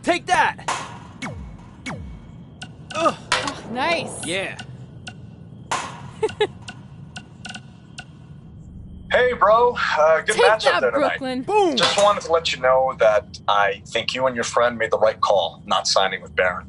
Take that! Oh, nice. Yeah. Hey, bro. Good Take matchup that, there tonight. Brooklyn. Boom! Just wanted to let you know that I think you and your friend made the right call not signing with Baron.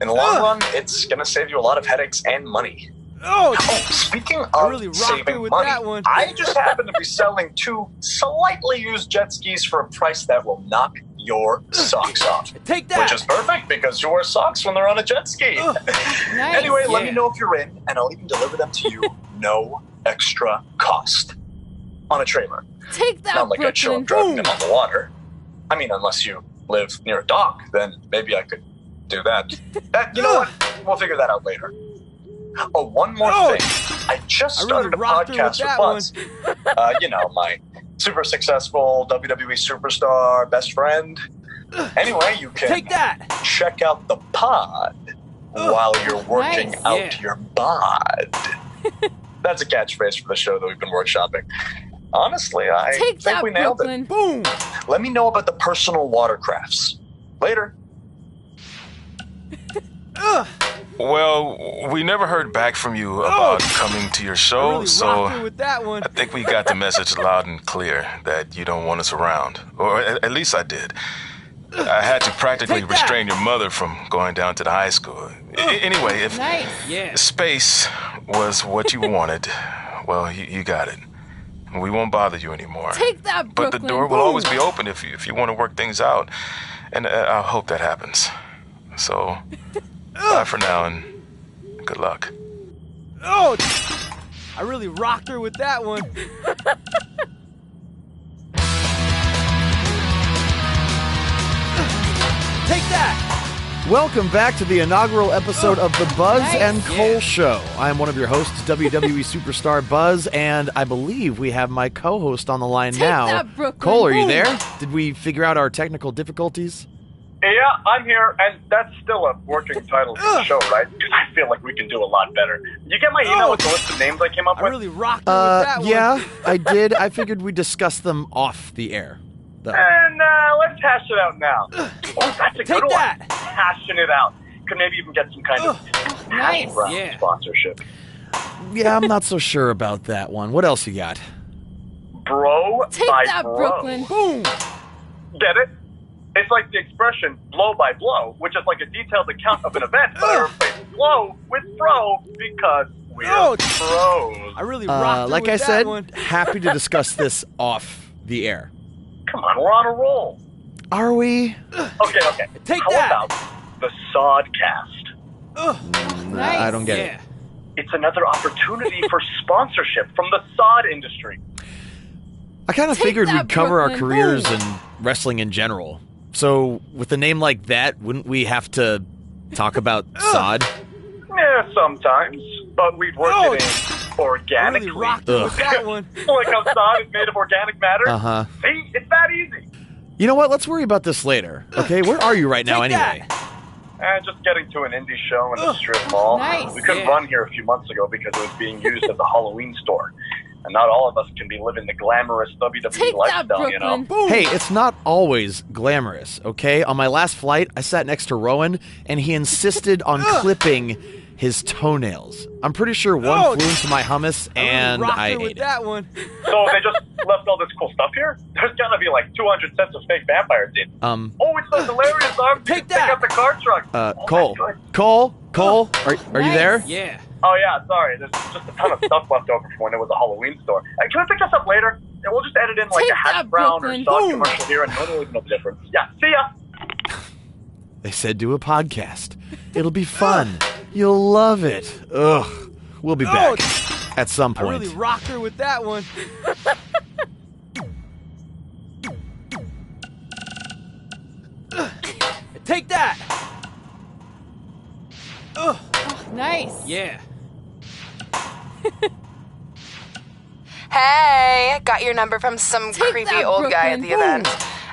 In the long run, it's going to save you a lot of headaches and money. Oh! Speaking I of really rocked saving her with money, that one. I just happen to be selling 2 slightly used jet skis for a price that will knock your socks off. Take that! Which is perfect because you wear socks when they're on a jet ski. Nice. Anyway, let me Yeah. know if you're in, and I'll even deliver them to you no extra cost. On a trailer. Take that, Not like I'd show Brooklyn. up driving them on the water. I mean, unless you live near a dock, then maybe I could do that. You know what? We'll figure that out later. Oh, one more thing. I just I started really a rocked her with podcast with that Buzz. You know, my super successful WWE superstar best friend. Anyway, you can Take that! check out the pod while you're working Nice. out Yeah. your bod. That's a catchphrase for the show that we've been workshopping. Honestly, I Take think that, we nailed Brooklyn. Boom! Let me know about the personal watercrafts. Later. Well, we never heard back from you about coming to your I show, really so rocked her with that one. I think we got the message loud and clear that you don't want us around. Or at least I did. I had to practically Take that. restrain your mother from going down to the high school. Anyway, if Nice. Yeah. space was what you wanted, well, you got it. We won't bother you anymore. Take that, But Brooklyn. the door will always be open if you want to work things out. And I hope that happens. So, bye for now and good luck. Oh! I really rocked her with that one. Take that! Welcome back to the inaugural episode of the Buzz Nice. and Cole Yeah. Show. I am one of your hosts, WWE superstar Buzz, and I believe we have my co-host on the line Take now. that, Brooklyn. Cole, are you Boom. there? Did we figure out our technical difficulties? Yeah, I'm here, and that's still a working title for the show, right? Because I feel like we can do a lot better. You get my email with the list of names I came up I with? really rocked her with that one. Yeah, I did. I figured we'd discuss them off the air. though. And let's hash it out now. Oh, that's a Take good that. one. Hashing it out. Could maybe even get some kind of Nice. hash brown Yeah. sponsorship. Yeah, I'm not so sure about that one. What else you got? Bro Take by that, bro. Brooklyn. Boom! Get it? It's like the expression blow by blow, which is like a detailed account of an event, but I replaced blow with bro because we're Oh. pros. I really rocked her Like with I that said, one. happy to discuss this off the air. Come on, we're on a roll. Are we? Okay. Take How that. about the Sodcast? Nice. I don't get Yeah. it. It's another opportunity for sponsorship from the sod industry. I kind of Take figured that, we'd cover our Brooklyn. careers Boom. in wrestling in general. So, with a name like that, wouldn't we have to talk about sod? Yeah, sometimes, but we'd work Oh. it in I organically. really rocked her with Ugh. that one. Like how sod is made of organic matter. Uh-huh. See, it's that easy. You know what? Let's worry about this later. Okay, where are you right now Take anyway? that. Just getting to an indie show in a strip mall. Nice. We couldn't Yeah. run here a few months ago because it was being used as a Halloween store. And not all of us can be living the glamorous WWE Take that, lifestyle, you know? Brooklyn. Boom! Hey, it's not always glamorous, okay? On my last flight, I sat next to Rowan, and he insisted on clipping his toenails. I'm pretty sure one Oh. flew into my hummus, I really and rocked I her with ate it. that one. So they just left all this cool stuff here? There's gotta be like 200 sets of fake vampires in. Oh, it's those hilarious arms. You Take can pick that. up the car truck. Oh, Cole, my God. Cole, are you Nice. there? Yeah. Oh, yeah, sorry. There's just a ton of stuff left over from when it was a Halloween store. Can we pick this up later? And we'll just edit in like Take a hash that, brown Brooklyn. or sod Boom. commercial here, and nobody will know the difference. Yeah, see ya. They said do a podcast. It'll be fun. You'll love it. Ugh. We'll be back at some I point. really rocked her with that one. Take that! Nice. Yeah. Hey, got your number from some Take creepy that, old guy at Brooklyn. the event.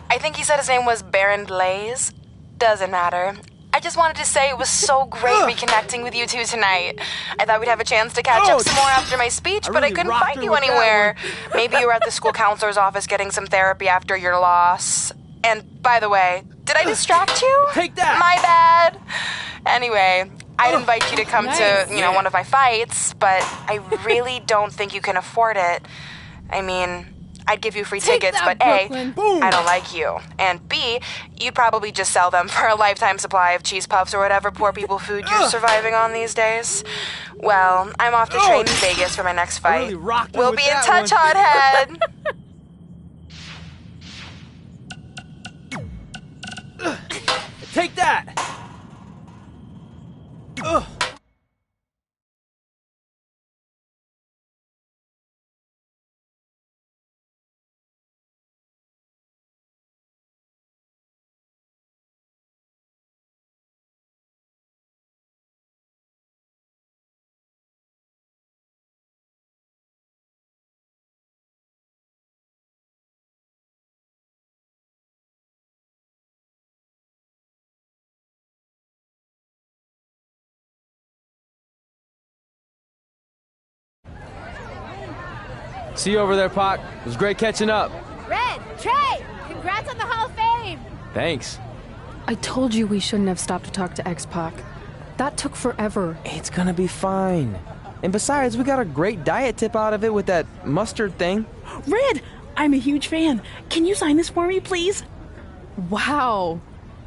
I think he said his name was Baron Blaze. Doesn't matter. I just wanted to say it was so great reconnecting with you two tonight. I thought we'd have a chance to catch up some more after my speech, I but I really couldn't rocked find her you with that anywhere. Maybe you were at the school counselor's office getting some therapy after your loss. And by the way, Did I distract you? Take that! My bad. Anyway, I'd invite you to come nice. to, one of my fights, but I really don't think you can afford it. I mean, I'd give you free Take tickets, that, but Brooklyn. A, I don't like you. And B, you'd probably just sell them for a lifetime supply of cheese puffs or whatever poor people food you're surviving on these days. Well, I'm off to train in Vegas for my next I fight. really rocked her We'll with be in that touch, one. hothead. Take that! Ugh. See you over there, Pac. It was great catching up. Red, Trey, congrats on the Hall of Fame. Thanks. I told you we shouldn't have stopped to talk to X-Pac. That took forever. It's gonna be fine. And besides, we got a great diet tip out of it with that mustard thing. Red, I'm a huge fan. Can you sign this for me, please? Wow.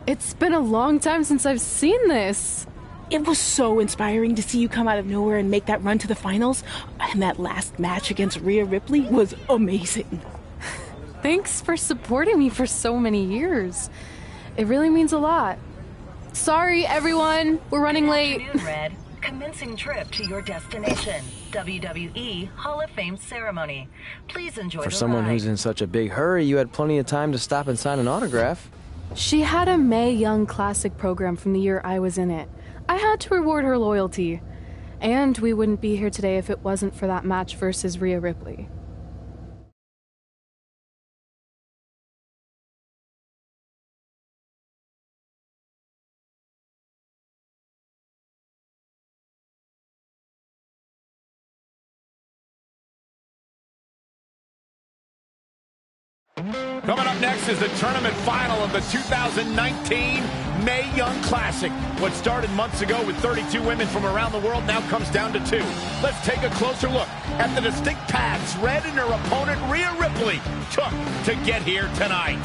It's been a long time since I've seen this. It was so inspiring to see you come out of nowhere and make that run to the finals. And that last match against Rhea Ripley was amazing. Thanks for supporting me for so many years. It really means a lot. Sorry, everyone. We're running late. Good afternoon, Red. Commencing trip to your destination. WWE Hall of Fame ceremony. Please enjoy For the someone ride. who's in such a big hurry, you had plenty of time to stop and sign an autograph. She had a Mae Young Classic program from the year I was in it. I had to reward her loyalty. And we wouldn't be here today if it wasn't for that match versus Rhea Ripley. Coming up next is the tournament final of the 2019 Mae Young Classic. What started months ago with 32 women from around the world now comes down to 2. Let's take a closer look at the distinct paths Red and her opponent Rhea Ripley took to get here tonight.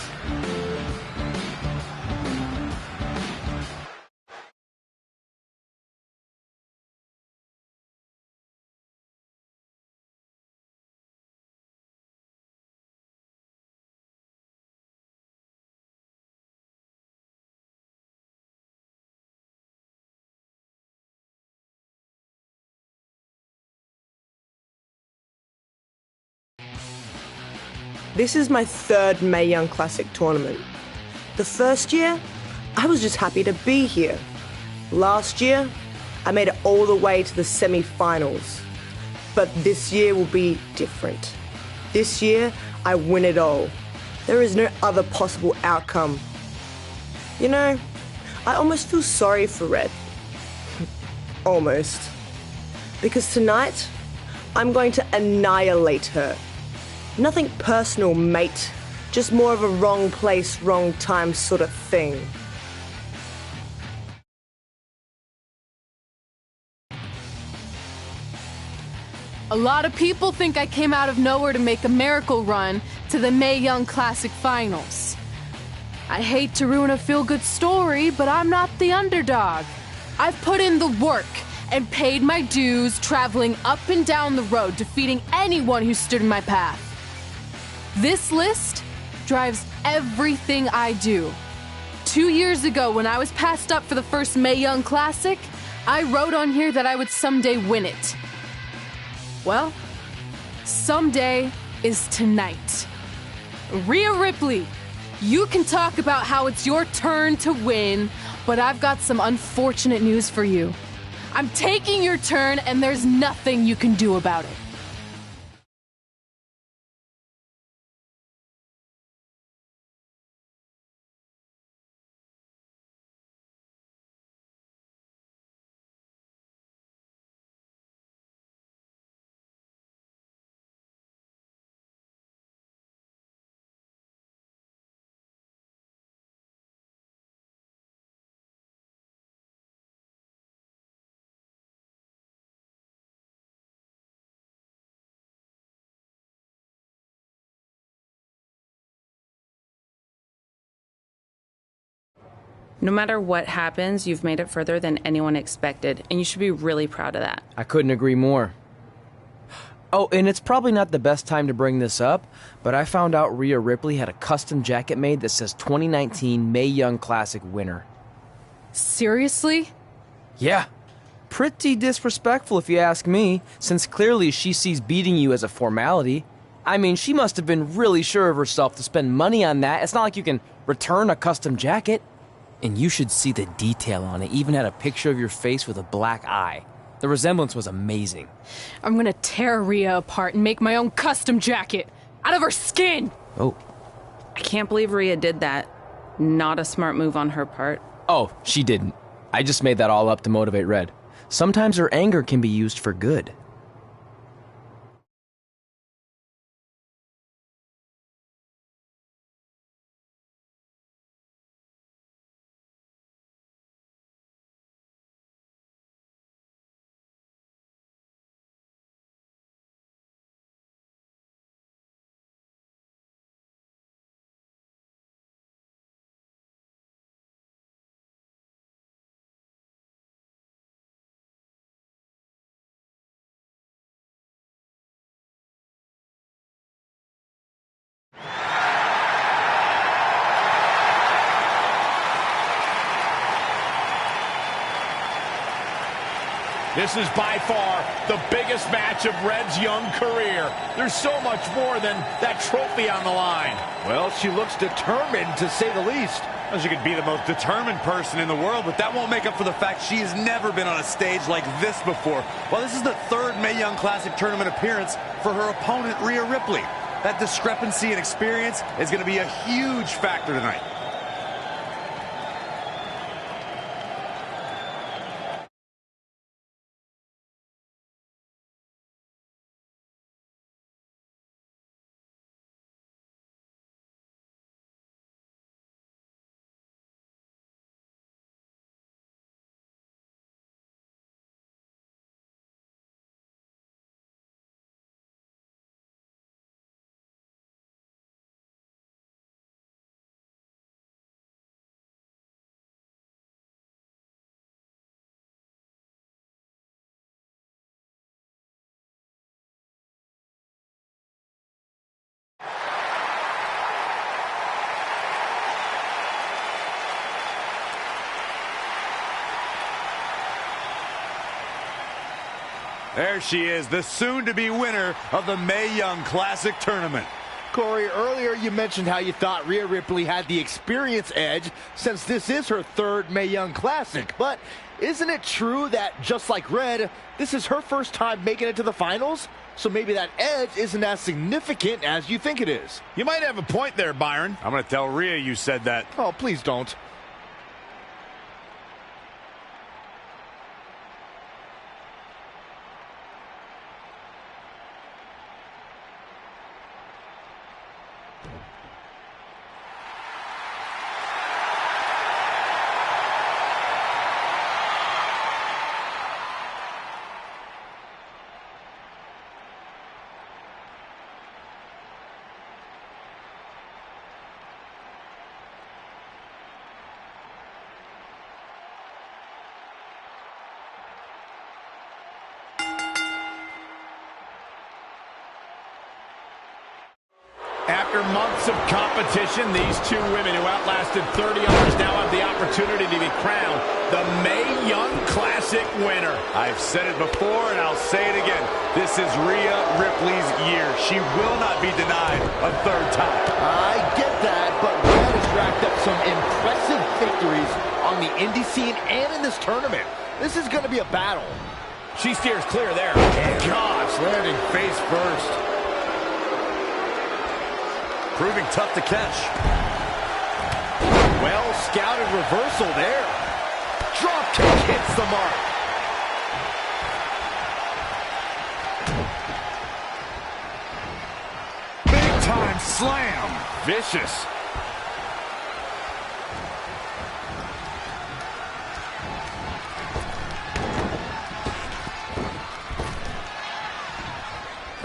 This is my third Mae Young Classic tournament. The first year, I was just happy to be here. Last year, I made it all the way to the semi-finals. But this year will be different. This year, I win it all. There is no other possible outcome. You know, I almost feel sorry for Red. Almost. Because tonight, I'm going to annihilate her. Nothing personal, mate. Just more of a wrong place, wrong time sort of thing. A lot of people think I came out of nowhere to make a miracle run to the Mae Young Classic finals. I hate to ruin a feel-good story, but I'm not the underdog. I've put in the work and paid my dues traveling up and down the road, defeating anyone who stood in my path. This list drives everything I do. 2 years ago, when I was passed up for the first Mae Young Classic, I wrote on here that I would someday win it. Well, someday is tonight. Rhea Ripley, you can talk about how it's your turn to win, but I've got some unfortunate news for you. I'm taking your turn, and there's nothing you can do about it. No matter what happens, you've made it further than anyone expected, and you should be really proud of that. I couldn't agree more. Oh, and it's probably not the best time to bring this up, but I found out Rhea Ripley had a custom jacket made that says 2019 Mae Young Classic winner. Seriously? Yeah. Pretty disrespectful if you ask me, since clearly she sees beating you as a formality. I mean, she must have been really sure of herself to spend money on that. It's not like you can return a custom jacket. And you should see the detail on it. Even had a picture of your face with a black eye. The resemblance was amazing. I'm gonna tear Rhea apart and make my own custom jacket out of her skin! Oh. I can't believe Rhea did that. Not a smart move on her part. Oh, she didn't. I just made that all up to motivate Red. Sometimes her anger can be used for good. This is by far the biggest match of Red's young career. There's so much more than that trophy on the line. Well, she looks determined, to say the least. Well, she could be the most determined person in the world, but that won't make up for the fact she has never been on a stage like this before. Well, this is the third Mae Young Classic tournament appearance for her opponent, Rhea Ripley. That discrepancy in experience is going to be a huge factor tonight. There she is, the soon-to-be winner of the Mae Young Classic tournament. Corey, earlier you mentioned how you thought Rhea Ripley had the experience edge since this is her third Mae Young Classic. But isn't it true that, just like Red, this is her first time making it to the finals? So maybe that edge isn't as significant as you think it is. You might have a point there, Byron. I'm going to tell Rhea you said that. Oh, please don't. After months of competition, these two women who outlasted 30 others now have the opportunity to be crowned the Mae Young Classic winner. I've said it before and I'll say it again. This is Rhea Ripley's year. She will not be denied a third time. I get that, but Red has racked up some impressive victories on the indie scene and in this tournament. This is going to be a battle. She steers clear there. Gosh, landing face first. Proving tough to catch. Well scouted reversal there. Drop kick hits the mark. Big time slam. Vicious.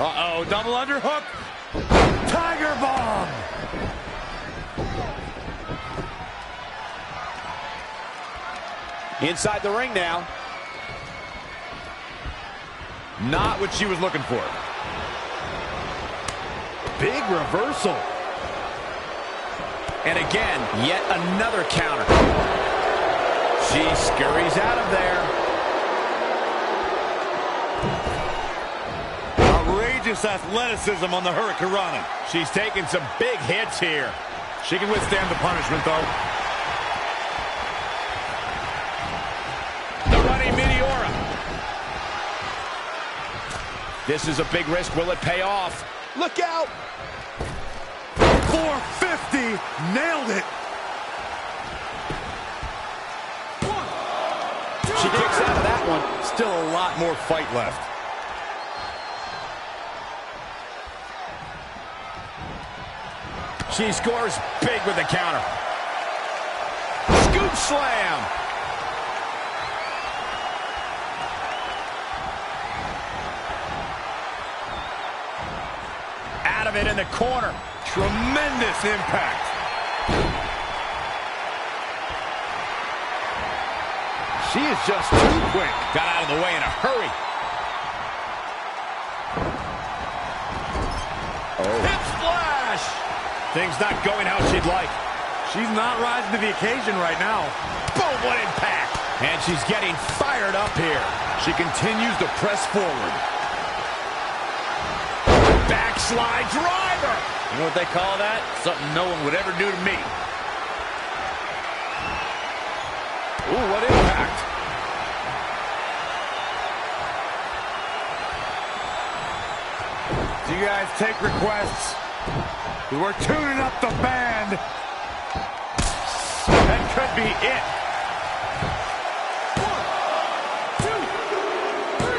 Uh-oh, double underhook. Tiger bomb! Inside the ring now. Not what she was looking for. Big reversal. And again, yet another counter. She scurries out of there. Outrageous athleticism on the Hurricanrana. She's taking some big hits here. She can withstand the punishment, though. The running Meteora. This is a big risk. Will it pay off? Look out! 450. Nailed it. She kicks out of that one. Still a lot more fight left. She scores big with the counter. Scoop slam. Out of it in the corner. Tremendous impact. She is just too quick. Got out of the way in a hurry. Hip splash. Things not going how she'd like. She's not rising to the occasion right now. Boom, what impact. And she's getting fired up here. She continues to press forward. Backslide driver. You know what they call that? Something no one would ever do to me. Ooh, what impact. Do you guys take requests? We're tuning up the band. That could be it. 1, 2, 3.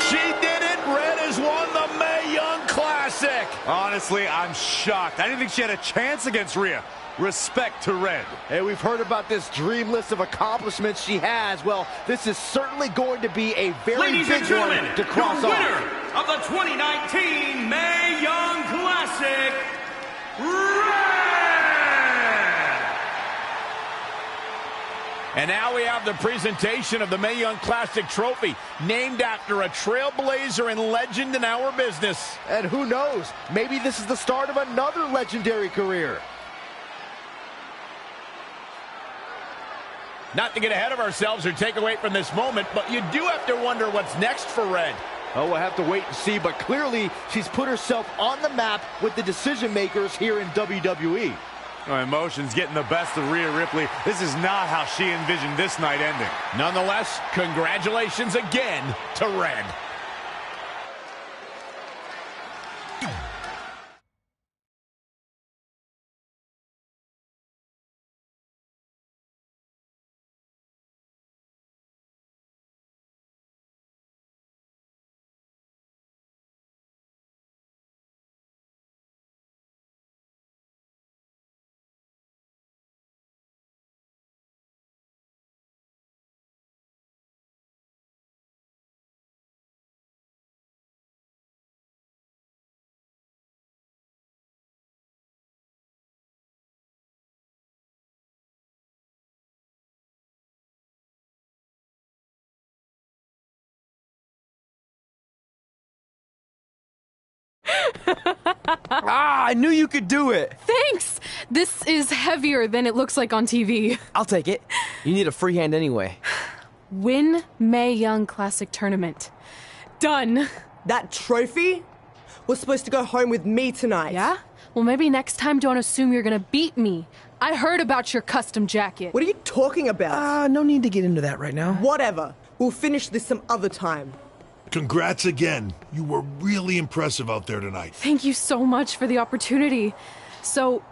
She did it. Red has won the Mae Young Classic. Honestly, I'm shocked. I didn't think she had a chance against Rhea. Respect to Red. Hey, we've heard about this dream list of accomplishments she has. Well, this is certainly going to be a very big one to cross off. Winner of the 2019 Mae Young Classic, Red! And now we have the presentation of the Mae Young Classic trophy, named after a trailblazer and legend in our business. And who knows, maybe this is the start of another legendary career. Not to get ahead of ourselves or take away from this moment, but you do have to wonder what's next for Red. Oh, we'll have to wait and see, but clearly she's put herself on the map with the decision makers here in WWE. Emotions getting the best of Rhea Ripley. This is not how she envisioned this night ending. Nonetheless, congratulations again to Red. I knew you could do it. Thanks! This is heavier than it looks like on TV. I'll take it. You need a free hand anyway. Win Mae Young Classic Tournament. Done. That trophy was supposed to go home with me tonight. Yeah? Well, maybe next time don't assume you're gonna beat me. I heard about your custom jacket. What are you talking about? No need to get into that right now. Whatever. We'll finish this some other time. Congrats again. You were really impressive out there tonight. Thank you so much for the opportunity. So,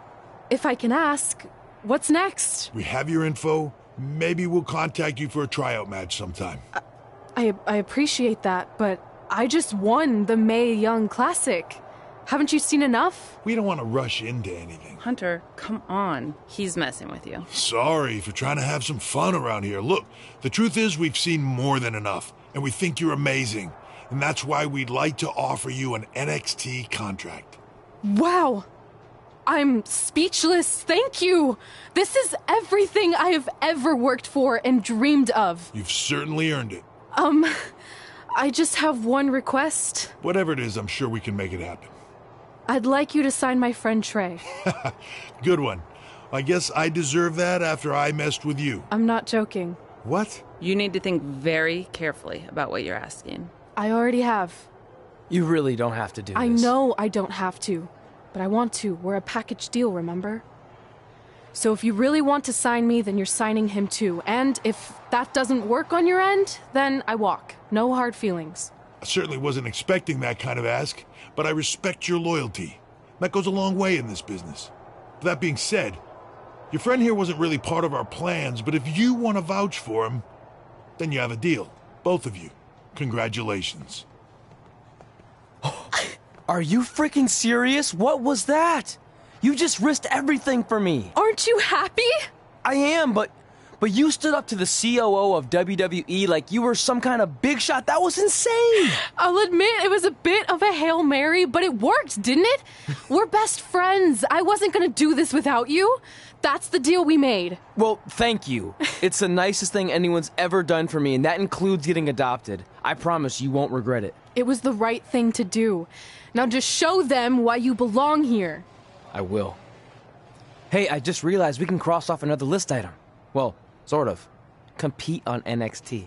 if I can ask, what's next? We have your info. Maybe we'll contact you for a tryout match sometime. I appreciate that, but I just won the Mae Young Classic. Haven't you seen enough? We don't want to rush into anything. Hunter, come on. He's messing with you. Sorry for trying to have some fun around here. Look, the truth is we've seen more than enough, and we think you're amazing. And that's why we'd like to offer you an NXT contract. Wow! I'm speechless. Thank you. This is everything I have ever worked for and dreamed of. You've certainly earned it. I just have one request. Whatever it is, I'm sure we can make it happen. I'd like you to sign my friend Trey. Good one. I guess I deserve that after I messed with you. I'm not joking. What? You need to think very carefully about what you're asking. I already have. You really don't have to do this. I know I don't have to, but I want to. We're a package deal, remember? So if you really want to sign me, then you're signing him too. And if that doesn't work on your end, then I walk. No hard feelings. I certainly wasn't expecting that kind of ask, but I respect your loyalty. That goes a long way in this business. That being said, your friend here wasn't really part of our plans, but if you want to vouch for him, then you have a deal. Both of you. Congratulations. Are you freaking serious? What was that? You just risked everything for me. Aren't you happy? I am, but you stood up to the COO of WWE like you were some kind of big shot. That was insane. I'll admit it was a bit of a Hail Mary, but it worked, didn't it? We're best friends. I wasn't gonna do this without you. That's the deal we made. Well, thank you. It's the nicest thing anyone's ever done for me, and that includes getting adopted. I promise you won't regret it. It was the right thing to do. Now just show them why you belong here. I will. Hey, I just realized we can cross off another list item. Well, sort of. Compete on NXT.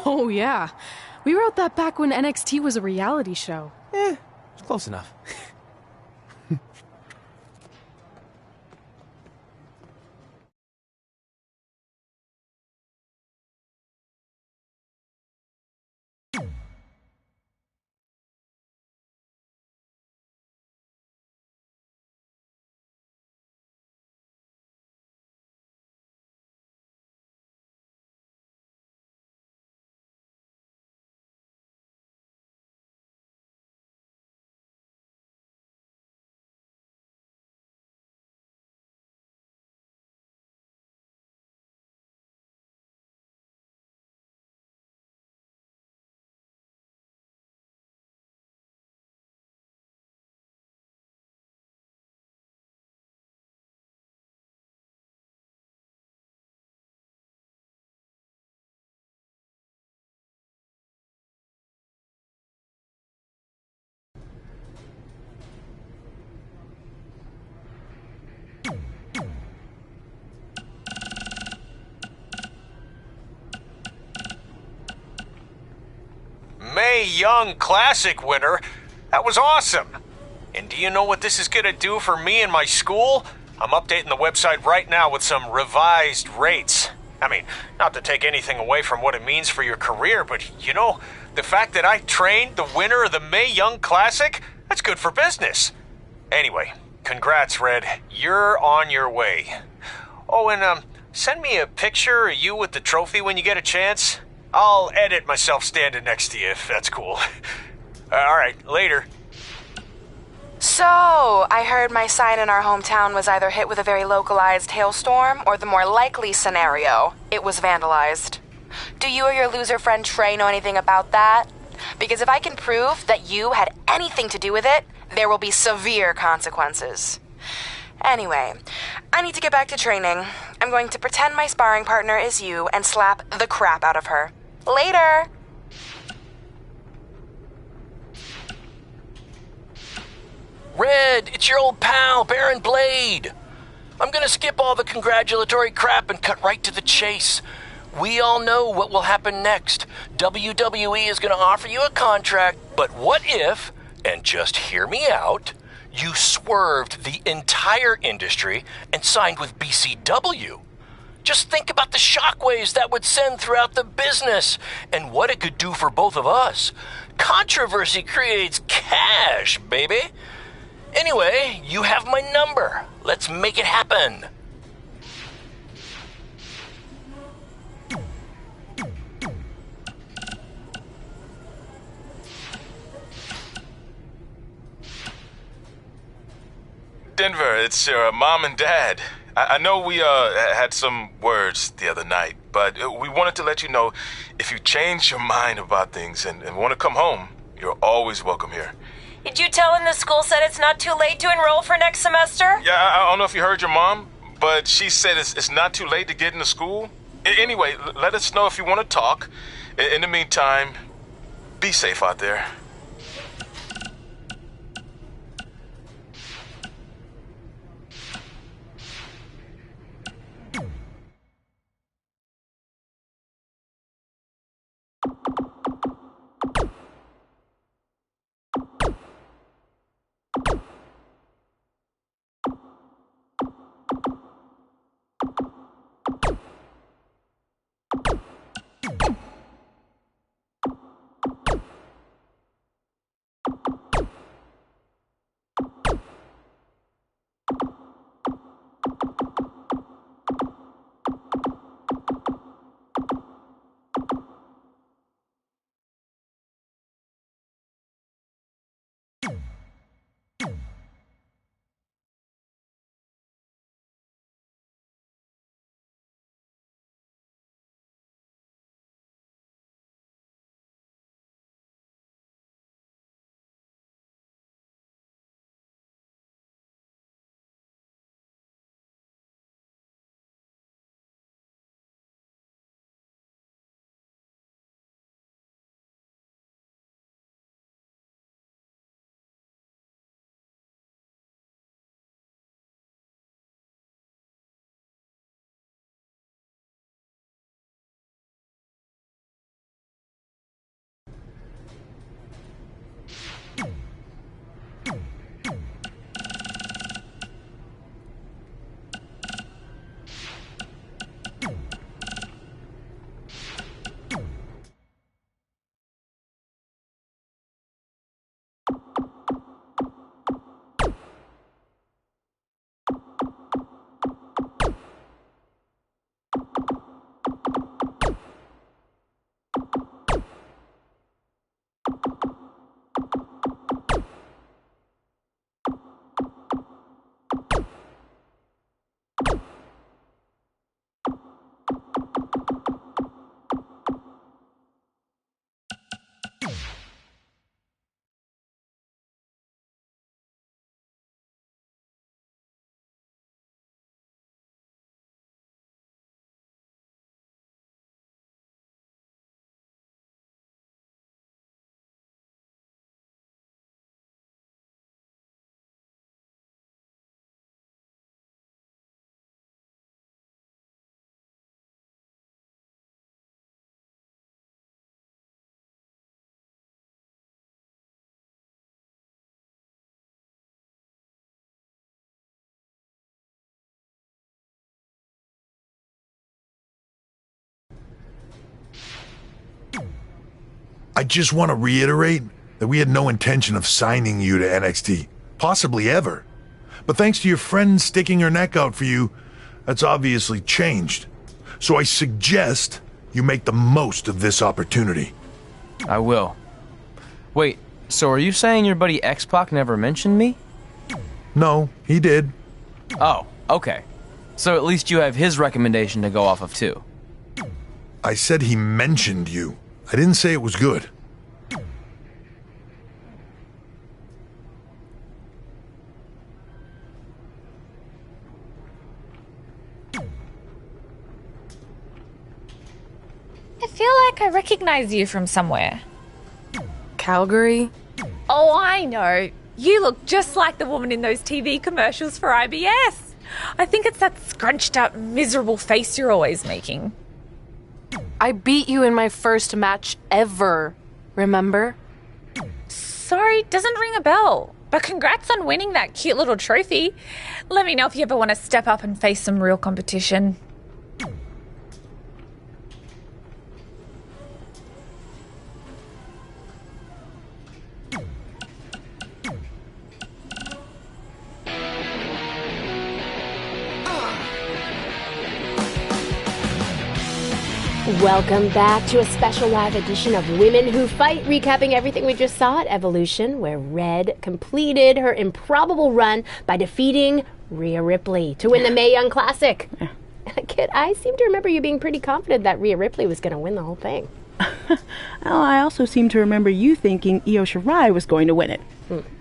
Oh, yeah. We wrote that back when NXT was a reality show. It's close enough. Mae Young Classic winner. That was awesome. And do you know what this is going to do for me and my school? I'm updating the website right now with some revised rates. I mean, not to take anything away from what it means for your career, but you know, the fact that I trained the winner of the Mae Young Classic, that's good for business. Anyway, congrats, Red. You're on your way. Oh, and send me a picture of you with the trophy when you get a chance. I'll edit myself standing next to you if that's cool. All right, later. So, I heard my sign in our hometown was either hit with a very localized hailstorm, or the more likely scenario, it was vandalized. Do you or your loser friend Trey know anything about that? Because if I can prove that you had anything to do with it, there will be severe consequences. Anyway, I need to get back to training. I'm going to pretend my sparring partner is you and slap the crap out of her. Later! Red, it's your old pal, Baron Blade. I'm gonna skip all the congratulatory crap and cut right to the chase. We all know what will happen next. WWE is gonna offer you a contract, but what if, and just hear me out, you swerved the entire industry and signed with BCW? Just think about the shockwaves that would send throughout the business and what it could do for both of us. Controversy creates cash, baby. Anyway, you have my number. Let's make it happen. Denver, it's your mom and dad. I know we had some words the other night, but we wanted to let you know if you change your mind about things and want to come home, you're always welcome here. Did you tell him the school said it's not too late to enroll for next semester? Yeah, I don't know if you heard your mom, but she said it's not too late to get into school. Anyway, let us know if you want to talk. In the meantime, be safe out there. I just want to reiterate that we had no intention of signing you to NXT, possibly ever. But thanks to your friend sticking her neck out for you, that's obviously changed. So I suggest you make the most of this opportunity. I will. Wait, so are you saying your buddy X-Pac never mentioned me? No, he did. Oh, okay. So at least you have his recommendation to go off of too. I said he mentioned you. I didn't say it was good. I feel like I recognize you from somewhere. Calgary? Oh, I know. You look just like the woman in those TV commercials for IBS. I think it's that scrunched up, miserable face you're always making. I beat you in my first match ever, remember? Sorry, doesn't ring a bell. But congrats on winning that cute little trophy. Let me know if you ever want to step up and face some real competition. Welcome back to a special live edition of Women Who Fight, recapping everything we just saw at Evolution, where Red completed her improbable run by defeating Rhea Ripley to win the Mae Young Classic. Kit, I seem to remember you being pretty confident that Rhea Ripley was going to win the whole thing. Well, I also seem to remember you thinking Io Shirai was going to win it.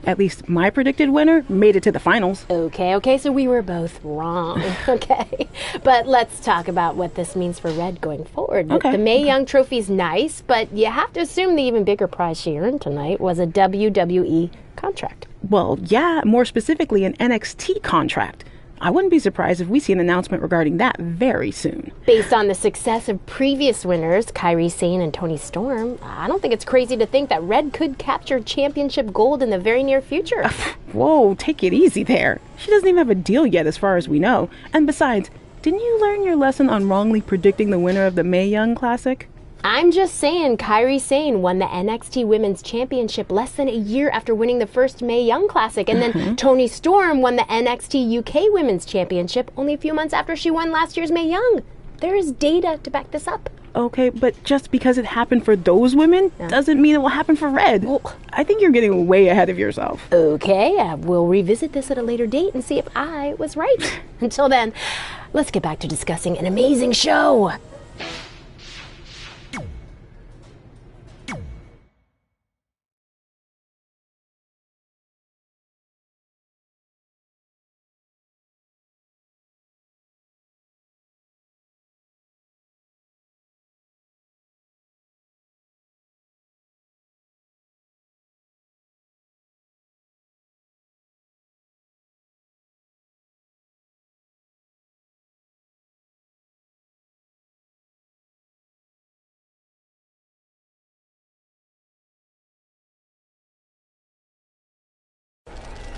At least my predicted winner made it to the finals. Okay, so we were both wrong. Okay. But let's talk about what this means for Red going forward. Okay. The Mae Young Trophy's nice, but you have to assume the even bigger prize she earned tonight was a WWE contract. Well, yeah, more specifically an NXT contract. I wouldn't be surprised if we see an announcement regarding that very soon. Based on the success of previous winners, Kairi Sane and Toni Storm, I don't think it's crazy to think that Red could capture championship gold in the very near future. Whoa, take it easy there. She doesn't even have a deal yet as far as we know. And besides, didn't you learn your lesson on wrongly predicting the winner of the Mae Young Classic? I'm just saying, Kairi Sane won the NXT Women's Championship less than a year after winning the first Mae Young Classic, and then Toni Storm won the NXT UK Women's Championship only a few months after she won last year's Mae Young. There is data to back this up. Okay, but just because it happened for those women doesn't mean it will happen for Red. Well, I think you're getting way ahead of yourself. Okay, we'll revisit this at a later date and see if I was right. Until then, let's get back to discussing an amazing show.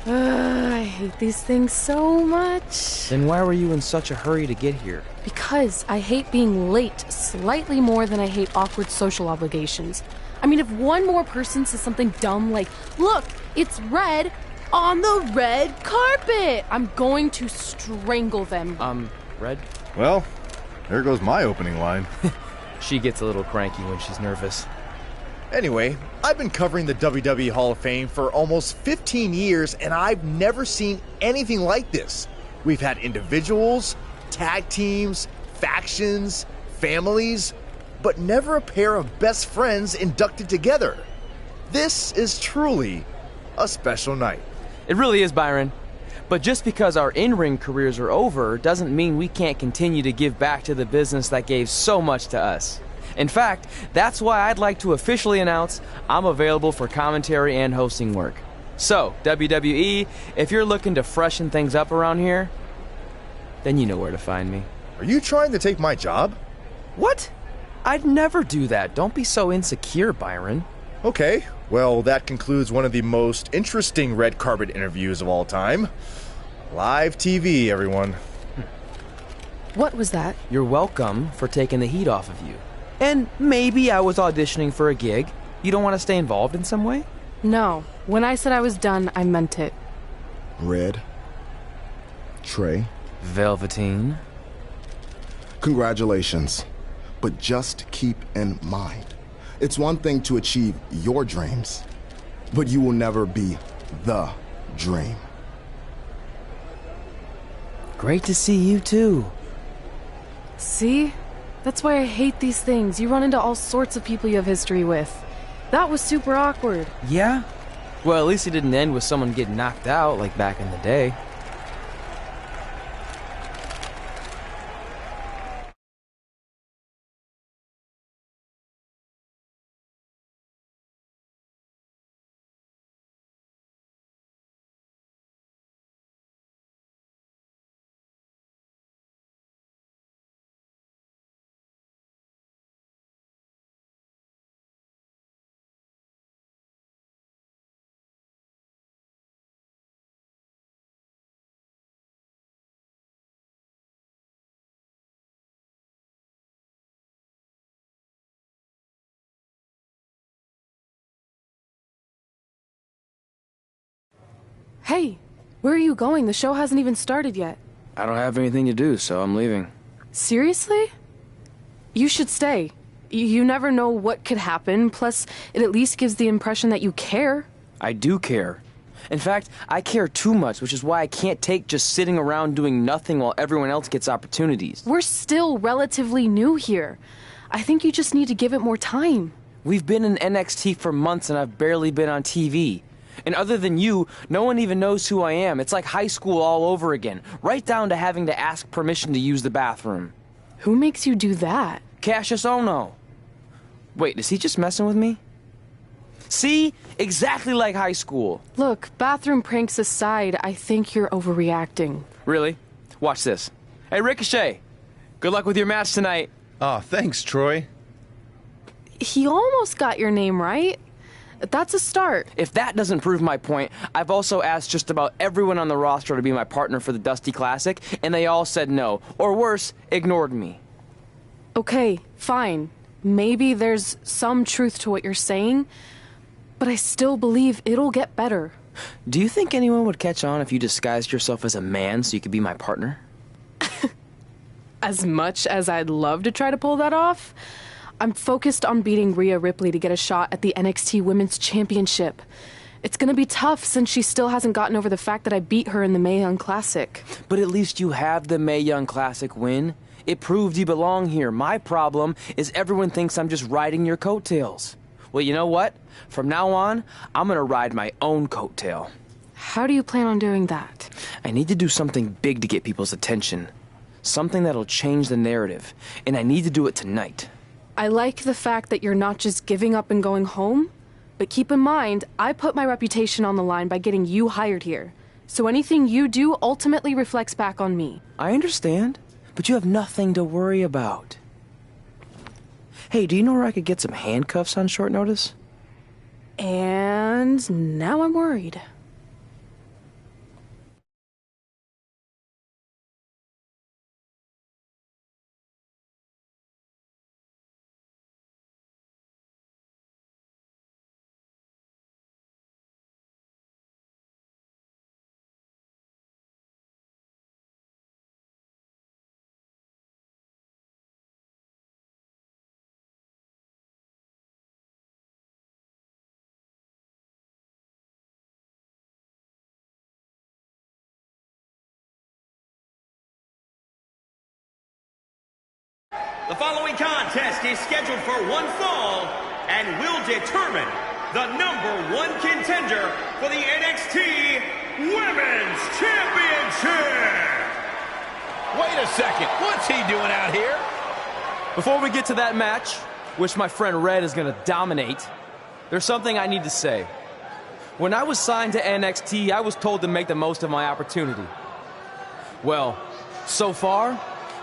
I hate these things so much. Then why were you in such a hurry to get here? Because I hate being late slightly more than I hate awkward social obligations. I mean, if one more person says something dumb like, look, it's Red on the red carpet, I'm going to strangle them. Red? Well, there goes my opening line. She gets a little cranky when she's nervous. Anyway, I've been covering the WWE Hall of Fame for almost 15 years, and I've never seen anything like this. We've had individuals, tag teams, factions, families, but never a pair of best friends inducted together. This is truly a special night. It really is, Byron. But just because our in-ring careers are over doesn't mean we can't continue to give back to the business that gave so much to us. In fact, that's why I'd like to officially announce I'm available for commentary and hosting work. So, WWE, if you're looking to freshen things up around here, then you know where to find me. Are you trying to take my job? What? I'd never do that. Don't be so insecure, Byron. Okay, well, that concludes one of the most interesting red carpet interviews of all time. Live TV, everyone. What was that? You're welcome for taking the heat off of you. And maybe I was auditioning for a gig. You don't want to stay involved in some way? No. When I said I was done, I meant it. Red. Trey. Velveteen. Congratulations. But just keep in mind, it's one thing to achieve your dreams, but you will never be the dream. Great to see you too. See? That's why I hate these things. You run into all sorts of people you have history with. That was super awkward. Yeah? Well, at least it didn't end with someone getting knocked out like back in the day. Hey, where are you going? The show hasn't even started yet. I don't have anything to do, so I'm leaving. Seriously? You should stay. You never know what could happen, plus it at least gives the impression that you care. I do care. In fact, I care too much, which is why I can't take just sitting around doing nothing while everyone else gets opportunities. We're still relatively new here. I think you just need to give it more time. We've been in NXT for months and I've barely been on TV. And other than you, no one even knows who I am. It's like high school all over again, right down to having to ask permission to use the bathroom. Who makes you do that? Cassius Ohno. Wait, is he just messing with me? See? Exactly like high school. Look, bathroom pranks aside, I think you're overreacting. Really? Watch this. Hey, Ricochet. Good luck with your match tonight. Aw, thanks, Troy. He almost got your name right. That's a start. If that doesn't prove my point, I've also asked just about everyone on the roster to be my partner for the Dusty Classic, and they all said no. Or worse, ignored me. Okay, fine. Maybe there's some truth to what you're saying, but I still believe it'll get better. Do you think anyone would catch on if you disguised yourself as a man so you could be my partner? As much as I'd love to try to pull that off, I'm focused on beating Rhea Ripley to get a shot at the NXT Women's Championship. It's gonna be tough since she still hasn't gotten over the fact that I beat her in the Mae Young Classic. But at least you have the Mae Young Classic win. It proved you belong here. My problem is everyone thinks I'm just riding your coattails. Well, you know what? From now on, I'm gonna ride my own coattail. How do you plan on doing that? I need to do something big to get people's attention. Something that'll change the narrative. And I need to do it tonight. I like the fact that you're not just giving up and going home, but keep in mind, I put my reputation on the line by getting you hired here. So anything you do ultimately reflects back on me. I understand, but you have nothing to worry about. Hey, do you know where I could get some handcuffs on short notice? And now I'm worried. The following contest is scheduled for one fall and will determine the #1 contender for the NXT Women's Championship. Wait a second, what's he doing out here? Before we get to that match, which my friend Red is gonna dominate, there's something I need to say. When I was signed to NXT, I was told to make the most of my opportunity. Well, so far,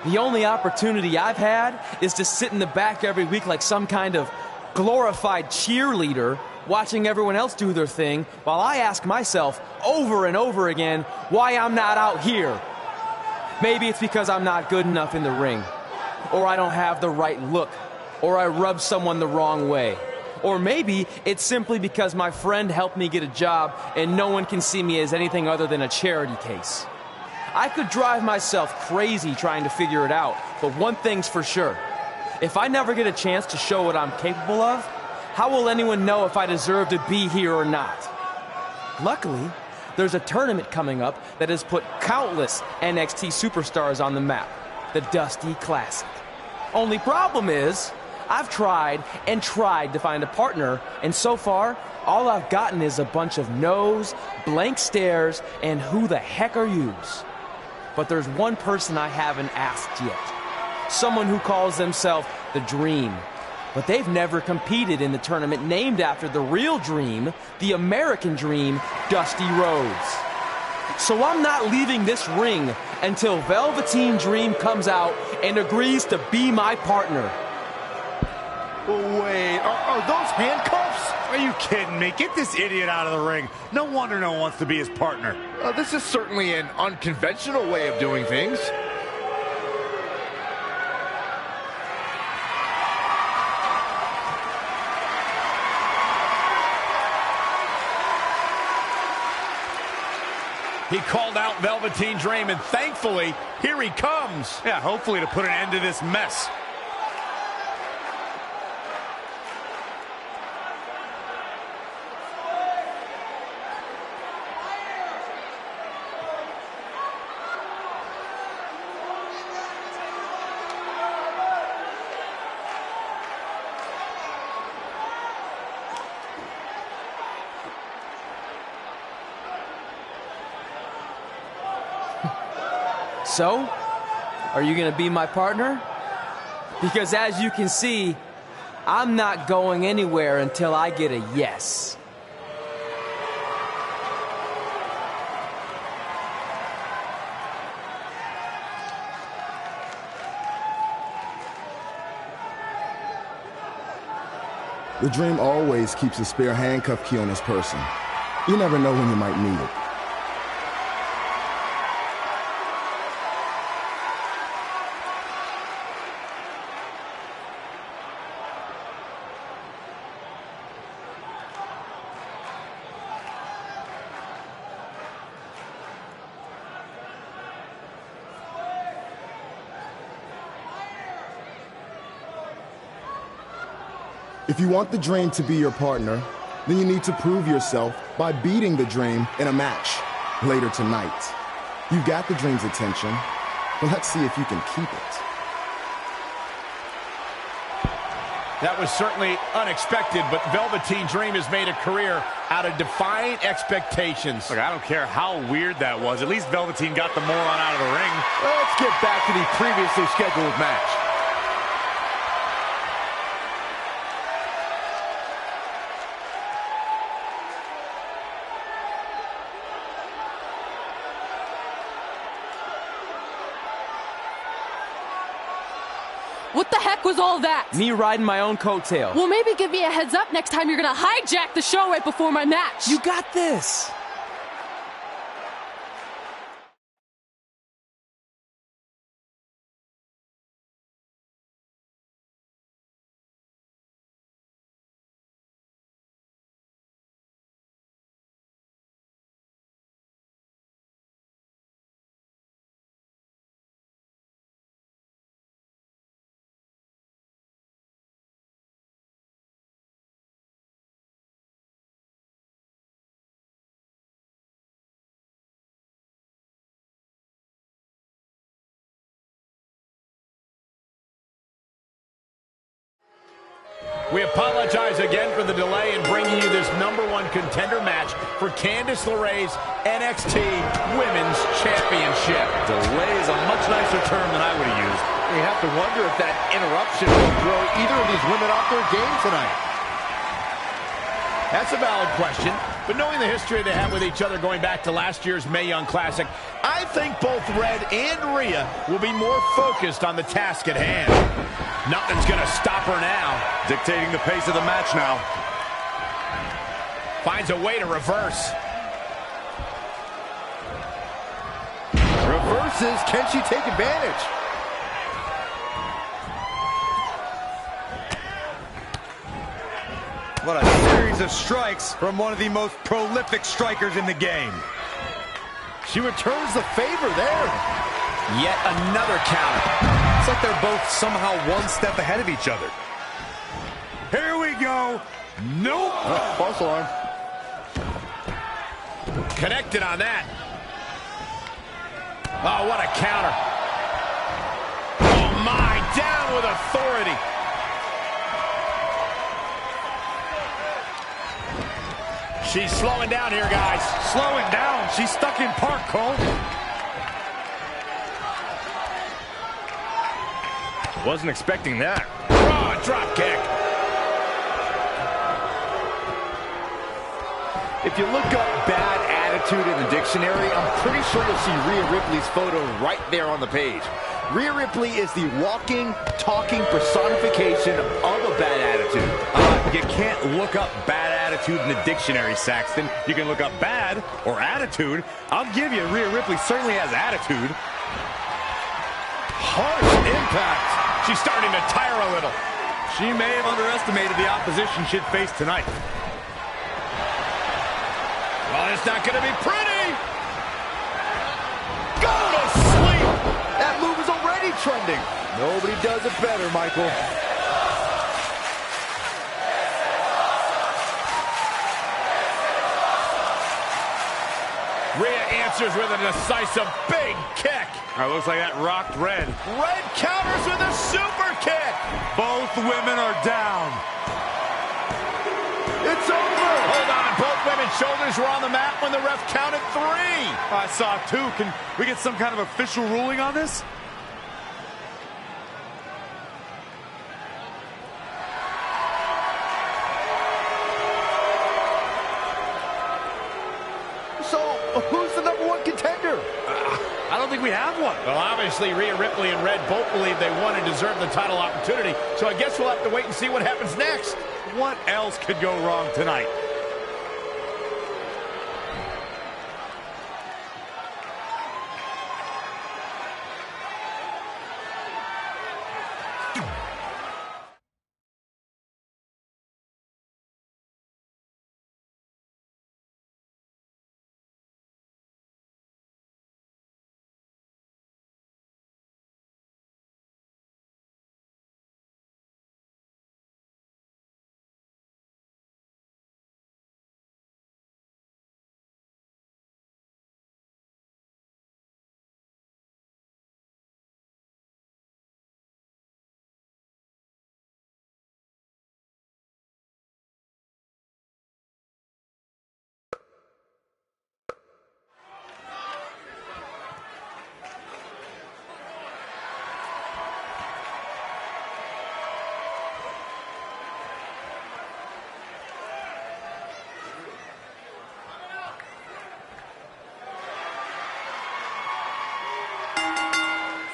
the only opportunity I've had is to sit in the back every week like some kind of glorified cheerleader, watching everyone else do their thing, while I ask myself over and over again why I'm not out here. Maybe it's because I'm not good enough in the ring, or I don't have the right look, or I rub someone the wrong way. Or maybe it's simply because my friend helped me get a job and no one can see me as anything other than a charity case. I could drive myself crazy trying to figure it out, but one thing's for sure. If I never get a chance to show what I'm capable of, how will anyone know if I deserve to be here or not? Luckily, there's a tournament coming up that has put countless NXT superstars on the map, the Dusty Classic. Only problem is, I've tried and tried to find a partner, and so far, all I've gotten is a bunch of no's, blank stares, and who the heck are yous? But there's one person I haven't asked yet. Someone who calls themselves the Dream. But they've never competed in the tournament named after the real Dream, the American Dream, Dusty Rhodes. So I'm not leaving this ring until Velveteen Dream comes out and agrees to be my partner. Wait, are those handcuffs? Are you kidding me? Get this idiot out of the ring. No wonder no one wants to be his partner. This is certainly an unconventional way of doing things. He called out Velveteen Dream, and thankfully, here he comes. Yeah, hopefully to put an end to this mess. So, are you gonna be my partner? Because as you can see, I'm not going anywhere until I get a yes. The Dream always keeps a spare handcuff key on his person. You never know when you might need it. If you want the Dream to be your partner, then you need to prove yourself by beating the Dream in a match later tonight. You've got the Dream's attention, but let's see if you can keep it. That was certainly unexpected, but Velveteen Dream has made a career out of defying expectations. Look, I don't care how weird that was. At least Velveteen got the moron out of the ring. Let's get back to the previously scheduled match. What the heck was all that? Me riding my own coattail. Well, maybe give me a heads up next time you're gonna hijack the show right before my match. You got this. We apologize again for the delay in bringing you this #1 contender match for Candice LeRae's NXT Women's Championship. Delay is a much nicer term than I would have used. You have to wonder if that interruption will throw either of these women off their game tonight. That's a valid question, but knowing the history they have with each other going back to last year's Mae Young Classic, I think both Red and Rhea will be more focused on the task at hand. Nothing's going to stop her now. Dictating the pace of the match now. Finds a way to reverse. Reverses. Can she take advantage? What a series of strikes from one of the most prolific strikers in the game. She returns the favor there. Yet another counter. It's like they're both somehow one step ahead of each other. Here we go. Nope. False alarm. Connected on that. Oh, what a counter. Oh, my. Down with authority. She's slowing down here, guys. Slowing down. She's stuck in park, Cole. Wasn't expecting that. Oh, drop kick. If you look up bad attitude in the dictionary, I'm pretty sure you'll see Rhea Ripley's photo right there on the page. Rhea Ripley is the walking, talking personification of a bad attitude. You can't look up bad attitude in the dictionary, Saxton. You can look up bad or attitude. I'll give you, Rhea Ripley certainly has attitude. Harsh impact. She's starting to tire a little. She may have underestimated the opposition she'd face tonight. Well, it's not going to be pretty. Go to sleep. That move is already trending. Nobody does it better, Michael. Rhea answers with a decisive big kick. Looks like that rocked Red. Red counters with a super kick. Both women are down. It's over. Hold on, both women's shoulders were on the mat when the ref counted 3. I saw 2. Can we get some kind of official ruling on this? So, who's the #1 contender? I don't think we have one. Well, obviously, Rhea Ripley and Red both believe they won and deserve the title opportunity, so I guess we'll have to wait and see what happens next. What else could go wrong tonight?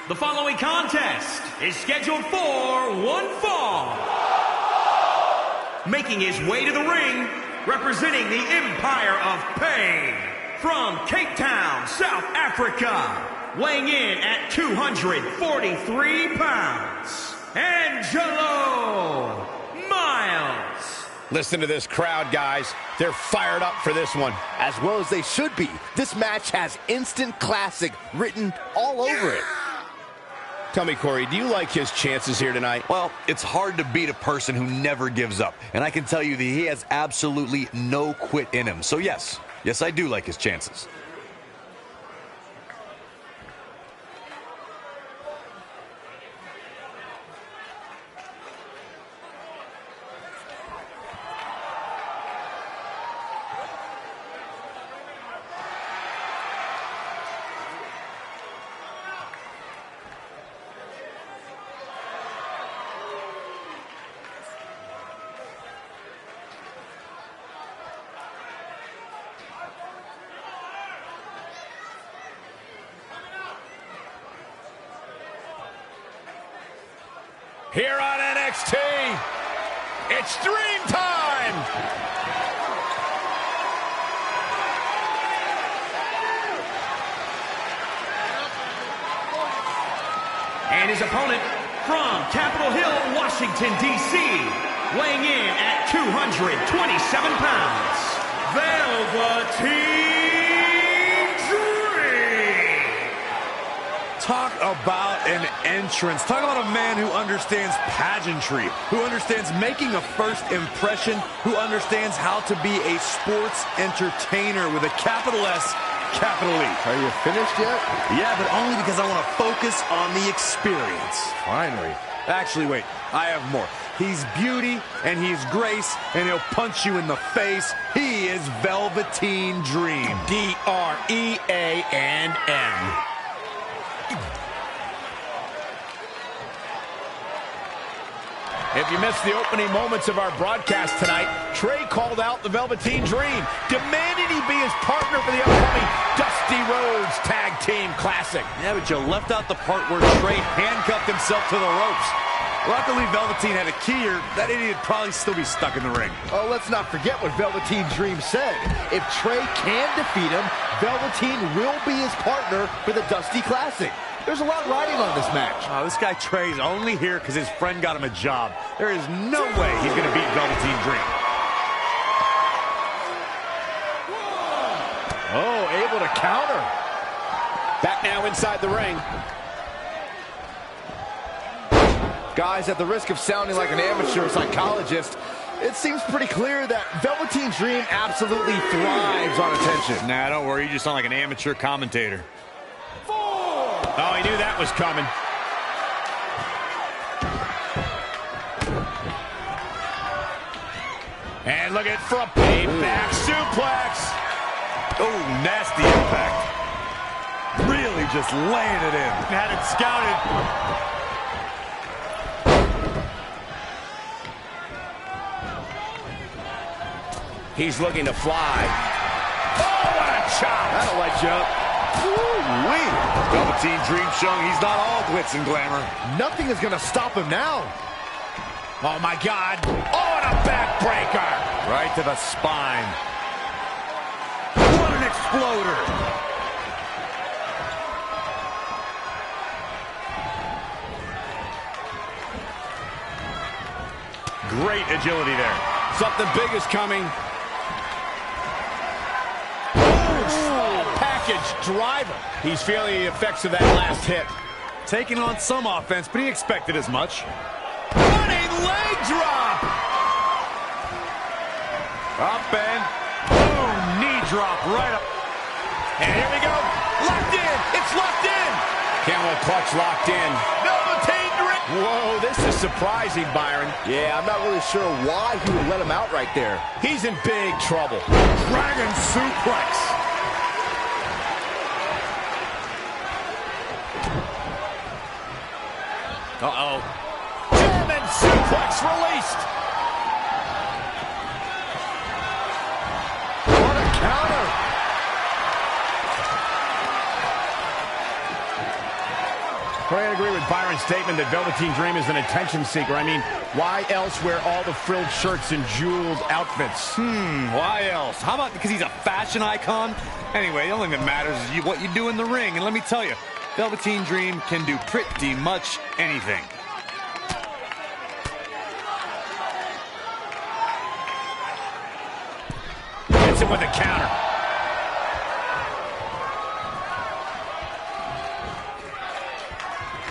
The following contest is scheduled for one fall. Making his way to the ring, representing the Empire of Pain, from Cape Town, South Africa, weighing in at 243 pounds, Angelo Miles. Listen to this crowd, guys. They're fired up for this one. As well as they should be. This match has instant classic written all over it. Tell me, Corey, do you like his chances here tonight? Well, it's hard to beat a person who never gives up. And I can tell you that he has absolutely no quit in him. So yes, I do like his chances. Here on NXT, it's Dream Time! And his opponent from Capitol Hill, Washington, D.C., weighing in at 227 pounds, Velveteen Dream! Talk about an entrance. Talk about a man who understands pageantry, who understands making a first impression, who understands how to be a sports entertainer with a capital S, capital E. Are you finished yet? Yeah, but only because I want to focus on the experience. Finally. Actually, wait, I have more. He's beauty and he's grace, and he'll punch you in the face. He is Velveteen Dream. D-R-E-A-N-M. If you missed the opening moments of our broadcast tonight, Trey called out the Velveteen Dream, demanding he be his partner for the upcoming Dusty Rhodes Tag Team Classic. Yeah, but you left out the part where Trey handcuffed himself to the ropes. Luckily, Velveteen had a key here. That idiot would probably still be stuck in the ring. Oh, let's not forget what Velveteen Dream said. If Trey can defeat him, Velveteen will be his partner for the Dusty Classic. There's a lot riding on this match. Oh, this guy Trey's only here because his friend got him a job. There is no way he's going to beat Velveteen Dream. Oh, able to counter. Back now inside the ring. Guys, at the risk of sounding like an amateur psychologist, it seems pretty clear that Velveteen Dream absolutely thrives on attention. Nah, don't worry. You just sound like an amateur commentator. Oh, he knew that was coming. And look at for a payback suplex. Oh, nasty impact. Really just laying it in. Had it scouted. He's looking to fly. Oh, what a chop. That'll light you up. Woo-wee. Velveteen Dream showing he's not all glitz and glamour. Nothing is going to stop him now. Oh, my God. Oh, and a backbreaker. Right to the spine. What an exploder. Great agility there. Something big is coming. Oh, package driver. He's feeling the effects of that last hit. Taking on some offense, but he expected as much. Running leg drop. Up and boom, knee drop right up. And here we go. Locked in. It's locked in. Camel clutch locked in. Velveteen Dream. Whoa, this is surprising, Byron. Yeah, I'm not really sure why he would let him out right there. He's in big trouble. Dragon suplex. Uh-oh. German suplex released. What a counter. I agree with Byron's statement that Velveteen Dream is an attention seeker. I mean, why else wear all the frilled shirts and jeweled outfits? Why else? How about because he's a fashion icon? Anyway, the only thing that matters is what you do in the ring. And let me tell you, Velveteen Dream can do pretty much anything. Hits him with a counter.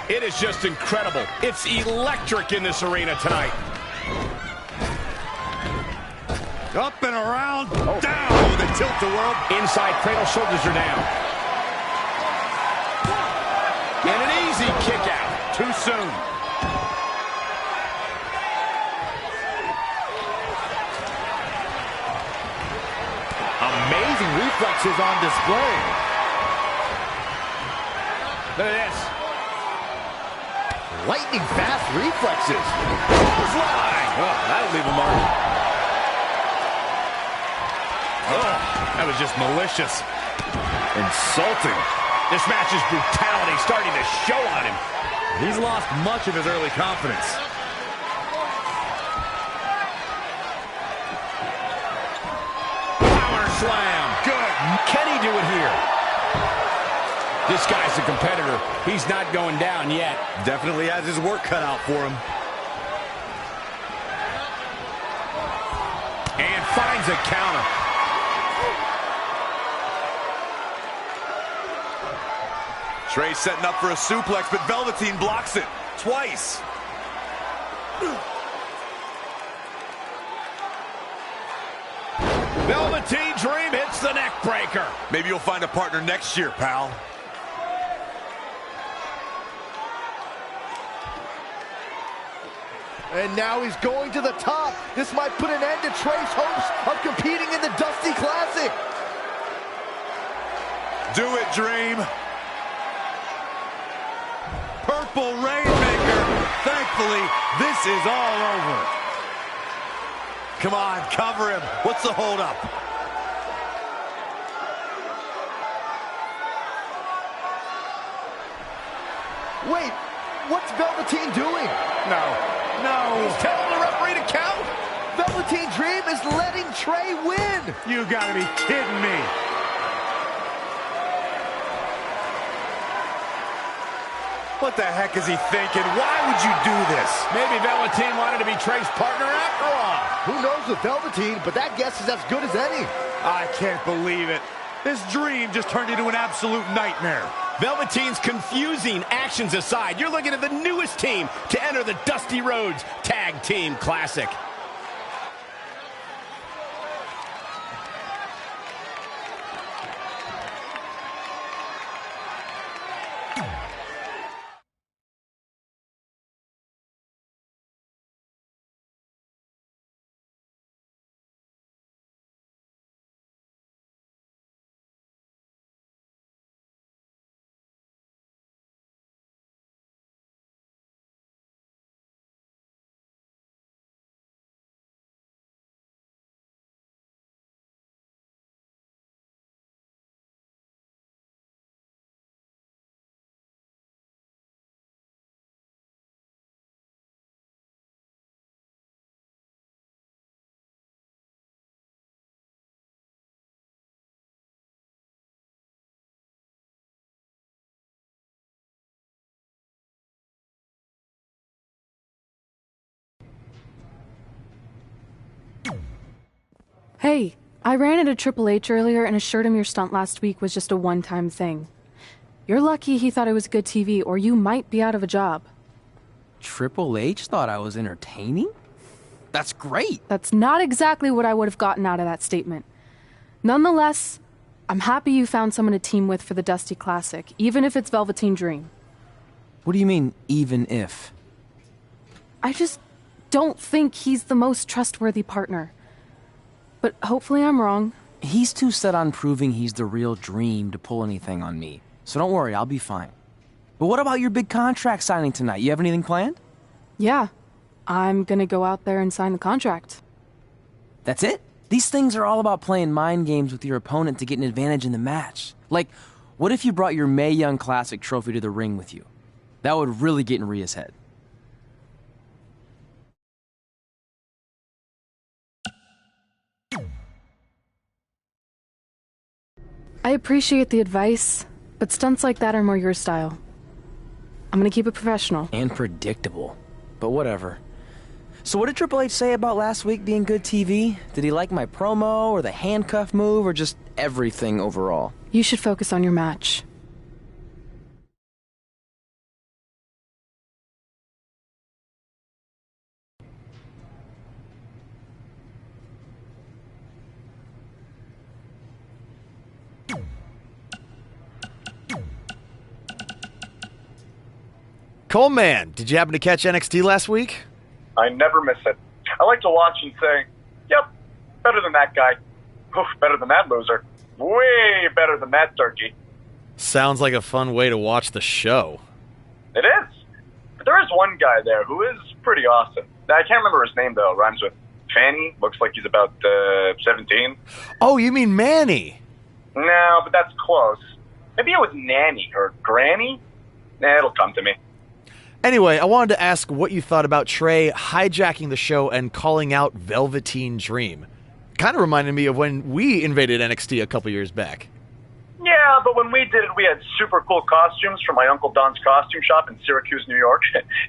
It is just incredible. It's electric in this arena tonight. Up and around, down. Oh, the tilt-a-whirl. Inside cradle, shoulders are down. And an easy kick out. Too soon. Amazing reflexes on display. Look at this. Lightning fast reflexes. Clothesline. Oh, that'll leave a mark. Oh, that was just malicious. Insulting. This match's brutality starting to show on him. He's lost much of his early confidence. Power slam. Good. Can he do it here? This guy's a competitor. He's not going down yet. Definitely has his work cut out for him. And finds a counter. Trey setting up for a suplex, but Velveteen blocks it twice. Velveteen Dream hits the neck breaker. Maybe you'll find a partner next year, pal. And now he's going to the top. This might put an end to Trey's hopes of competing in the Dusty Classic. Do it, Dream. Purple Rainmaker. Thankfully, this is all over. Come on, cover him. What's the holdup? Wait, what's Velveteen doing? No. He's telling the referee to count. Velveteen Dream is letting Trey win. You gotta be kidding me. What the heck is he thinking? Why would you do this? Maybe Velveteen wanted to be Trey's partner after all. Who knows with Velveteen, but that guess is as good as any. I can't believe it. This dream just turned into an absolute nightmare. Velveteen's confusing actions aside, you're looking at the newest team to enter the Dusty Rhodes Tag Team Classic. Hey, I ran into Triple H earlier and assured him your stunt last week was just a one-time thing. You're lucky he thought it was good TV, or you might be out of a job. Triple H thought I was entertaining? That's great. That's not exactly what I would have gotten out of that statement. Nonetheless, I'm happy you found someone to team with for the Dusty Classic, even if it's Velveteen Dream. What do you mean, even if? I just don't think he's the most trustworthy partner. But hopefully I'm wrong. He's too set on proving he's the real Dream to pull anything on me. So don't worry, I'll be fine. But what about your big contract signing tonight? You have anything planned? Yeah, I'm gonna go out there and sign the contract. That's it? These things are all about playing mind games with your opponent to get an advantage in the match. Like, what if you brought your Mae Young Classic trophy to the ring with you? That would really get in Rhea's head. I appreciate the advice, but stunts like that are more your style. I'm gonna keep it professional. And predictable. But whatever. So what did Triple H say about last week being good TV? Did he like my promo, or the handcuff move, or just everything overall? You should focus on your match. Coleman, did you happen to catch NXT last week? I never miss it. I like to watch and say, yep, better than that guy. Oof, better than that loser. Way better than that turkey. Sounds like a fun way to watch the show. It is. But there is one guy there who is pretty awesome. I can't remember his name, though. Rhymes with Fanny. Looks like he's about 17. Oh, you mean Manny? No, but that's close. Maybe it was Nanny or Granny. Nah, it'll come to me. Anyway, I wanted to ask what you thought about Trey hijacking the show and calling out Velveteen Dream. Kind of reminded me of when we invaded NXT a couple years back. Yeah, but when we did it, we had super cool costumes from my Uncle Don's costume shop in Syracuse, New York.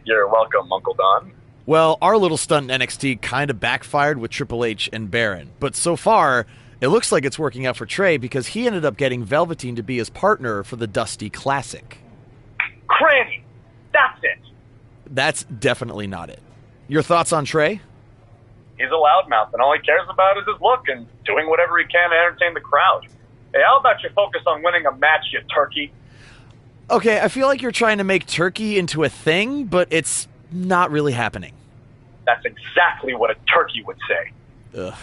You're welcome, Uncle Don. Well, our little stunt in NXT kind of backfired with Triple H and Baron. But so far, it looks like it's working out for Trey because he ended up getting Velveteen to be his partner for the Dusty Classic. Cranny! That's it! That's definitely not it. Your thoughts on Trey? He's a loudmouth, and all he cares about is his look and doing whatever he can to entertain the crowd. Hey, how about you focus on winning a match, you turkey? Okay, I feel like you're trying to make turkey into a thing, but it's not really happening. That's exactly what a turkey would say. Ugh.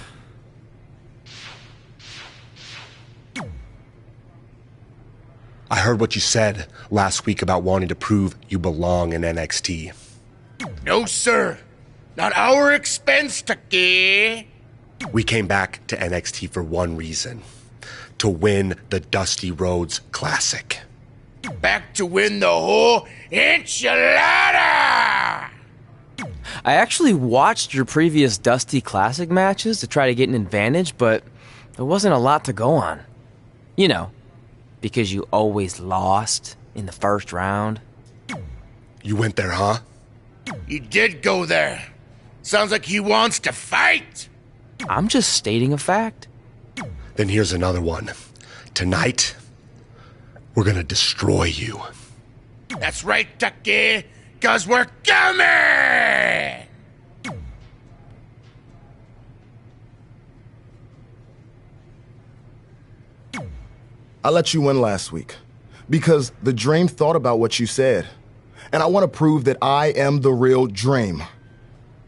I heard what you said last week about wanting to prove you belong in NXT. No, sir. Not our expense, Tucky. We came back to NXT for one reason. To win the Dusty Rhodes Classic. Back to win the whole enchilada! I actually watched your previous Dusty Classic matches to try to get an advantage, but there wasn't a lot to go on. You know, because you always lost in the first round. You went there, huh? He did go there. Sounds like he wants to fight. I'm just stating a fact. Then here's another one. Tonight, we're gonna destroy you. That's right, Tucky, 'cause we're coming! I let you win last week because the Dream thought about what you said. And I want to prove that I am the real Dream.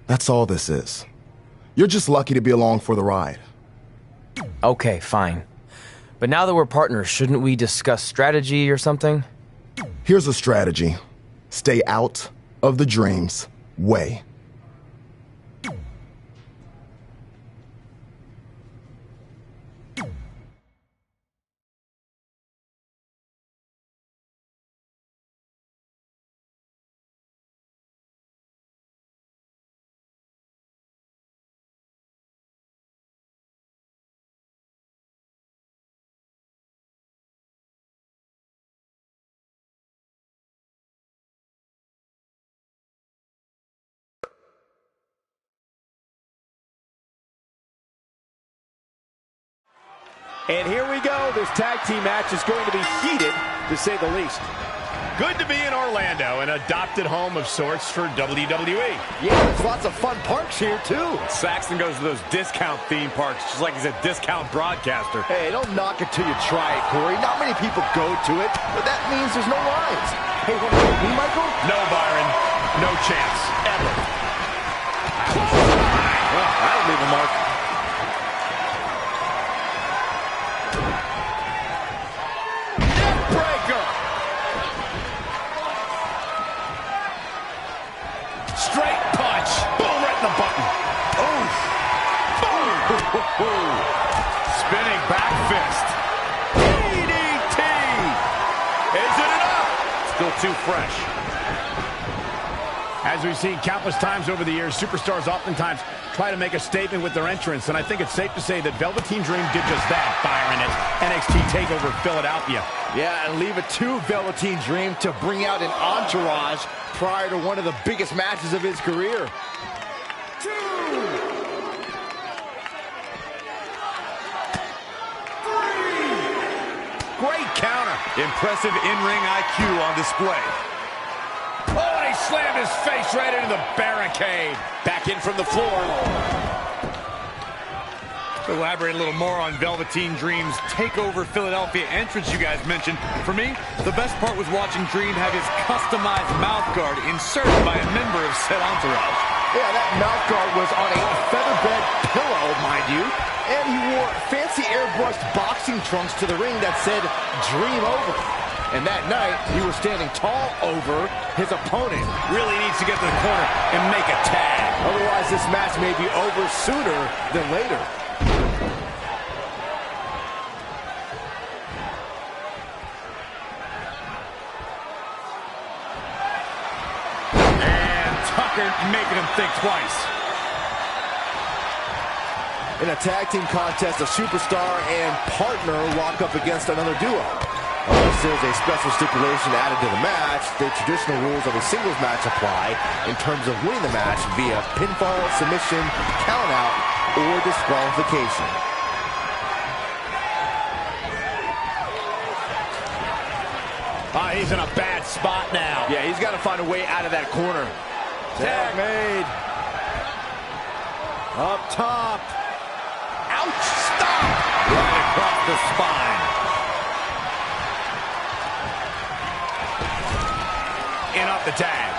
That's all this is. You're just lucky to be along for the ride. Okay, fine. But now that we're partners, shouldn't we discuss strategy or something? Here's a strategy. Stay out of the Dream's way. And here we go. This tag team match is going to be heated, to say the least. Good to be in Orlando, an adopted home of sorts for WWE. Yeah, there's lots of fun parks here, too. Saxton goes to those discount theme parks just like he's a discount broadcaster. Hey, don't knock it till you try it, Corey. Not many people go to it, but that means there's no lines. Hey, want to go with me, Michael? No, Byron. No chance. Ever. Well, that'll leave a mark. Neckbreaker. Straight punch. Boom, right in the button. Oh. Boom. Spinning back fist. DDT. Is it enough? Still too fresh. As we've seen countless times over the years, superstars oftentimes try to make a statement with their entrance, and I think it's safe to say that Velveteen Dream did just that, Byron, at NXT TakeOver Philadelphia. Yeah, and leave it to Velveteen Dream to bring out an entourage prior to one of the biggest matches of his career. Great counter. Impressive in-ring IQ on display. Oh, and he slammed his face right into the barricade. Back in from the floor. To elaborate a little more on Velveteen Dream's TakeOver Philadelphia entrance you guys mentioned. For me, the best part was watching Dream have his customized mouth guard inserted by a member of said entourage. Yeah, that mouth guard was on a featherbed pillow, mind you. And he wore fancy airbrushed boxing trunks to the ring that said Dream Over. And that night, he was standing tall over his opponent. Really needs to get to the corner and make a tag. Otherwise, this match may be over sooner than later. And Tucker making him think twice. In a tag team contest, a superstar and partner lock up against another duo. Unless there's a special stipulation added to the match, the traditional rules of a singles match apply in terms of winning the match via pinfall, submission, countout, or disqualification. He's in a bad spot now. Yeah, he's got to find a way out of that corner. Tag made. Up top. Ouch! Stop! Right across the spine. In off the tag.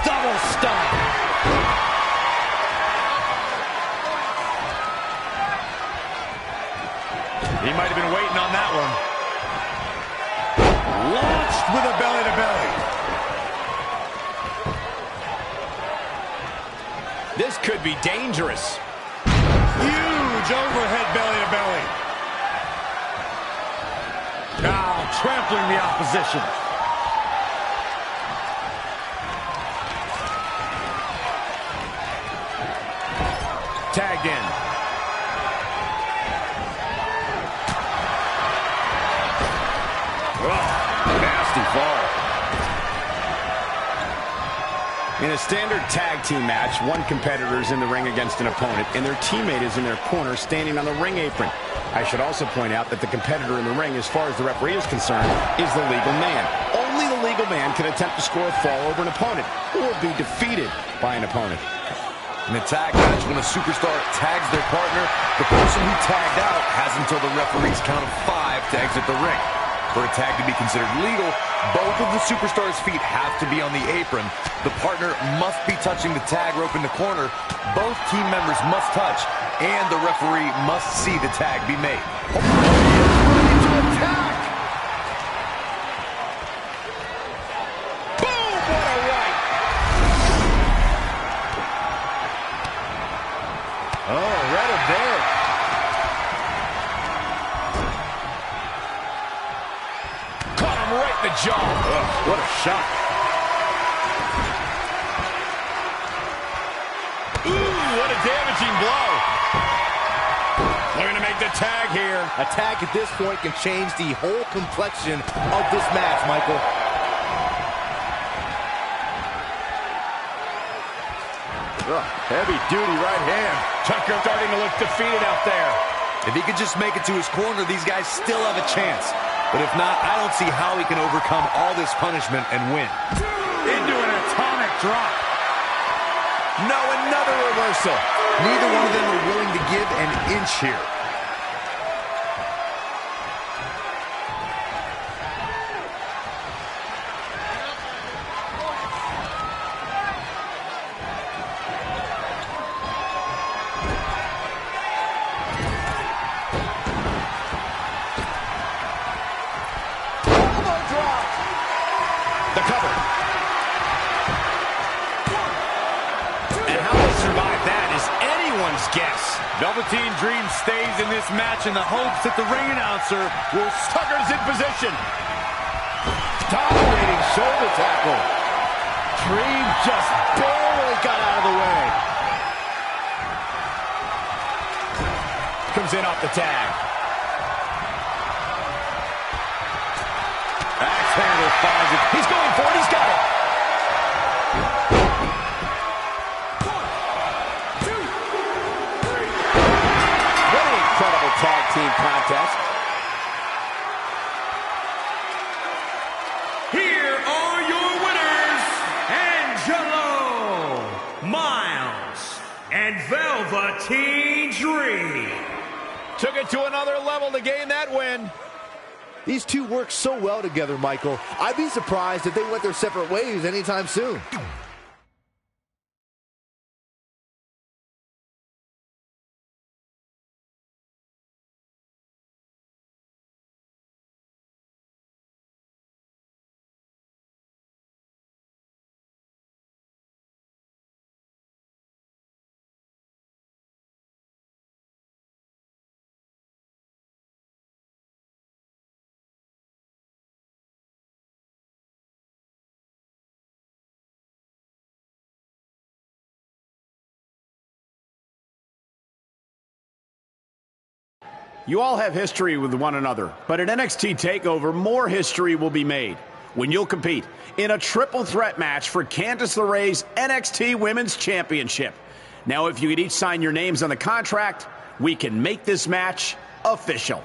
Double stomp. He might have been waiting on that one. Launched with a belly-to-belly. This could be dangerous. Huge overhead belly-to-belly. Now trampling the opposition. Tagged in. Nasty fall. In a standard tag team match, one competitor is in the ring against an opponent, and their teammate is in their corner standing on the ring apron. I should also point out that the competitor in the ring, as far as the referee is concerned, is the legal man. Only the legal man can attempt to score a fall over an opponent or be defeated by an opponent. In a tag match, when a superstar tags their partner, the person who tagged out has until the referee's count of 5 to exit the ring. For a tag to be considered legal, both of the superstars' feet have to be on the apron. The partner must be touching the tag rope in the corner. Both team members must touch, and the referee must see the tag be made. Ready to attack! Boom! What a right! Oh, right up there. Caught him right in the jaw. Ugh, what a shot. Ooh, what a damaging blow. Looking to make the tag here. A tag at this point can change the whole complexion of this match, Michael. Heavy duty right hand. Tucker starting to look defeated out there. If he could just make it to his corner, these guys still have a chance. But if not, I don't see how he can overcome all this punishment and win. Into an atomic drop. No, another reversal. Neither one of them are willing to give an inch here. Guess. Velveteen Dream stays in this match in the hopes that the ring announcer will Tucker's in position. Dominating shoulder tackle. Dream just barely got out of the way. Comes in off the tag. Axe handle finds it. He's going for it. He's got it. Tag team contest. Here are your winners, Angelo, Miles, and Velveteen Dream. Took it to another level to gain that win. These two work so well together, Michael. I'd be surprised if they went their separate ways anytime soon. You all have history with one another, but at NXT TakeOver, more history will be made when you'll compete in a triple threat match for Candice LeRae's NXT Women's Championship. Now, if you could each sign your names on the contract, we can make this match official.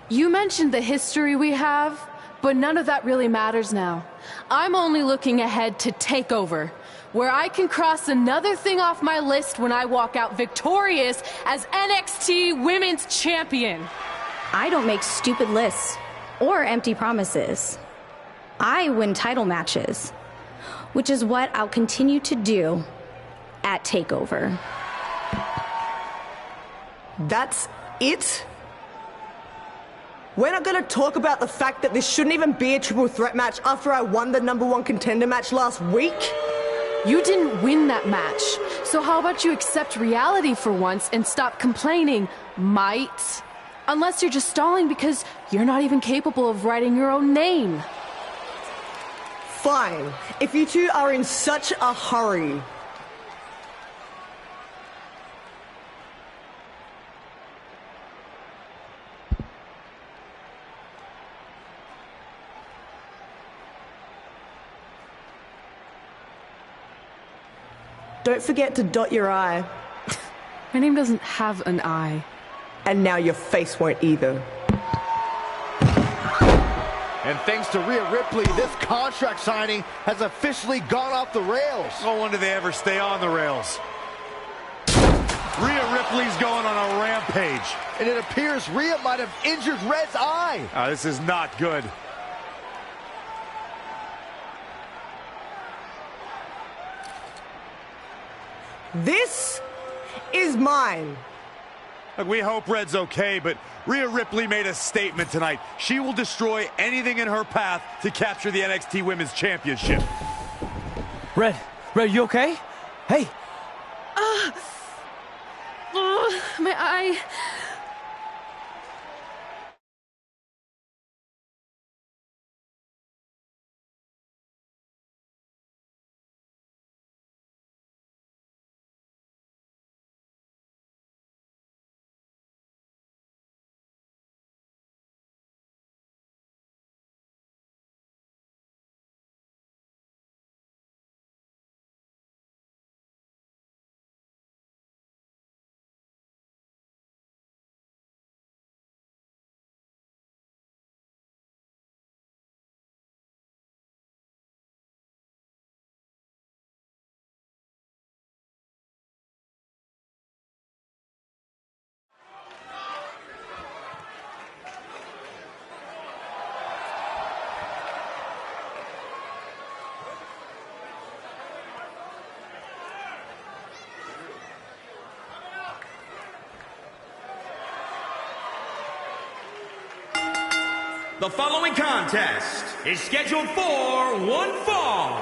You mentioned the history we have, but none of that really matters now. I'm only looking ahead to TakeOver, where I can cross another thing off my list when I walk out victorious as NXT Women's Champion. I don't make stupid lists or empty promises. I win title matches, which is what I'll continue to do at TakeOver. That's it? We're not gonna talk about the fact that this shouldn't even be a triple threat match after I won the #1 contender match last week? You didn't win that match, so how about you accept reality for once and stop complaining, might? Unless you're just stalling because you're not even capable of writing your own name. Fine, if you two are in such a hurry. Don't forget to dot your I. My name doesn't have an I. And now your face won't either. And thanks to Rhea Ripley, this contract signing has officially gone off the rails. No wonder they ever stay on the rails. Rhea Ripley's going on a rampage. And it appears Rhea might have injured Red's eye. This is not good. This is mine. Look, we hope Red's okay, but Rhea Ripley made a statement tonight. She will destroy anything in her path to capture the NXT Women's Championship. Red, you okay? Hey. My eye. The following contest is scheduled for one fall.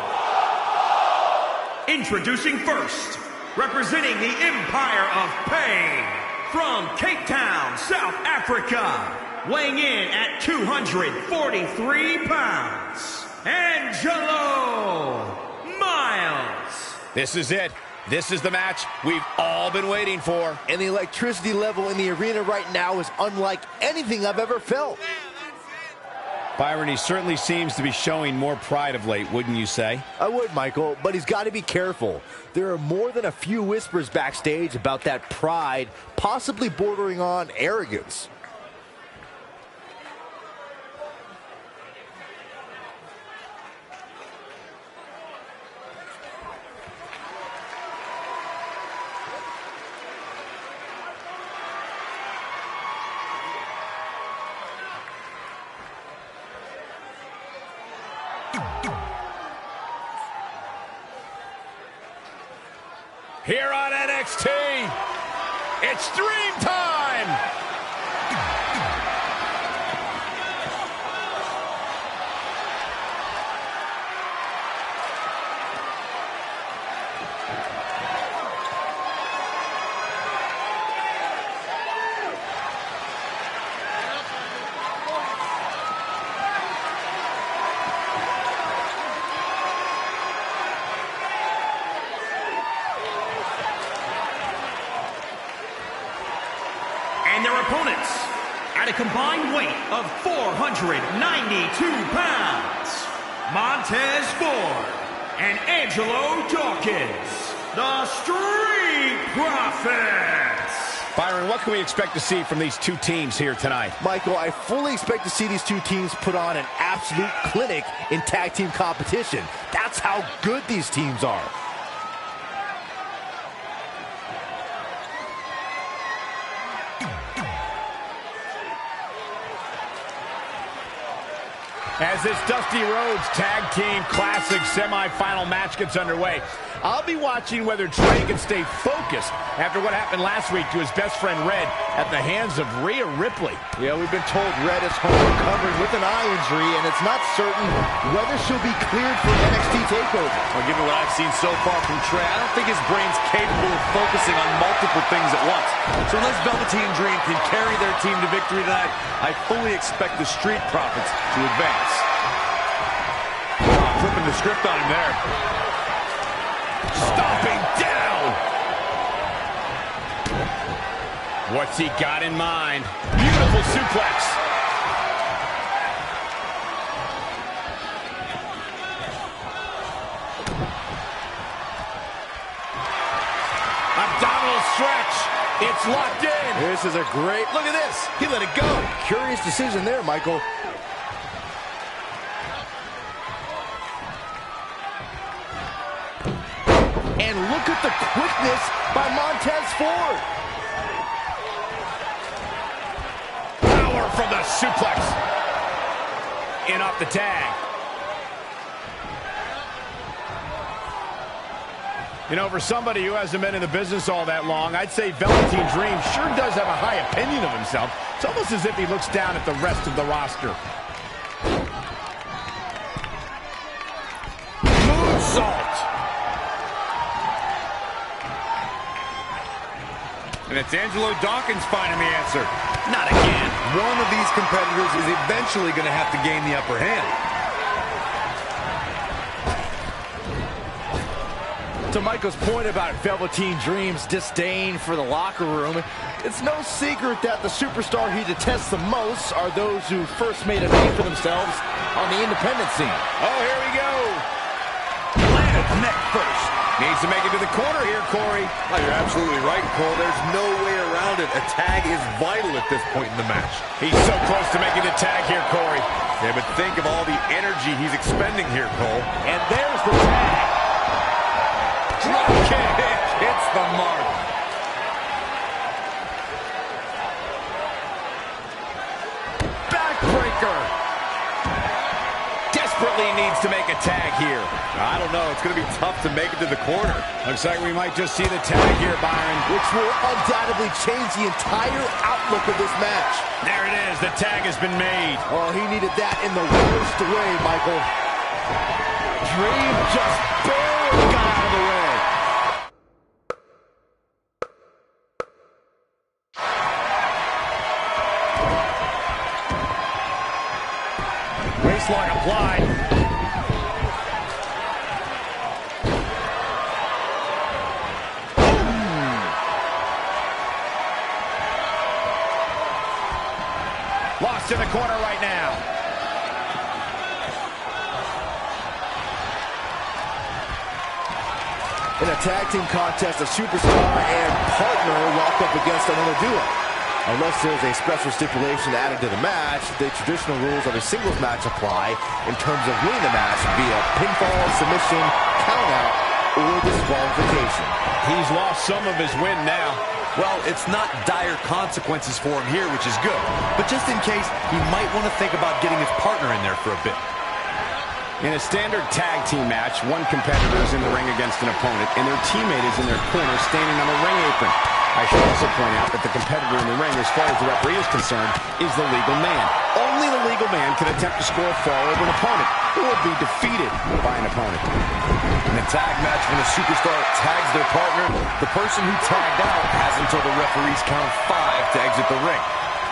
Introducing first, representing the Empire of Pain, from Cape Town, South Africa, weighing in at 243 pounds, Angelo Miles. This is it. This is the match we've all been waiting for. And the electricity level in the arena right now is unlike anything I've ever felt. Byron, he certainly seems to be showing more pride of late, wouldn't you say? I would, Michael, but he's got to be careful. There are more than a few whispers backstage about that pride, possibly bordering on arrogance. Here on NXT, it's Dream Time! And their opponents, at a combined weight of 492 pounds, Montez Ford and Angelo Dawkins, the Street Profits. Byron, what can we expect to see from these two teams here tonight? Michael, I fully expect to see these two teams put on an absolute clinic in tag team competition. That's how good these teams are. As this Dusty Rhodes Tag Team Classic semifinal match gets underway, I'll be watching whether Trey can stay focused after what happened last week to his best friend Red at the hands of Rhea Ripley. Yeah, we've been told Red is home recovering with an eye injury, and it's not certain whether she'll be cleared for NXT TakeOver. Well, given what I've seen so far from Trey, I don't think his brain's capable of focusing on multiple things at once. So unless Velveteen Dream can carry their team to victory tonight, I fully expect the Street Profits to advance. Flipping the script on him there. Stomping down. What's he got in mind? Beautiful suplex. Abdominal stretch. It's locked in. This is a great, look at this. He let it go. Curious decision there, Michael. And look at the quickness by Montez Ford. Power from the suplex. In off the tag. You know, for somebody who hasn't been in the business all that long, I'd say Velveteen Dream sure does have a high opinion of himself. It's almost as if he looks down at the rest of the roster. Moonsault. And it's Angelo Dawkins finding the answer. Not again. One of these competitors is eventually going to have to gain the upper hand. To Michael's point about Velveteen Dream's disdain for the locker room, it's no secret that the superstar he detests the most are those who first made a name for themselves on the independent scene. Oh, here we go. Planted neck first. Needs to make it to the corner here, Corey. Oh, you're absolutely right, Cole. There's no way around it. A tag is vital at this point in the match. He's so close to making the tag here, Corey. Yeah, but think of all the energy he's expending here, Cole. And there's the tag. Drop kick. Hits the mark. Backbreaker. Desperately needs wants to make a tag here? I don't know. It's going to be tough to make it to the corner. Looks like we might just see the tag here, Byron. Which will undoubtedly change the entire outlook of this match. There it is. The tag has been made. Oh, he needed that in the worst way, Michael. Dream just barely got out of the way. Waistlock applied. Lost in the corner right now. In a tag team contest, a superstar and partner lock up against another duo. Unless there's a special stipulation added to the match, the traditional rules of a singles match apply in terms of winning the match via pinfall, submission, countout, or disqualification. He's lost some of his win now. Well, it's not dire consequences for him here, which is good. But just in case, he might want to think about getting his partner in there for a bit. In a standard tag team match, one competitor is in the ring against an opponent, and their teammate is in their corner standing on the ring apron. I should also point out that the competitor in the ring, as far as the referee is concerned, is the legal man. Only the legal man can attempt to score a fall over an opponent or be defeated by an opponent. In a tag match, when a superstar tags their partner, the person who tagged out has until the referee's count of 5 to exit the ring.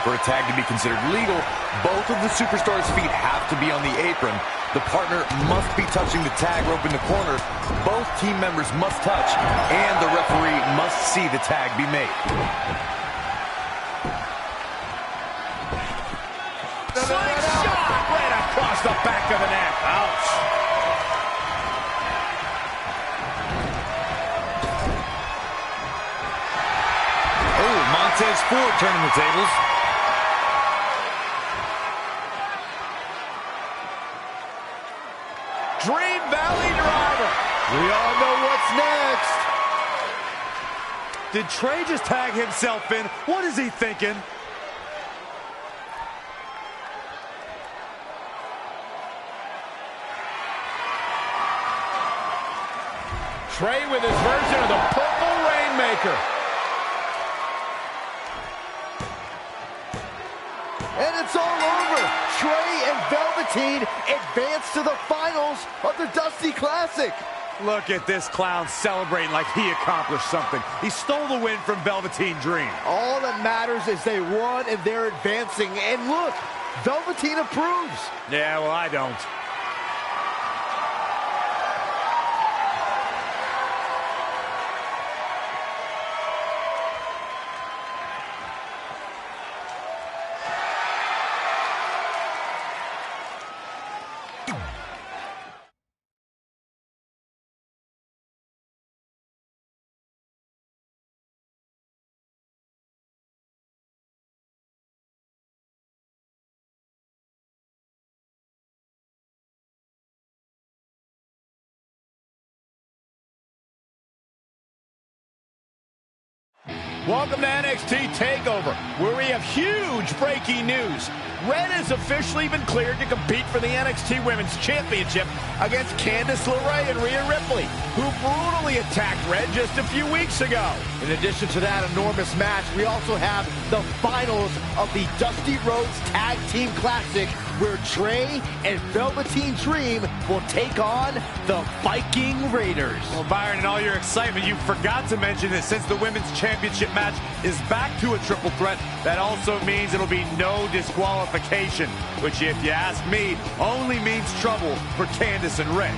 For a tag to be considered legal, both of the superstars' feet have to be on the apron. The partner must be touching the tag rope in the corner. Both team members must touch, and the referee must see the tag be made. Slingshot right across the back of the neck. Ouch. Oh, Montez Ford turning the tables. Dream Valley Driver. We all know what's next. Did Trey just tag himself in? What is he thinking? Trey with his version of the Purple Rainmaker. And it's all over. Trey and Velveteen advance to the finals of the Dusty Classic. Look at this clown celebrating like he accomplished something. He stole the win from Velveteen Dream. All that matters is they won and they're advancing. And look, Velveteen approves. Yeah, well, I don't. Welcome to NXT TakeOver, where we have huge breaking news. Red has officially been cleared to compete for the NXT Women's Championship against Candice LeRae and Rhea Ripley, who brutally attacked Red just a few weeks ago. In addition to that enormous match, we also have the finals of the Dusty Rhodes Tag Team Classic, where Trey and Velveteen Dream will take on the Viking Raiders. Well, Byron, in all your excitement, you forgot to mention that since the Women's Championship match is back to a triple threat, that also means it'll be no disqualification, which, if you ask me, only means trouble for Candice and Ray.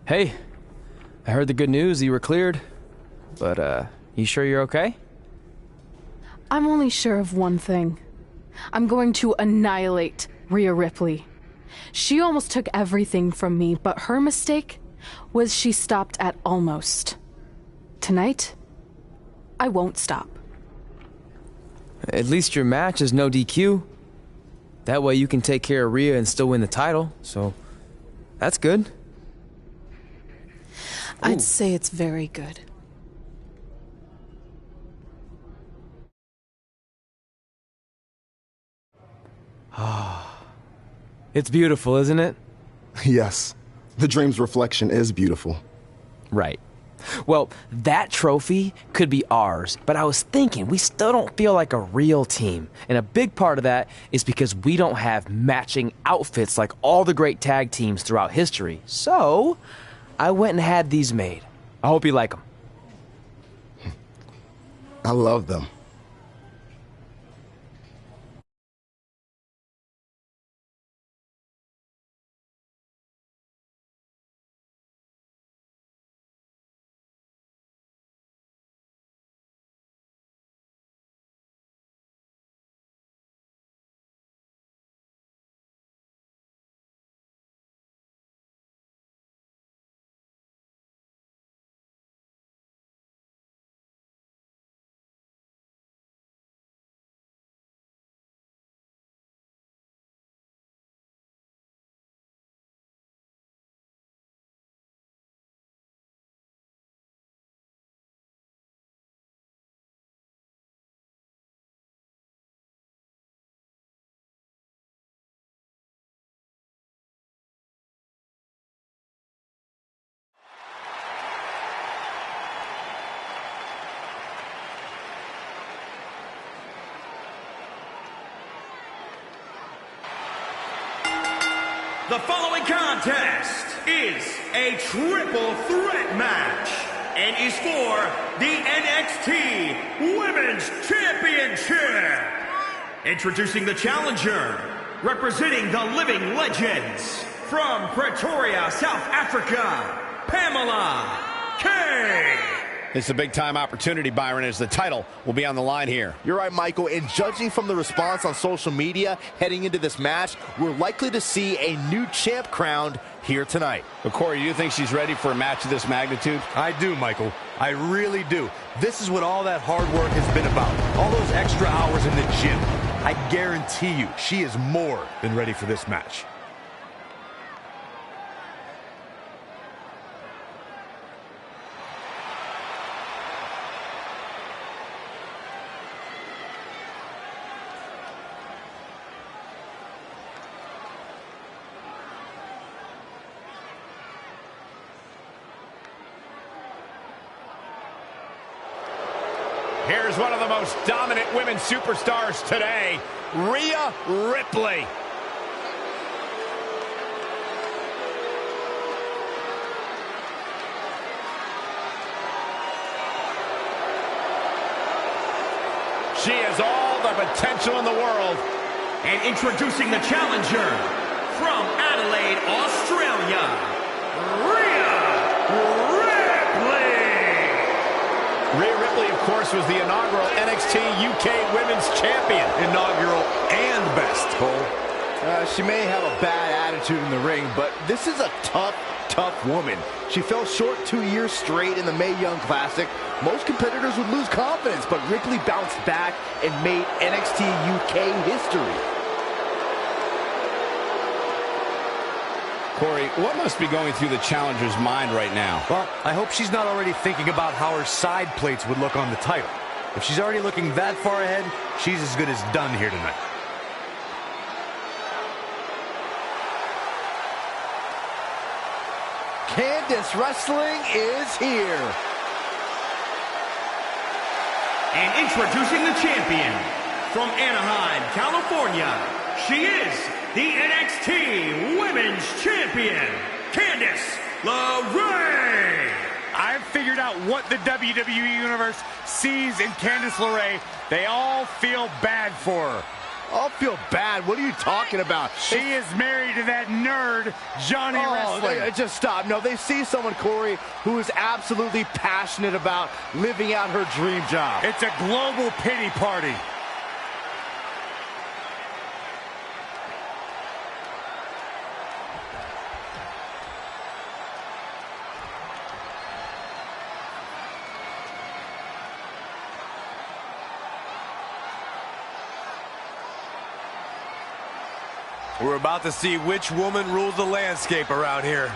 Hey, I heard the good news. You were cleared. But, you sure you're okay? I'm only sure of one thing. I'm going to annihilate Rhea Ripley. She almost took everything from me, but her mistake was she stopped at almost. Tonight, I won't stop. At least your match is no DQ. That way you can take care of Rhea and still win the title, so that's good. I'd say it's very good. It's beautiful, isn't it? Yes, the dream's reflection is beautiful. Right. Well, that trophy could be ours, but I was thinking we still don't feel like a real team. And a big part of that is because we don't have matching outfits like all the great tag teams throughout history. So, I went and had these made. I hope you like them. I love them. The following contest is a triple threat match and is for the NXT Women's Championship. Introducing the challenger, representing the Living Legends, from Pretoria, South Africa, Pamela K. It's a big-time opportunity, Byron, as the title will be on the line here. You're right, Michael, and judging from the response on social media heading into this match, we're likely to see a new champ crowned here tonight. But Corey, do you think she's ready for a match of this magnitude? I do, Michael. I really do. This is what all that hard work has been about. All those extra hours in the gym. I guarantee you, she is more than ready for this match. Here's one of the most dominant women's superstars today, Rhea Ripley. She has all the potential in the world. And introducing the challenger, from Adelaide, Australia, Rhea Ripley. Rhea Ripley, of course, was the inaugural NXT UK Women's Champion. Inaugural and best, Cole. She may have a bad attitude in the ring, but this is a tough woman. She fell short 2 years straight in the Mae Young Classic. Most competitors would lose confidence, but Ripley bounced back and made NXT UK history. Corey, what must be going through the challenger's mind right now? Well, I hope she's not already thinking about how her side plates would look on the title. If she's already looking that far ahead, she's as good as done here tonight. Candice Wrestling is here. And introducing the champion, from Anaheim, California, she is the NXT Women's Champion, Candice LeRae. I've figured out what the WWE Universe sees in Candice LeRae. They all feel bad for her. I'll feel bad. What are you talking about? She is married to that nerd, Johnny Wrestling. Just stop. No, they see someone, Corey, who is absolutely passionate about living out her dream job. It's a global pity party. We're about to see which woman rules the landscape around here.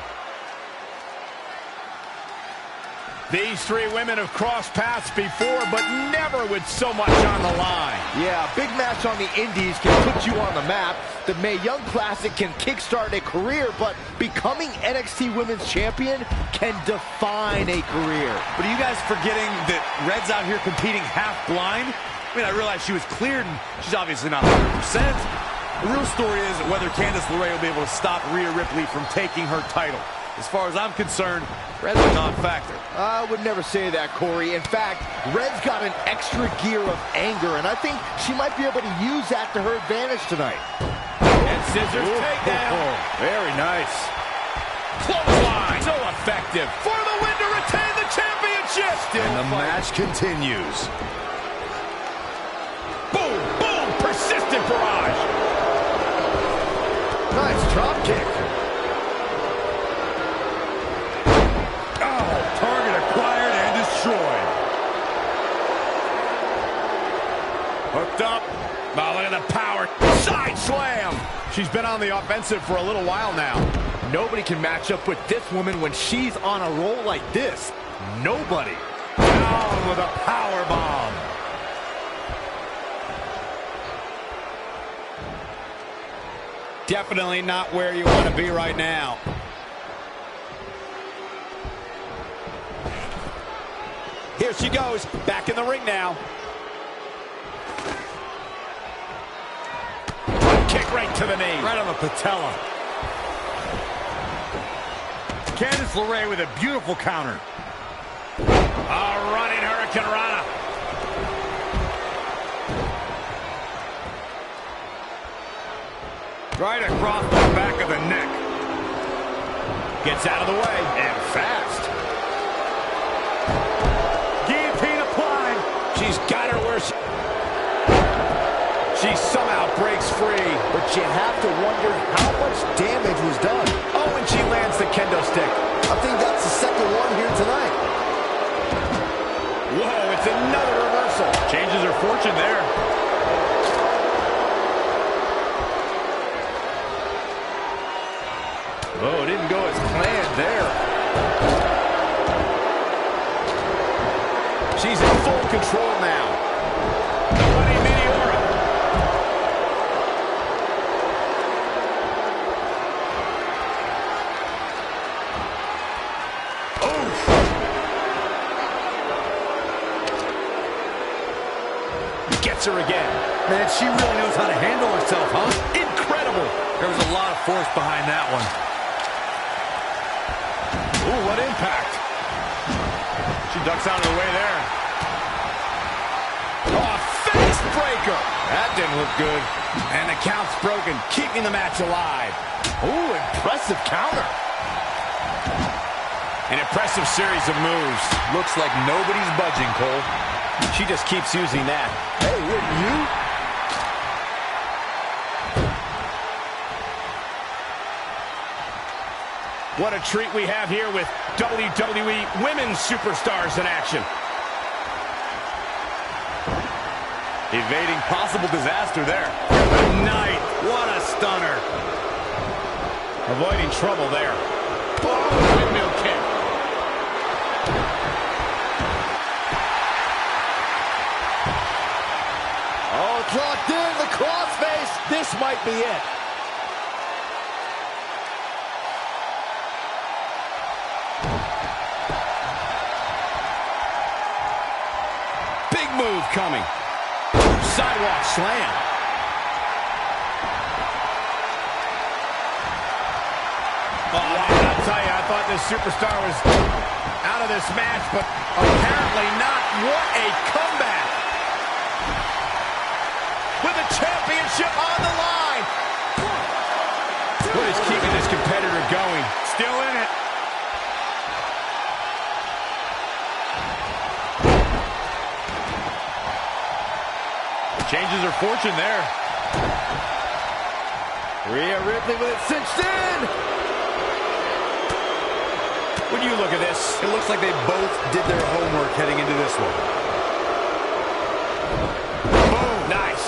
These three women have crossed paths before, but never with so much on the line. Yeah, a big match on the Indies can put you on the map. The Mae Young Classic can kickstart a career, but becoming NXT Women's Champion can define a career. But are you guys forgetting that Red's out here competing half blind? I mean, I realize she was cleared, and she's obviously not 100%. The real story is whether Candice LeRae will be able to stop Rhea Ripley from taking her title. As far as I'm concerned, Red's a non-factor. I would never say that, Corey. In fact, Red's got an extra gear of anger, and I think she might be able to use that to her advantage tonight. And scissors takedown. Very nice. Clothesline. So effective. For the win to retain the championship. And the match continues. Boom, boom. Persistent barrage. Nice drop kick. Oh, target acquired and destroyed. Hooked up. Oh, look at the power. Side slam. She's been on the offensive for a little while now. Nobody can match up with this woman when she's on a roll like this. Nobody. Down with a power bomb. Definitely not where you want to be right now. Here she goes, back in the ring now. Kick right to the knee. Right on the patella. Candice LeRae with a beautiful counter. A running Hurricane Rana. Right across the back of the neck. Gets out of the way, and fast. Guillotine applied. She's got her where she somehow breaks free. But you have to wonder how much damage was done. Oh, and she lands the kendo stick. I think that's the second one here tonight. Whoa, it's another reversal. Changes her fortune there. Oh, it didn't go as planned there. She's in full control now. The running Meteora. Oof. Gets her again. Man, she really knows how to handle herself, huh? Incredible. There was a lot of force behind that one. Ooh, what impact. She ducks out of the way there. Oh, face breaker. That didn't look good. And the count's broken, keeping the match alive. Ooh, impressive counter. An impressive series of moves. Looks like nobody's budging, Cole. She just keeps using that. Hey, wouldn't you? What a treat we have here with WWE Women's Superstars in action. Evading possible disaster there. Good night. What a stunner. Avoiding trouble there. Boom, windmill kick. Oh, it's locked in. The crossface. This might be it. Big move coming. Sidewalk slam. Oh, I'll tell you, I thought this superstar was out of this match, but apparently not. What a comeback. With a Championship on the line. What is keeping this competitor going? Still in it. Changes her fortune there. Rhea Ripley with it cinched in. When you look at this, It looks like they both did their homework heading into this one. boom, nice.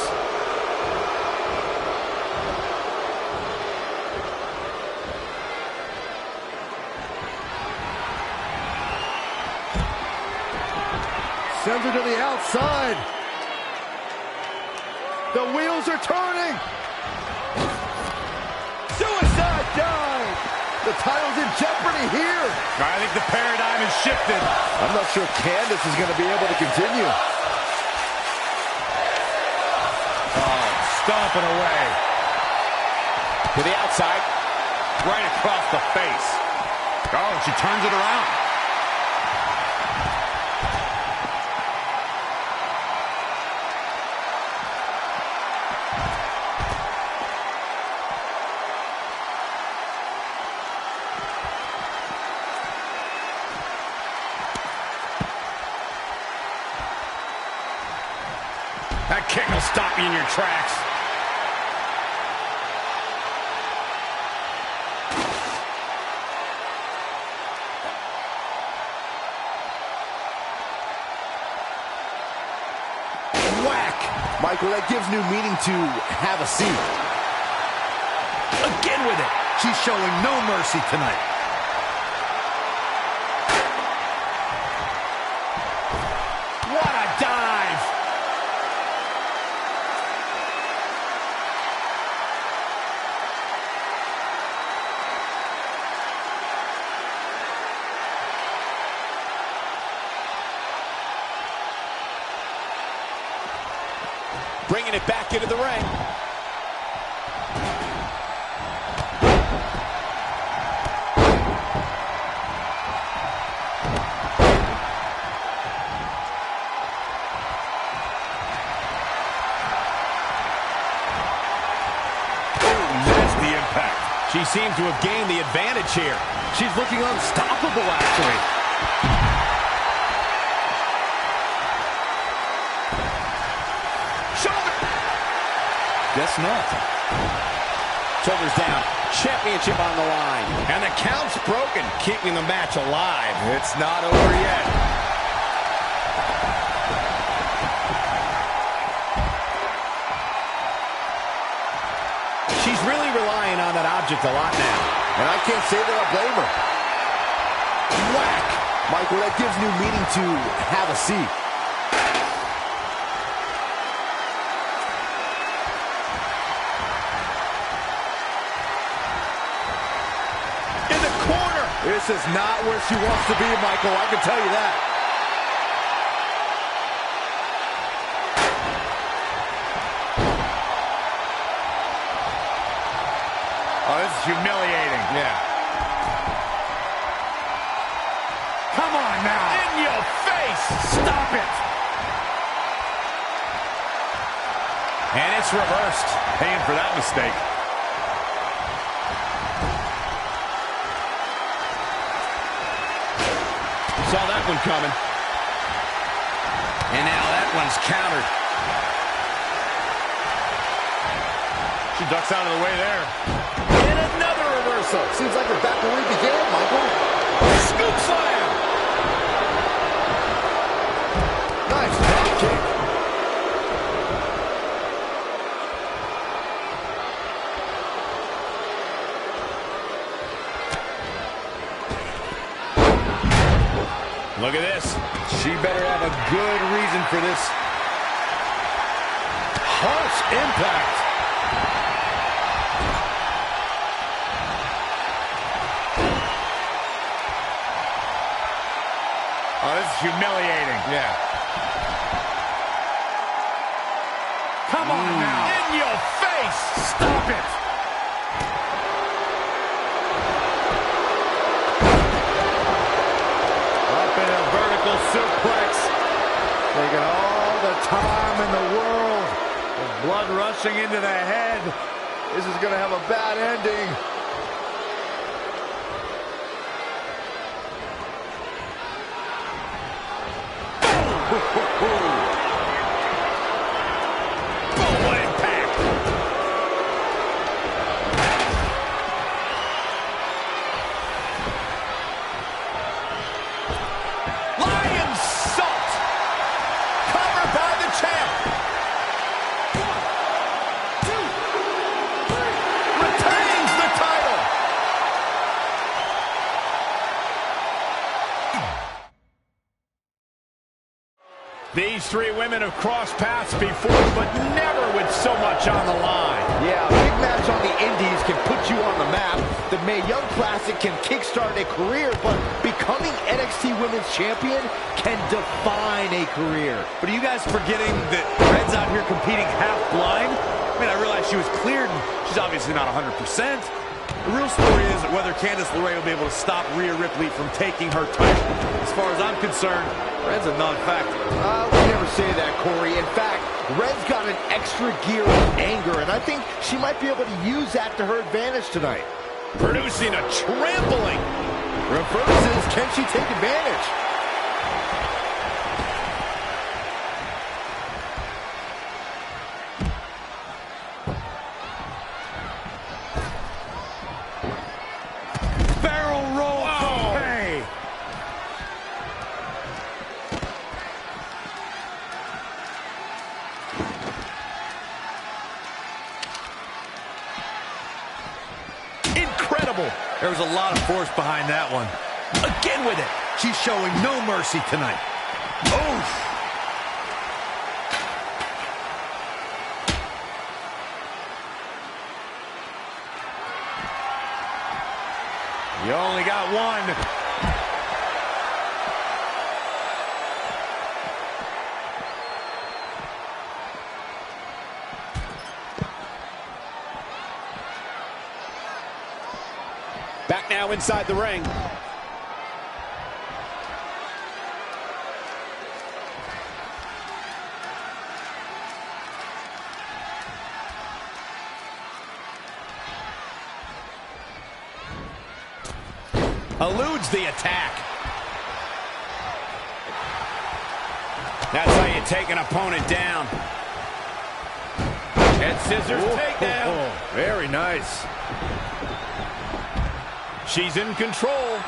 Sends her to the outside. The wheels are turning. Suicide dive. The title's in jeopardy here. I think the paradigm has shifted. I'm not sure Candice is going to be able to continue. Oh, stomping away. To the outside. Right across the face. Oh, she turns it around. That kick will stop you in your tracks. Whack! Michael, that gives new meaning to have a seat. Again with it. She's showing no mercy tonight. What a dive! Bringing it back into the ring. Nasty impact. She seems to have gained the advantage here. She's looking unstoppable, actually. Guess not. Shoulders down. Championship on the line. And the count's broken, keeping the match alive. It's not over yet. She's really relying on that object a lot now. And I can't say that I blame her. Whack! Michael, that gives new meaning to have a seat. This is not where she wants to be, Michael. I can tell you that. Oh, this is humiliating. Yeah. Come on now. In your face. Stop it. And it's reversed. Paying for that mistake. Saw that one coming. And now that one's countered. She ducks out of the way there. And another reversal. Seems like we're back where we began, Michael. Scoop slam. Nice drop kick. Look at this. She better have a good reason for this. Harsh impact. Oh, this is humiliating. Yeah. Come on now. In your face. Stop it. Suplex. Taking all the time in the world. Blood rushing into the head. This is going to have a bad ending. Boom, what impact. Lion salt. Covered by the champ. 1, 2, 3. Retains the title. These three women have crossed paths before, but never with so much on the line. Yeah, a big match on the Indies can put you on the map. The Mae Young Classic can kickstart a career, but becoming NXT Women's Champion can define a career. But are you guys forgetting that Red's out here competing half blind? I mean, I realize she was cleared, and she's obviously not 100%. The real story is whether Candice LeRae will be able to stop Rhea Ripley from taking her title. As far as I'm concerned, Red's a non-factor. We never say that, Corey. In fact, Red's got an extra gear of anger, and I think she might be able to use that to her advantage tonight. Producing a trampling. Reverses, can she take advantage? Barrel roll from May. Incredible. There was a lot of force behind that one. Again with it. She's showing no mercy tonight. Oof. You only got one. Back now inside the ring. Eludes the attack. That's how you take an opponent down. Head scissors takedown. Very nice. She's in control.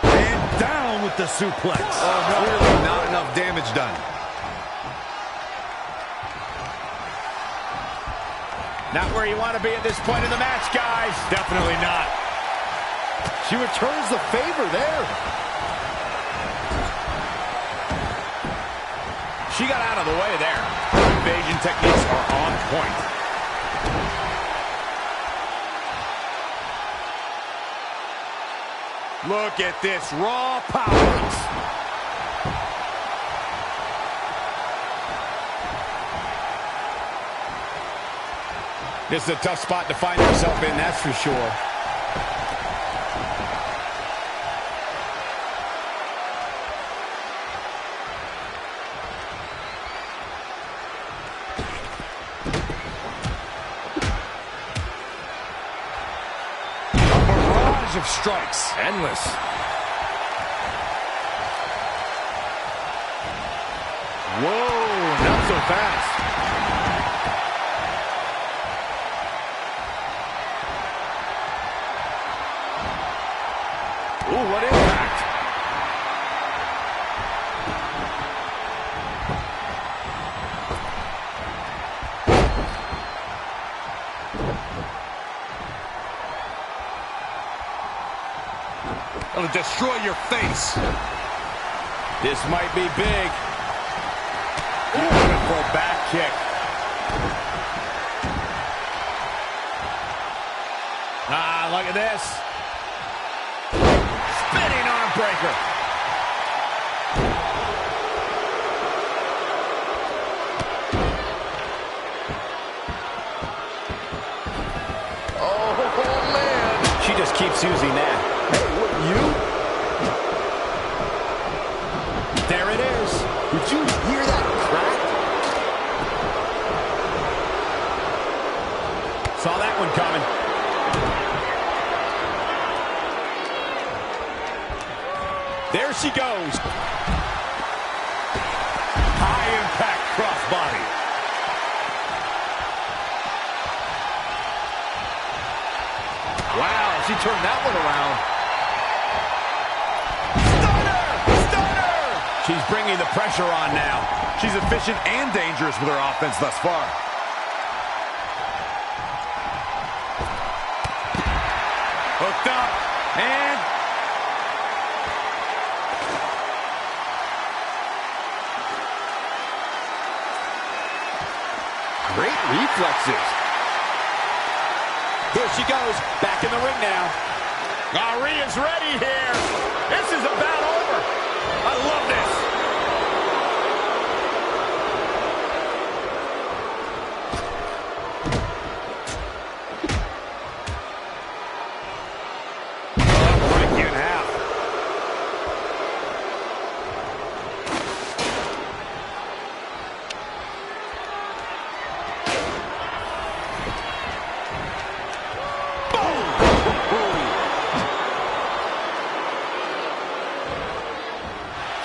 And down with the suplex. Oh, no. Clearly not enough damage done. Not where you want to be at this point in the match, guys. Definitely not. She returns the favor there. She got out of the way there. Her invasion techniques are on point. Look at this raw power. This is a tough spot to find yourself in, that's for sure. A barrage of strikes. Endless. Whoa, not so fast. Ooh, what impact. It'll destroy your face. This might be big. Beautiful back kick. Ah, look at this. Spinning arm breaker. Oh, man. She just keeps using that. Hey, what, you? There it is. Did you hear that crack? There she goes. High impact crossbody. Wow, she turned that one around. She's bringing the pressure on now. She's efficient and dangerous with her offense thus far. Hooked up, and... great reflexes. Here she goes, back in the ring now. Rhea's ready here. This is about over. I love this. Break you in half.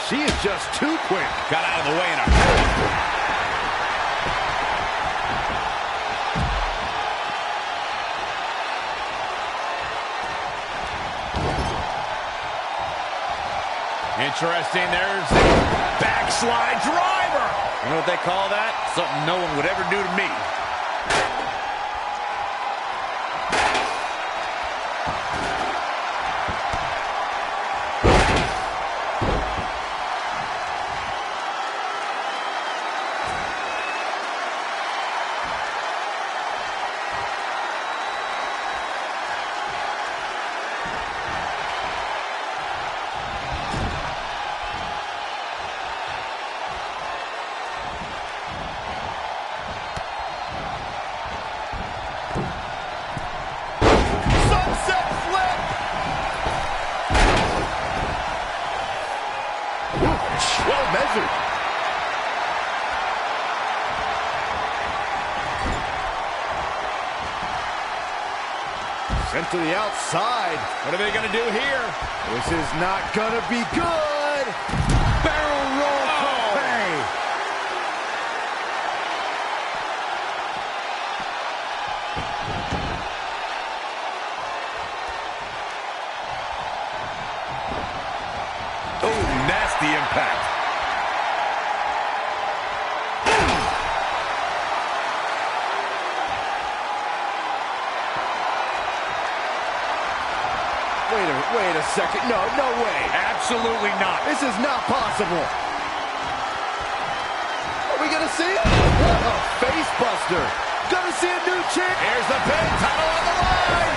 She is just too quick. Got out of the way in a hurry. Interesting. There's the backslide driver. You know what they call that? Something no one would ever do to me. Sent to the outside. What are they going to do here? This is not going to be good. Barrel roll buffet. Oh, nasty impact. Wait a second. No way. Absolutely not. This is not possible. Are we going to see it? What a face buster. Gonna see a new champ. Here's the pin. Title on the line.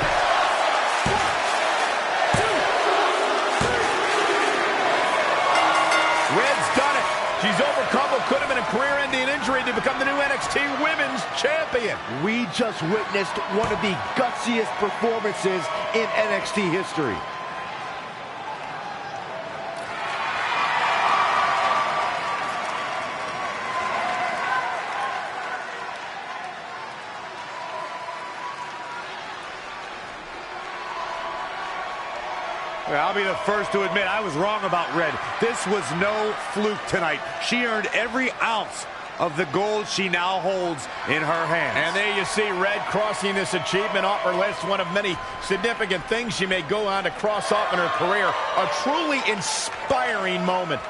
Red's done it. She's overcome what could have been a career-ending injury to become the new NXT Women's Champion. We just witnessed one of the gutsiest performances in NXT history. I'll be the first to admit I was wrong about Red. This was no fluke tonight. She earned every ounce of the gold she now holds in her hands. And there you see Red crossing this achievement off her list, one of many significant things she may go on to cross off in her career. A truly inspiring moment.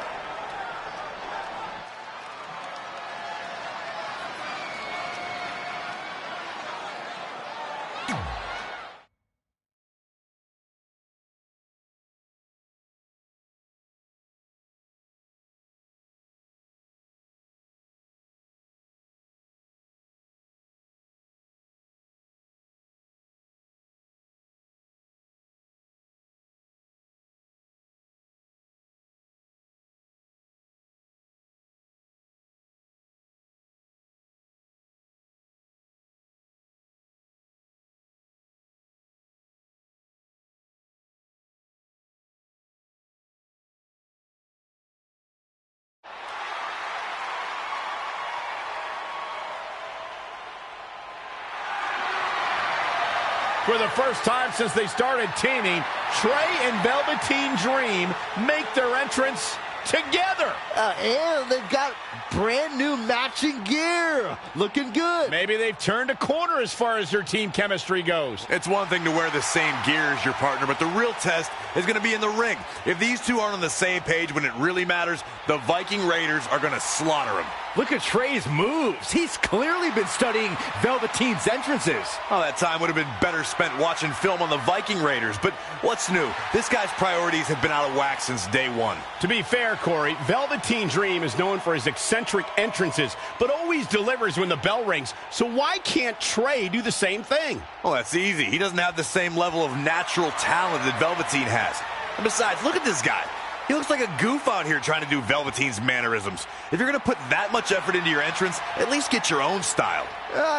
For the first time since they started teaming, Trey and Velveteen Dream make their entrance together. And they've got brand new matching gear. Looking good. Maybe they've turned a corner as far as their team chemistry goes. It's one thing to wear the same gear as your partner, but the real test is going to be in the ring. If these two aren't on the same page when it really matters, the Viking Raiders are going to slaughter them. Look at Trey's moves. He's clearly been studying Velveteen's entrances. Oh, that time would have been better spent watching film on the Viking Raiders. But what's new? This guy's priorities have been out of whack since day one. To be fair, Corey, Velveteen Dream is known for his eccentric entrances, but always delivers when the bell rings. So why can't Trey do the same thing? Well, that's easy. He doesn't have the same level of natural talent that Velveteen has. And besides, look at this guy. He looks like a goof out here trying to do Velveteen's mannerisms. If you're going to put that much effort into your entrance, at least get your own style.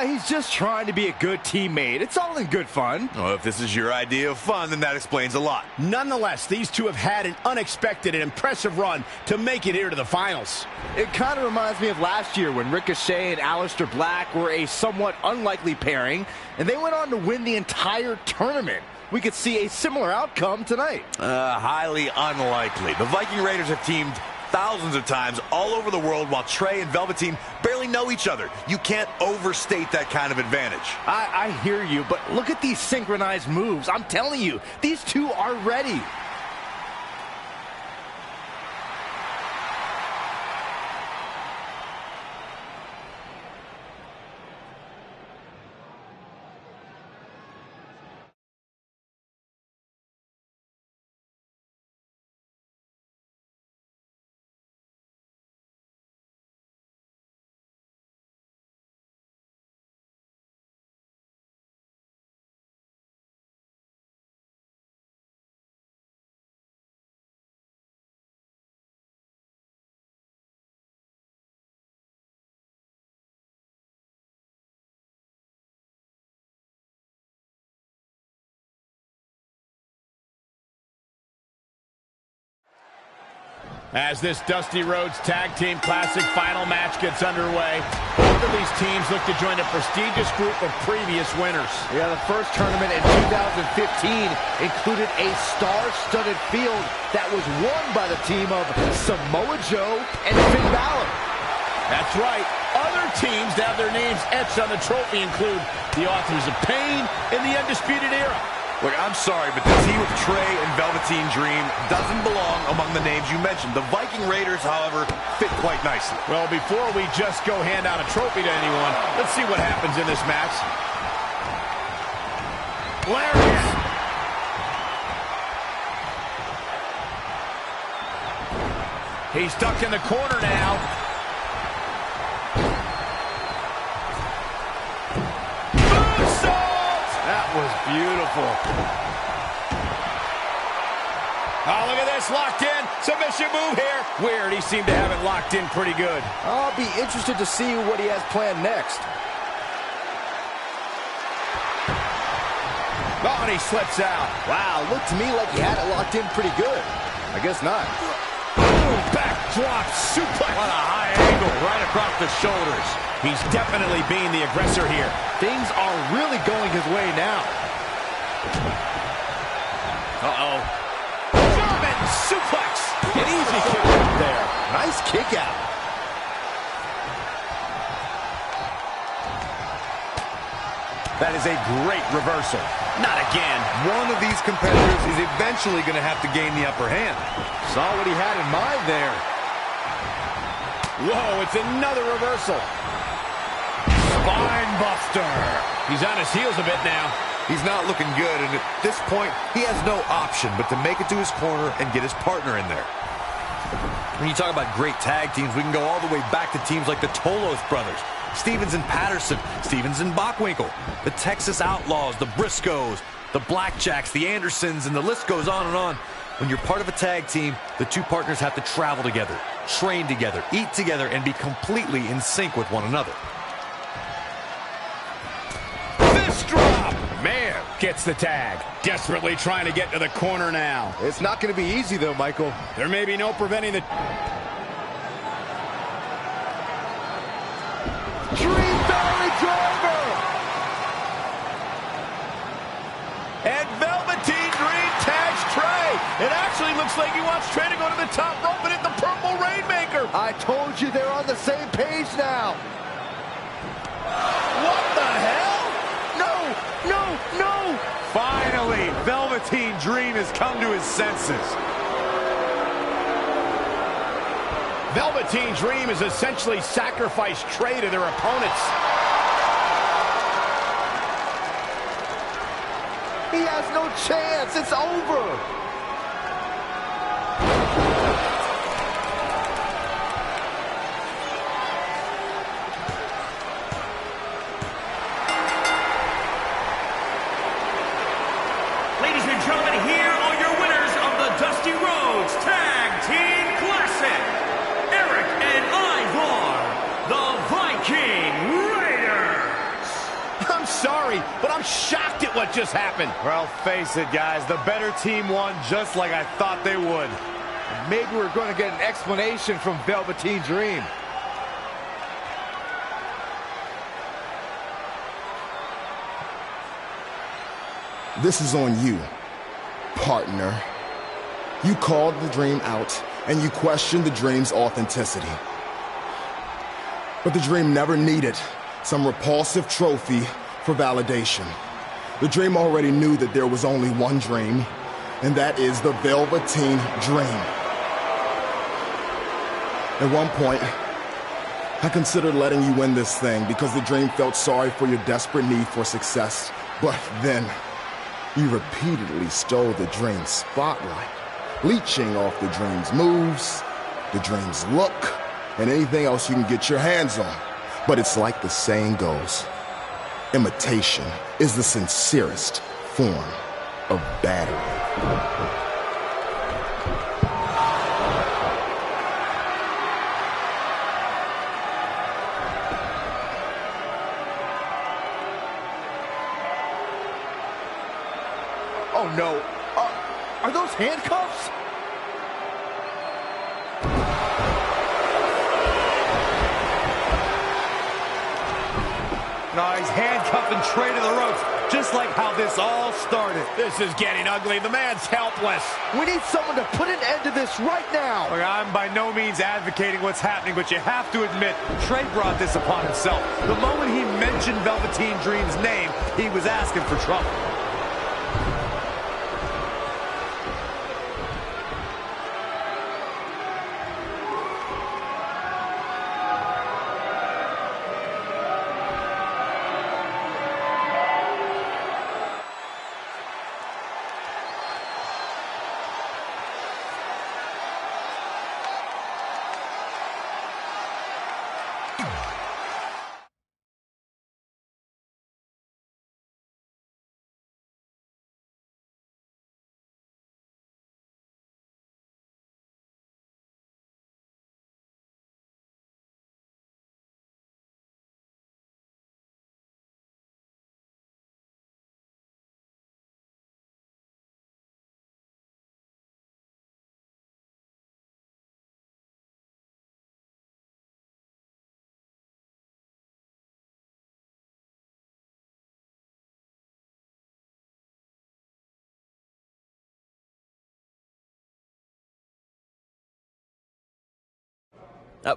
He's just trying to be a good teammate. It's all in good fun. Well, if this is your idea of fun, then that explains a lot. Nonetheless, these two have had an unexpected and impressive run to make it here to the finals. It kind of reminds me of last year when Ricochet and Aleister Black were a somewhat unlikely pairing, and they went on to win the entire tournament. We could see a similar outcome tonight. Highly unlikely. The Viking Raiders have teamed thousands of times all over the world while Trey and Velveteen barely know each other. You can't overstate that kind of advantage. I hear you, but look at these synchronized moves. I'm telling you, these two are ready. As this Dusty Rhodes Tag Team Classic final match gets underway, both of these teams look to join a prestigious group of previous winners. Yeah, the first tournament in 2015 included a star-studded field that was won by the team of Samoa Joe and Finn Balor. That's right. Other teams that have their names etched on the trophy include the Authors of Pain and the Undisputed Era. Look, I'm sorry, but the team of Trey and Velveteen Dream doesn't belong among the names you mentioned. The Viking Raiders, however, fit quite nicely. Well, before we just go hand out a trophy to anyone, let's see what happens in this match. Lariat! He's stuck in the corner now. That was beautiful. Oh, look at this, locked in. Submission move here. Weird, he seemed to have it locked in pretty good. I'll be interested to see what he has planned next. Oh, and he slips out. Wow, looked to me like he had it locked in pretty good. I guess not. Boom, backdrop suplex. What a high angle right across the shoulders. He's definitely being the aggressor here. Things are really going his way now. Uh-oh. German suplex. An easy kick out there. Nice kick out. That is a great reversal. Not again. One of these competitors is eventually going to have to gain the upper hand. Saw what he had in mind there. Whoa, it's another reversal. Spine buster. He's on his heels a bit now. He's not looking good, and at this point, he has no option but to make it to his corner and get his partner in there. When you talk about great tag teams, we can go all the way back to teams like the Tolos brothers, Stevens and Patterson, Stevens and Bockwinkel, the Texas Outlaws, the Briscoes, the Blackjacks, the Andersons, and the list goes on and on. When you're part of a tag team, the two partners have to travel together, train together, eat together, and be completely in sync with one another. Fist drop! Man, gets the tag. Desperately trying to get to the corner now. It's not going to be easy, though, Michael. There may be no preventing the... Dream Valley driver! Looks like he wants Trey to go to the top rope and hit the Purple Rainmaker. I told you they're on the same page now. What the hell? No! Finally, Velveteen Dream has come to his senses. Velveteen Dream has essentially sacrificed Trey to their opponents. He has no chance. It's over. Ladies and gentlemen, here are your winners of the Dusty Rhodes Tag Team Classic. Eric and Ivar, the Viking Raiders. I'm sorry, but I'm shocked at what just happened. Well, face it, guys. The better team won just like I thought they would. Maybe we're going to get an explanation from Velveteen Dream. This is on you, partner. You called the Dream out, and you questioned the Dream's authenticity. But the Dream never needed some repulsive trophy for validation. The Dream already knew that there was only one Dream, and that is the Velveteen Dream. At one point, I considered letting you win this thing because the Dream felt sorry for your desperate need for success. But then, you repeatedly stole the Dream's spotlight, leeching off the Dream's moves, the Dream's look, and anything else you can get your hands on. But it's like the saying goes, imitation is the sincerest form of battery. Oh no, are those handcuffs? No, he's handcuffing Trey to the ropes, just like how this all started. This is getting ugly. The man's helpless. We need someone to put an end to this right now. Look, I'm by no means advocating what's happening, but you have to admit, Trey brought this upon himself. The moment he mentioned Velveteen Dream's name, he was asking for trouble.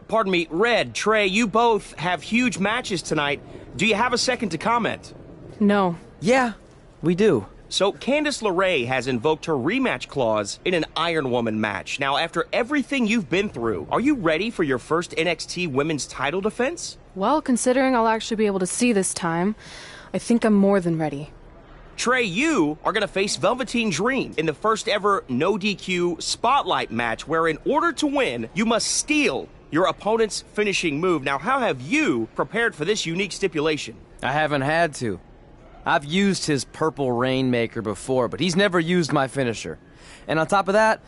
Pardon me, Red, Trey, you both have huge matches tonight. Do you have a second to comment? No. Yeah, we do. So, Candice LeRae has invoked her rematch clause in an Iron Woman match. Now, after everything you've been through, are you ready for your first NXT women's title defense? Well, considering I'll actually be able to see this time, I think I'm more than ready. Trey, you are going to face Velveteen Dream in the first ever no DQ spotlight match where in order to win, you must steal your opponent's finishing move. Now, how have you prepared for this unique stipulation? I haven't had to. I've used his Purple Rainmaker before, but he's never used my finisher. And on top of that,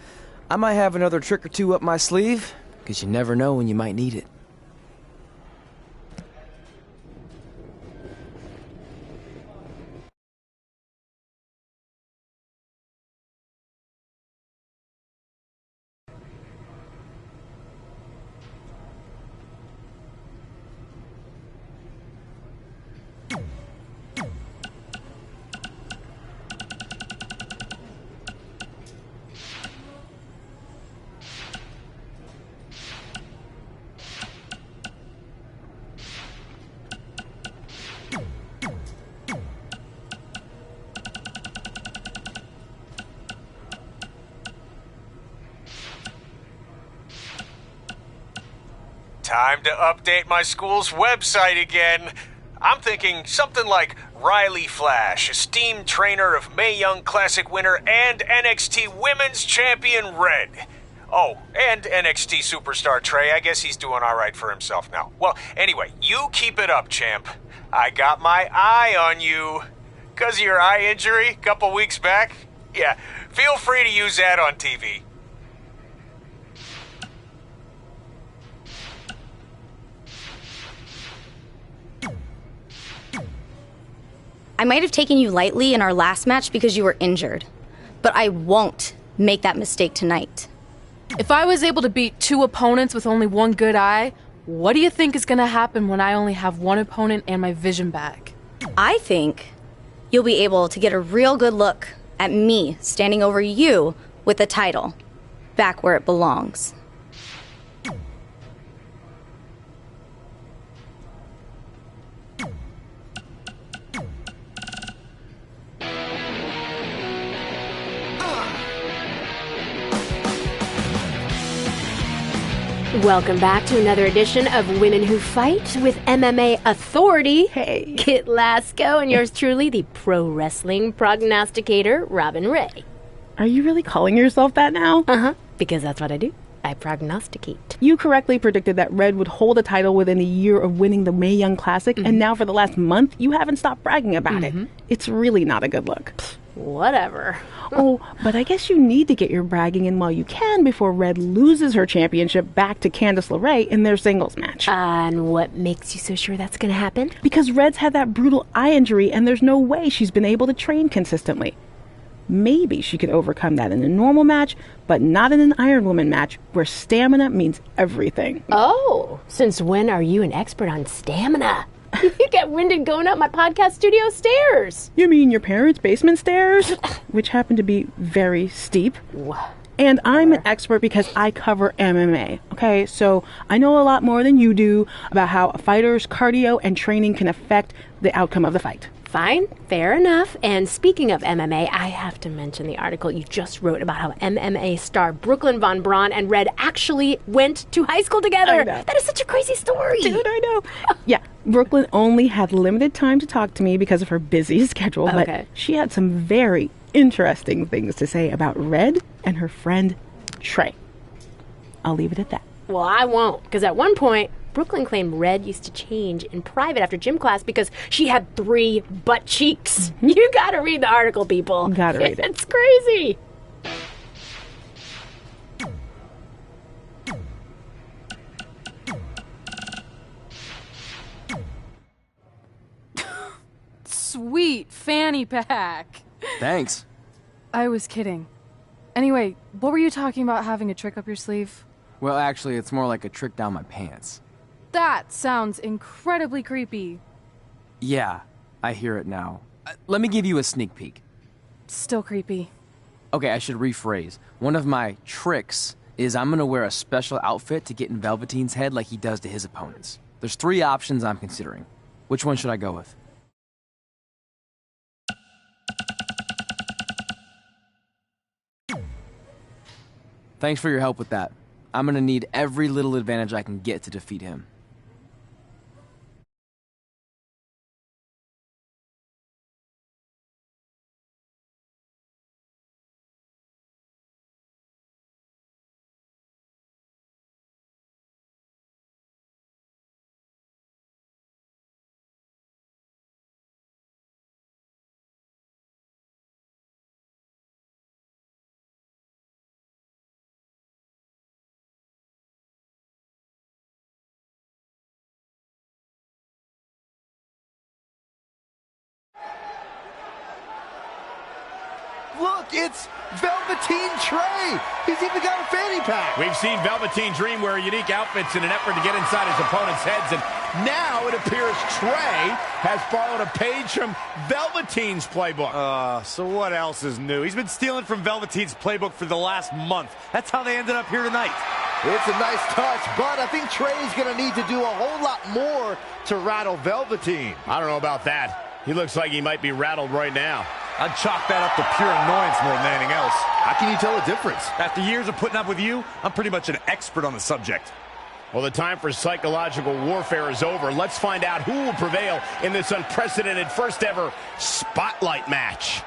I might have another trick or two up my sleeve, because you never know when you might need it. Time to update my school's website again. I'm thinking something like Riley Flash, esteemed trainer of Mae Young Classic winner and NXT Women's Champion Red. Oh, and NXT superstar Trey. I guess he's doing all right for himself now. Well, anyway, you keep it up, champ. I got my eye on you. 'Cause of your eye injury a couple weeks back? Yeah, feel free to use that on TV. I might have taken you lightly in our last match because you were injured, but I won't make that mistake tonight. If I was able to beat 2 opponents with only 1 good eye, what do you think is gonna happen when I only have 1 opponent and my vision back? I think you'll be able to get a real good look at me standing over you with the title, back where it belongs. Welcome back to another edition of Women Who Fight with MMA Authority. Hey, Kit Lasco, and yours truly, the pro wrestling prognosticator, Robin Ray. Are you really calling yourself that now? Uh-huh, because that's what I do. I prognosticate. You correctly predicted that Red would hold a title within a year of winning the Mae Young Classic, and now for the last month, you haven't stopped bragging about it. It's really not a good look. Whatever. Oh, but I guess you need to get your bragging in while you can before Red loses her championship back to Candice LeRae in their singles match. And what makes you so sure that's going to happen? Because Red's had that brutal eye injury and there's no way she's been able to train consistently. Maybe she could overcome that in a normal match, but not in an Iron Woman match where stamina means everything. Oh, since when are you an expert on stamina? You get winded going up my podcast studio stairs. You mean your parents' basement stairs? Which happen to be very steep. And I'm an expert because I cover MMA, okay? So I know a lot more than you do about how a fighter's cardio and training can affect the outcome of the fight. Fine, fair enough. And speaking of MMA, I have to mention the article you just wrote about how MMA star Brooklyn Von Braun and Red actually went to high school together. That is such a crazy story. Dude, I know. Yeah, Brooklyn only had limited time to talk to me because of her busy schedule, but she had some very interesting things to say about Red and her friend Trey. I'll leave it at that. Well, I won't, because at one point, Brooklyn claimed Red used to change in private after gym class because she had 3 butt cheeks. You gotta read the article, people. Gotta read it. It's crazy. Sweet fanny pack. Thanks. I was kidding. Anyway, what were you talking about having a trick up your sleeve? Well, actually, it's more like a trick down my pants. That sounds incredibly creepy. Yeah, I hear it now. Let me give you a sneak peek. Still creepy. Okay, I should rephrase. One of my tricks is I'm gonna wear a special outfit to get in Velveteen's head like he does to his opponents. There's 3 options I'm considering. Which one should I go with? Thanks for your help with that. I'm gonna need every little advantage I can get to defeat him. Look, it's Velveteen Trey. He's even got a fanny pack. We've seen Velveteen Dream wear unique outfits in an effort to get inside his opponent's heads, and now it appears Trey has followed a page from Velveteen's playbook. So what else is new? He's been stealing from Velveteen's playbook for the last month. That's how they ended up here tonight. It's a nice touch, but I think Trey's going to need to do a whole lot more to rattle Velveteen. I don't know about that. He looks like he might be rattled right now. I'd chalk that up to pure annoyance more than anything else. How can you tell the difference? After years of putting up with you, I'm pretty much an expert on the subject. Well, the time for psychological warfare is over. Let's find out who will prevail in this unprecedented first ever Spotlight match.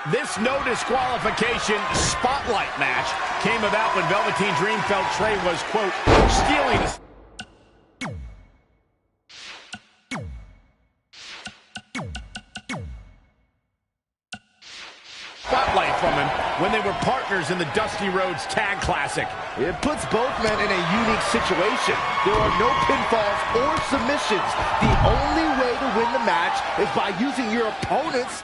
This no disqualification spotlight match came about when Velveteen Dream felt Trey was, quote, stealing the spotlight from him when they were partners in the Dusty Rhodes Tag Classic. It puts both men in a unique situation. There are no pinfalls or submissions. The only way to win the match is by using your opponent's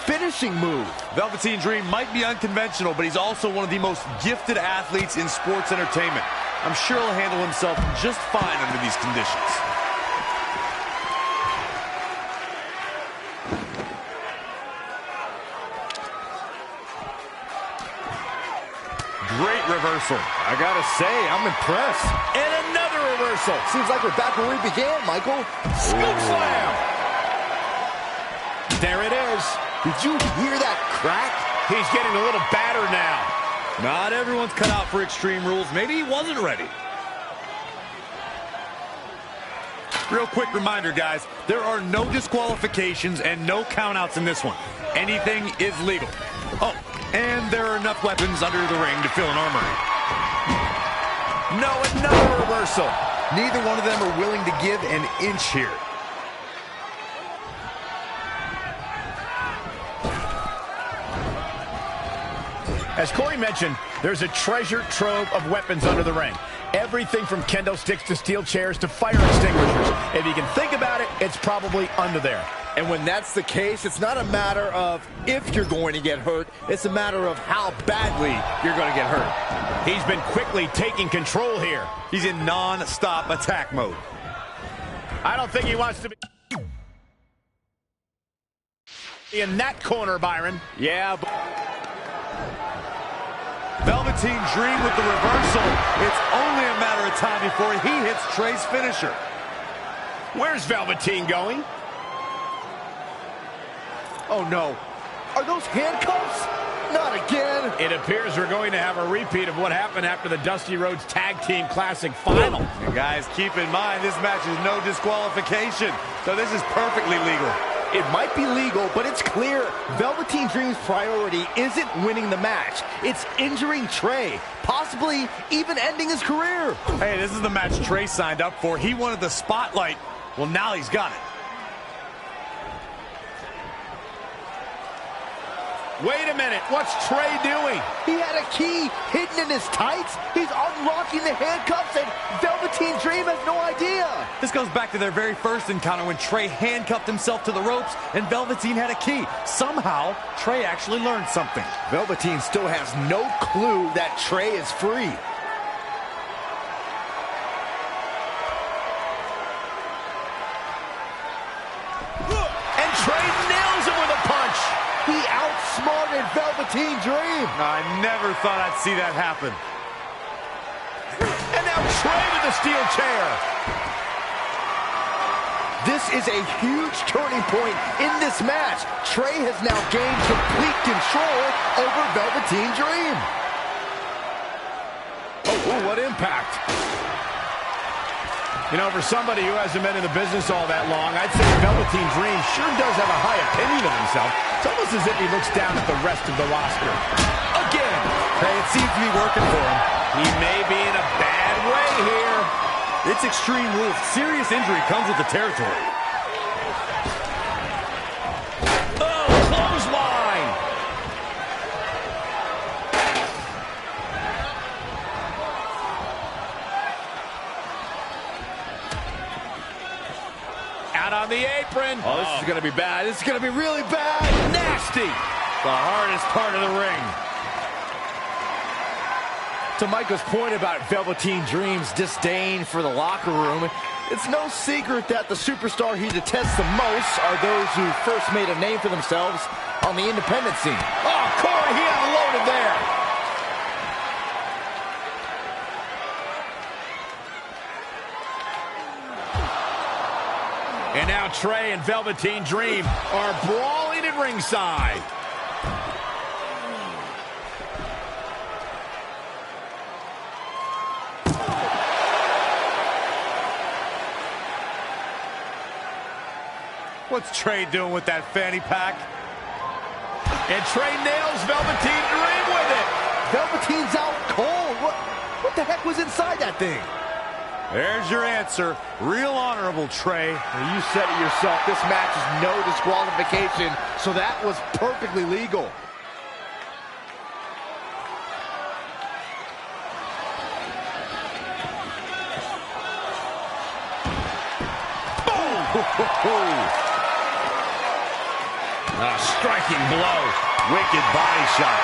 finishing move. Velveteen Dream might be unconventional, but he's also one of the most gifted athletes in sports entertainment. I'm sure he'll handle himself just fine under these conditions. Great reversal. I gotta say, I'm impressed. And another reversal. Seems like we're back where we began, Michael. Scoop slam. There it is. Did you hear that crack? He's getting a little battered now. Not everyone's cut out for Extreme Rules. Maybe he wasn't ready. Real quick reminder, guys. There are no disqualifications and no countouts in this one. Anything is legal. Oh, and there are enough weapons under the ring to fill an armory. No, another reversal. Neither one of them are willing to give an inch here. As Corey mentioned, there's a treasure trove of weapons under the ring. Everything from kendo sticks to steel chairs to fire extinguishers. If you can think about it, it's probably under there. And when that's the case, it's not a matter of if you're going to get hurt. It's a matter of how badly you're going to get hurt. He's been quickly taking control here. He's in non-stop attack mode. I don't think he wants to be in that corner, Byron. Yeah, but Velveteen Dream with the reversal. It's only a matter of time before he hits Trey's finisher. Where's Velveteen going? Oh no. Are those handcuffs? Not again. It appears we're going to have a repeat of what happened after the Dusty Rhodes Tag Team Classic final. And guys, keep in mind, this match is no disqualification, so this is perfectly legal. It might be legal, but it's clear Velveteen Dream's priority isn't winning the match. It's injuring Trey, possibly even ending his career. Hey, this is the match Trey signed up for. He wanted the spotlight. Well, now he's got it. Wait a minute, what's Trey doing? He had a key hidden in his tights. He's unlocking the handcuffs, and Velveteen Dream has no idea. This goes back to their very first encounter when Trey handcuffed himself to the ropes and Velveteen had a key. Somehow, Trey actually learned something. Velveteen still has no clue that Trey is free. And Trey nails him with a punch. He outsmarted Velveteen Dream. I never thought I'd see that happen. And now Trey with the steel chair. This is a huge turning point in this match. Trey has now gained complete control over Velveteen Dream. Oh, what impact. You know, for somebody who hasn't been in the business all that long, I'd say Velveteen Dream sure does have a high opinion of himself. It's almost as if he looks down at the rest of the roster. Again! Hey, it seems to be working for him. He may be in a bad way here. It's Extreme Rules. Serious injury comes with the territory. Oh, clothesline! Out on the apron. Oh, this is going to be bad. This is going to be really bad. Nasty. The hardest part of the ring. To Michael's point about Velveteen Dream's disdain for the locker room, it's no secret that the superstar he detests the most are those who first made a name for themselves on the independent scene. Oh, Corey, he unloaded there. And now Trey and Velveteen Dream are brawling at ringside. What's Trey doing with that fanny pack? And Trey nails Velveteen Dream with it. Velveteen's out cold. What the heck was inside that thing? There's your answer. Real honorable, Trey. Well, you said it yourself. This match is no disqualification, so that was perfectly legal. Boom! A striking blow. Wicked body shot.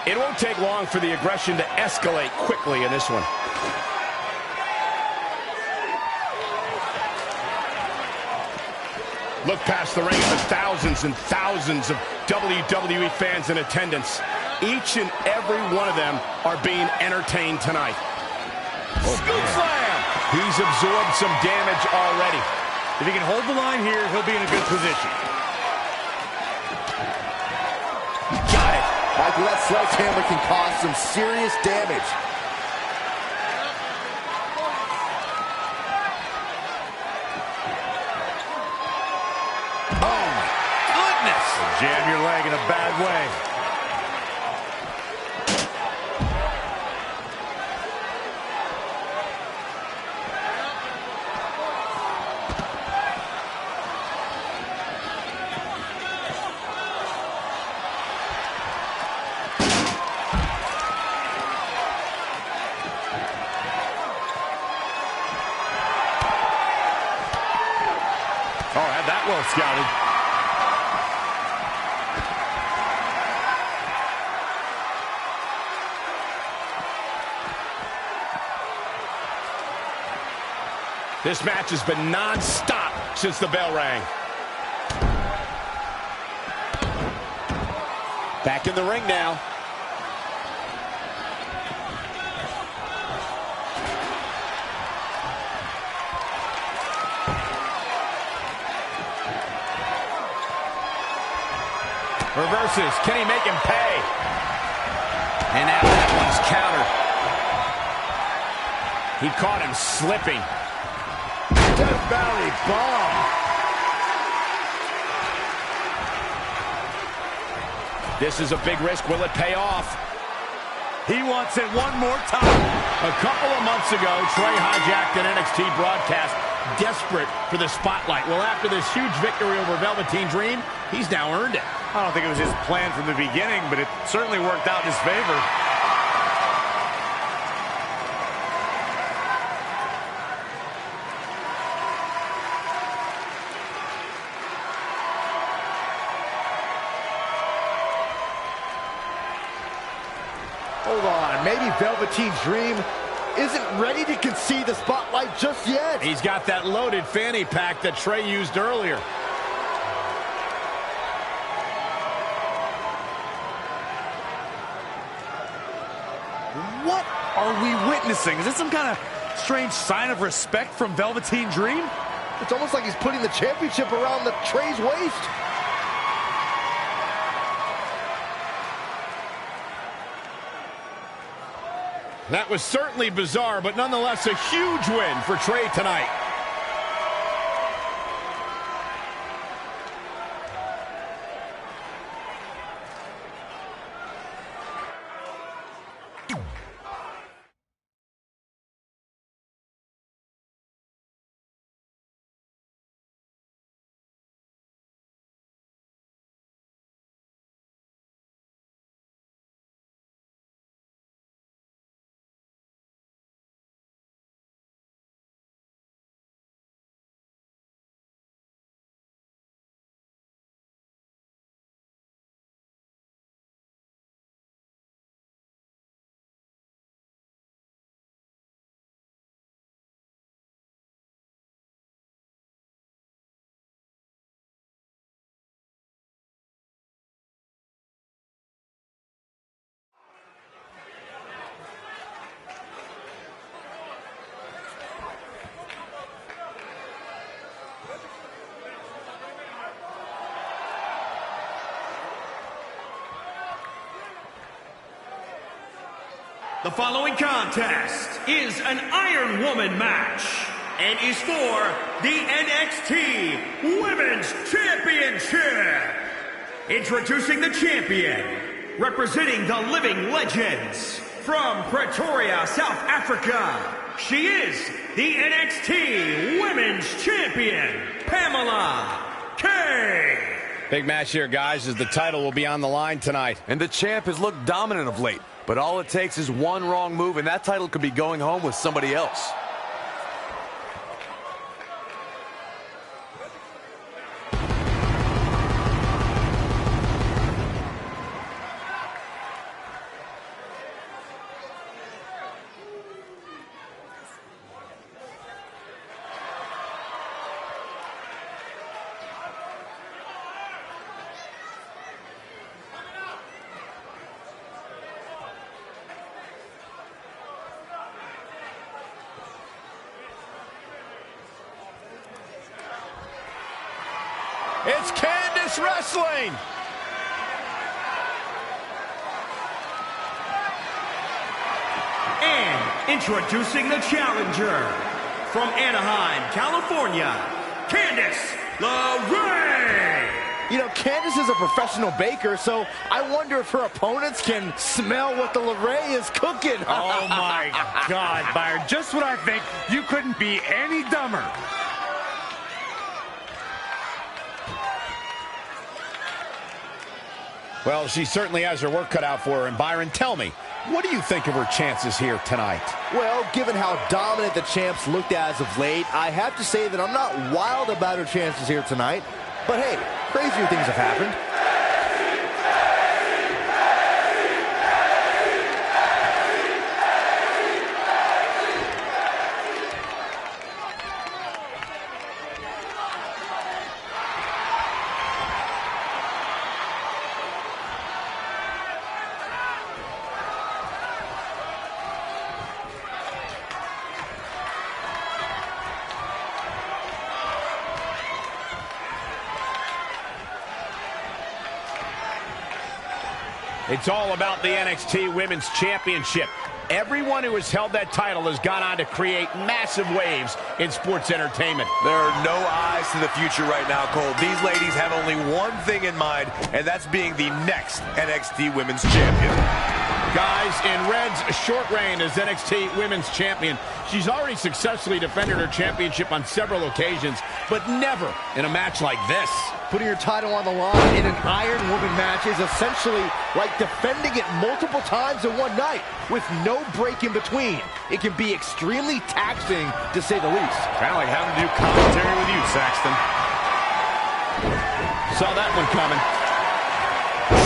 It won't take long for the aggression to escalate quickly in this one. Look past the ring at the thousands and thousands of WWE fans in attendance. Each and every one of them are being entertained tonight. Scoop slam! He's absorbed some damage already. If he can hold the line here, he'll be in a good position. Got it. Michael, that sledgehammer can cause some serious damage. Oh, my goodness. Jam your leg in a bad way. Oh, had that well scouted. This match has been non-stop since the bell rang. Back in the ring now. Reverses. Can he make him pay? And now that one's countered. He caught him slipping. Death Valley bomb. This is a big risk. Will it pay off? He wants it one more time. A couple of months ago, Trey hijacked an NXT broadcast, desperate for the spotlight. Well, after this huge victory over Velveteen Dream, he's now earned it. I don't think it was his plan from the beginning, but it certainly worked out in his favor. Hold on, maybe Velveteen Dream isn't ready to concede the spotlight just yet. He's got that loaded fanny pack that Trey used earlier. What are we witnessing? Is this some kind of strange sign of respect from Velveteen Dream? It's almost like he's putting the championship around the Trey's waist. That was certainly bizarre, but nonetheless a huge win for Trey tonight. The following contest is an Iron Woman match and is for the NXT Women's Championship. Introducing the champion, representing the Living Legends, from Pretoria, South Africa, she is the NXT Women's Champion, Pamela K. Big match here, guys, as the title will be on the line tonight. And the champ has looked dominant of late, but all it takes is one wrong move, and that title could be going home with somebody else. It's Candice wrestling. And introducing the challenger, from Anaheim, California, Candice LeRae. You know, Candice is a professional baker, so I wonder if her opponents can smell what the LeRae is cooking. Oh, my God, Byron. Just what I think. You couldn't be any dumber. Well, she certainly has her work cut out for her. And Byron, tell me, what do you think of her chances here tonight? Well, given how dominant the champs looked as of late, I have to say that I'm not wild about her chances here tonight. But hey, crazier things have happened. It's all about the NXT Women's Championship. Everyone who has held that title has gone on to create massive waves in sports entertainment. There are no eyes to the future right now, Cole. These ladies have only one thing in mind, and that's being the next NXT Women's Champion. Guys, in Red's short reign as NXT Women's Champion, she's already successfully defended her championship on several occasions, but never in a match like this. Putting your title on the line in an Iron Woman match is essentially like defending it multiple times in one night with no break in between. It can be extremely taxing, to say the least. Kind of like having to do commentary with you, Saxton. Saw that one coming.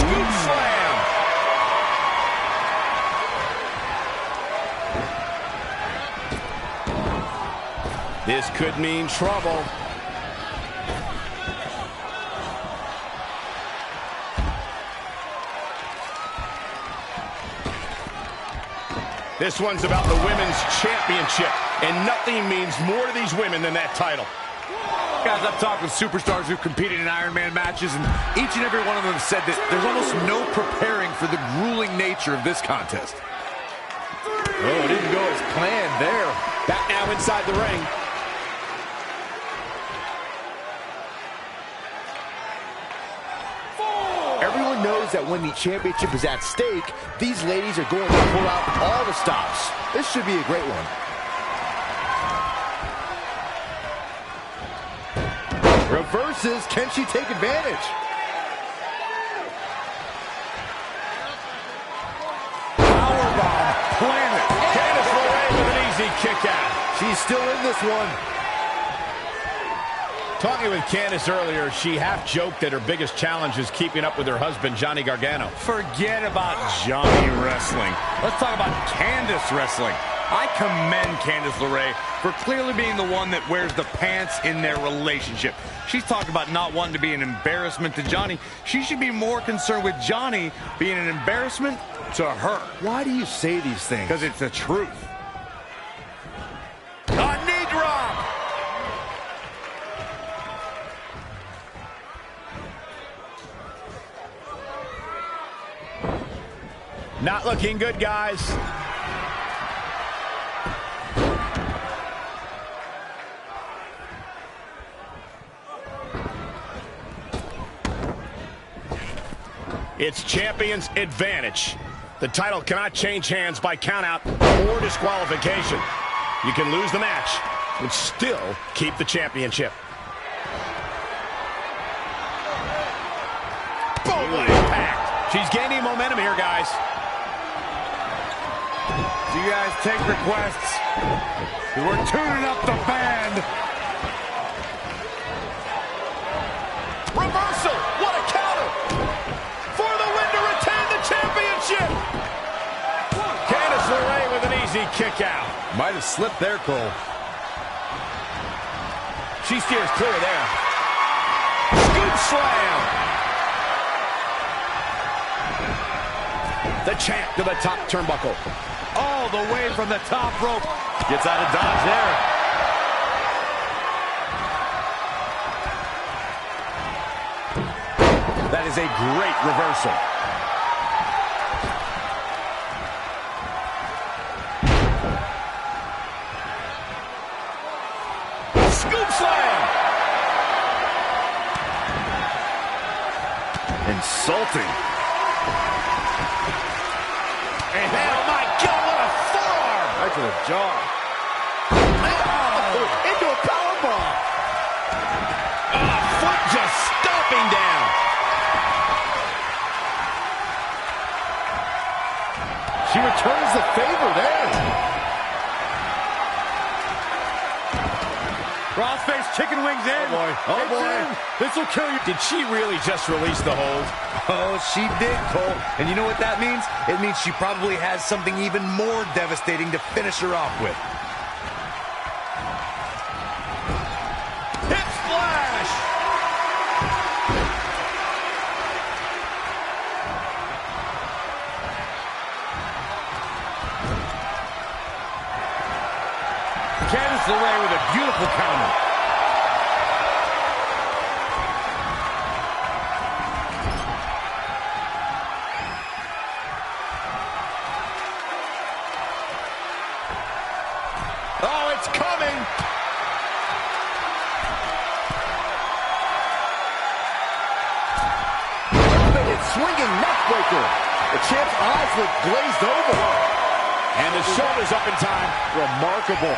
Scoop slam. This could mean trouble. This one's about the Women's Championship, and nothing means more to these women than that title. Guys, I've talked with superstars who've competed in Iron Man matches, and each and every one of them have said that there's almost no preparing for the grueling nature of this contest. Oh, it didn't go as planned there. Back now inside the ring. Everyone knows that when the championship is at stake, these ladies are going to pull out all the stops. This should be a great one. Reverses, can she take advantage? Powerbomb, planet. Candice LeRae with an easy kick out. She's still in this one. Talking with Candice earlier, she half joked that her biggest challenge is keeping up with her husband, Johnny Gargano. Forget about Johnny wrestling. Let's talk about Candice wrestling. I commend Candice LeRae for clearly being the one that wears the pants in their relationship. She's talked about not wanting to be an embarrassment to Johnny. She should be more concerned with Johnny being an embarrassment to her. Why do you say these things? Because it's the truth. A knee drop! Not looking good, guys. It's champion's advantage. The title cannot change hands by countout or disqualification. You can lose the match, but still keep the championship. Boom, what impact. She's gaining momentum here, guys. Do you guys take requests? We're tuning up the band. Reversal! What a counter! For the win to retain the championship! Candice LeRae with an easy kick out. Might have slipped there, Cole. She steers clear there. Scoop slam! The champ to the top turnbuckle. All the way from the top rope. Gets out of dodge there. That is a great reversal. Scoop slam! Insulting. And oh my God, what a forearm! Right to the jaw. Oh, into a powerbomb. Foot just stomping down. She returns the favor there. Crossface chicken wings in. Oh boy. Oh boy. This will kill you. Did she really just release the hold? Oh, she did, Cole. And you know what that means? It means she probably has something even more devastating to finish her off with. Hip splash! Candice LeRae with a beautiful counter. swinging neck breaker. The champ's eyes look glazed over. And the shoulder's up in time. Remarkable.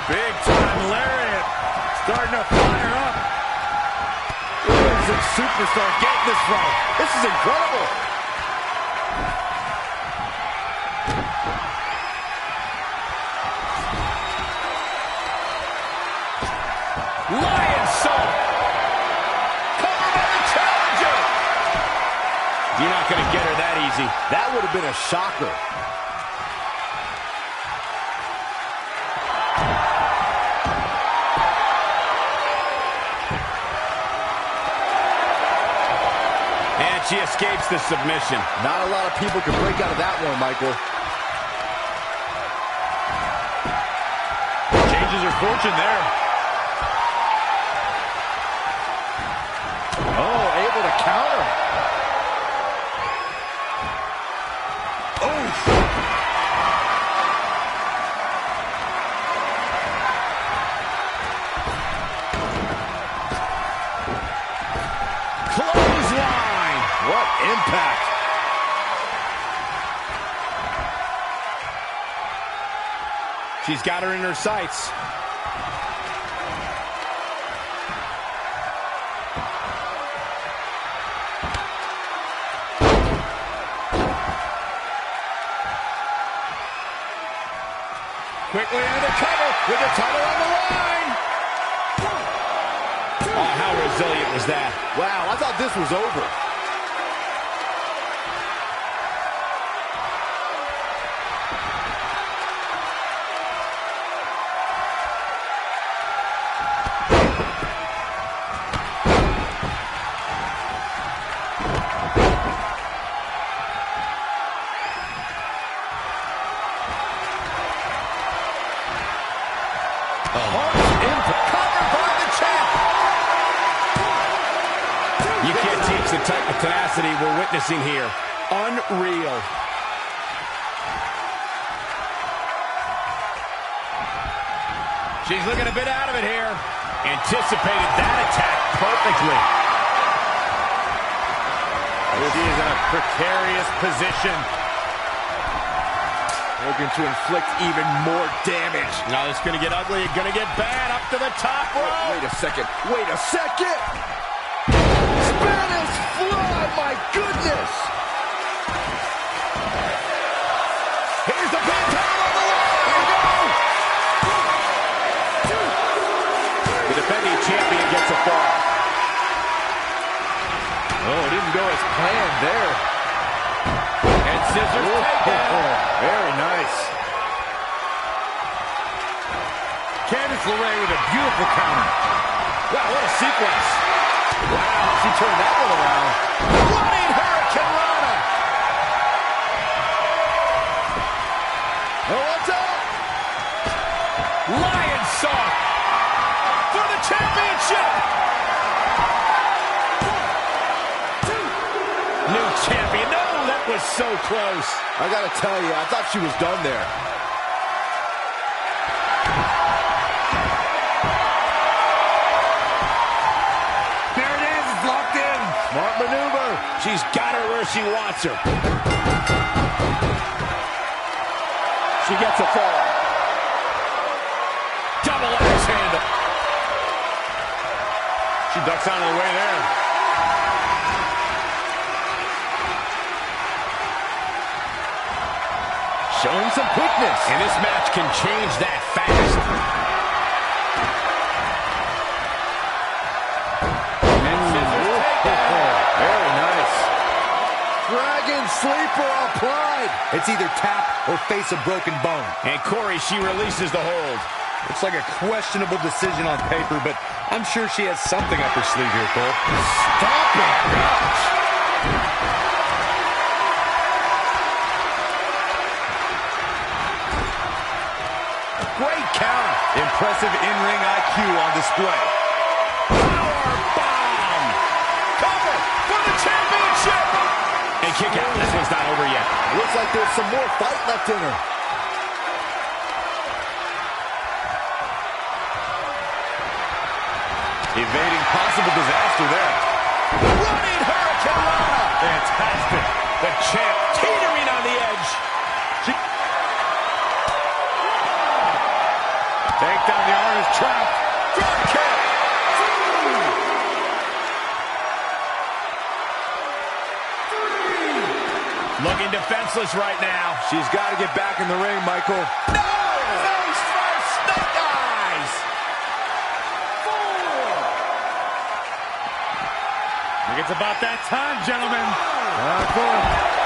Big time lariat. Starting to fire up. Where is this superstar getting this from? This is incredible. Lion salt. Covered by the challenger. You're not going to get her that easy. That would have been a shocker. And she escapes the submission. Not a lot of people can break out of that one, Michael. Changes her fortune there. Oh, able to counter. Oh! Clothesline! What impact! She's got her in her sights. Quickly into the cover with the title on the line. Oh, how resilient was that? Wow, I thought this was over. You can't teach the type of tenacity we're witnessing here. Unreal. She's looking a bit out of it here. Anticipated that attack perfectly. She is in a precarious position. Looking to inflict even more damage. Now it's going to get ugly. It's going to get bad. Up to the top rope. Wait a second. Wait a second. Spanish fly. My goodness. Here's the pin towel on the line. Here we go. The defending champion gets a fall. Oh, it didn't go as planned there. And scissors takedown. Very nice. Candice LeRae with a beautiful counter. Wow, what a sequence. Wow, she turned that one around. Running Hurricane Rana. Oh, what's up? Lion Saw for the championship. New champion. No, that was so close. I gotta tell you, I thought she was done there. There it is. It's locked in. Smart maneuver. She's got her where she wants her. She gets a fall. Double axe handle. She ducks out of the way there. Showing some quickness. And this match can change that fast. And scissors takedown. Very nice. Dragon sleeper applied. It's either tap or face a broken bone. And Corey, she releases the hold. Looks like a questionable decision on paper, but I'm sure she has something up her sleeve here, Cole. Stop it. Gosh. Great counter. Impressive in-ring IQ on display. Power bomb. Cover for the championship. And kick out. This one's not over yet. Looks like there's some more fight left in her. Evading possible disaster there. Running Hurricane Rana. Fantastic. The champ teetering on the edge. Take down the arm is trapped. Drop kick. Looking defenseless right now. She's got to get back in the ring, Michael. No! Face first, snake eyes. 4. I think it's about that time, gentlemen. 4.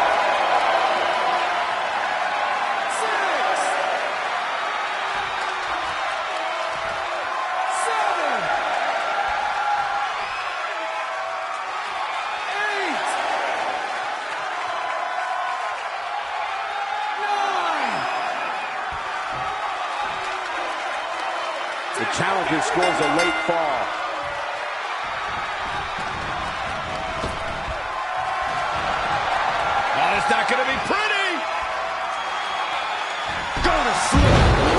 The challenger scores a late fall. Oh, it's not going to be pretty. Going to sleep.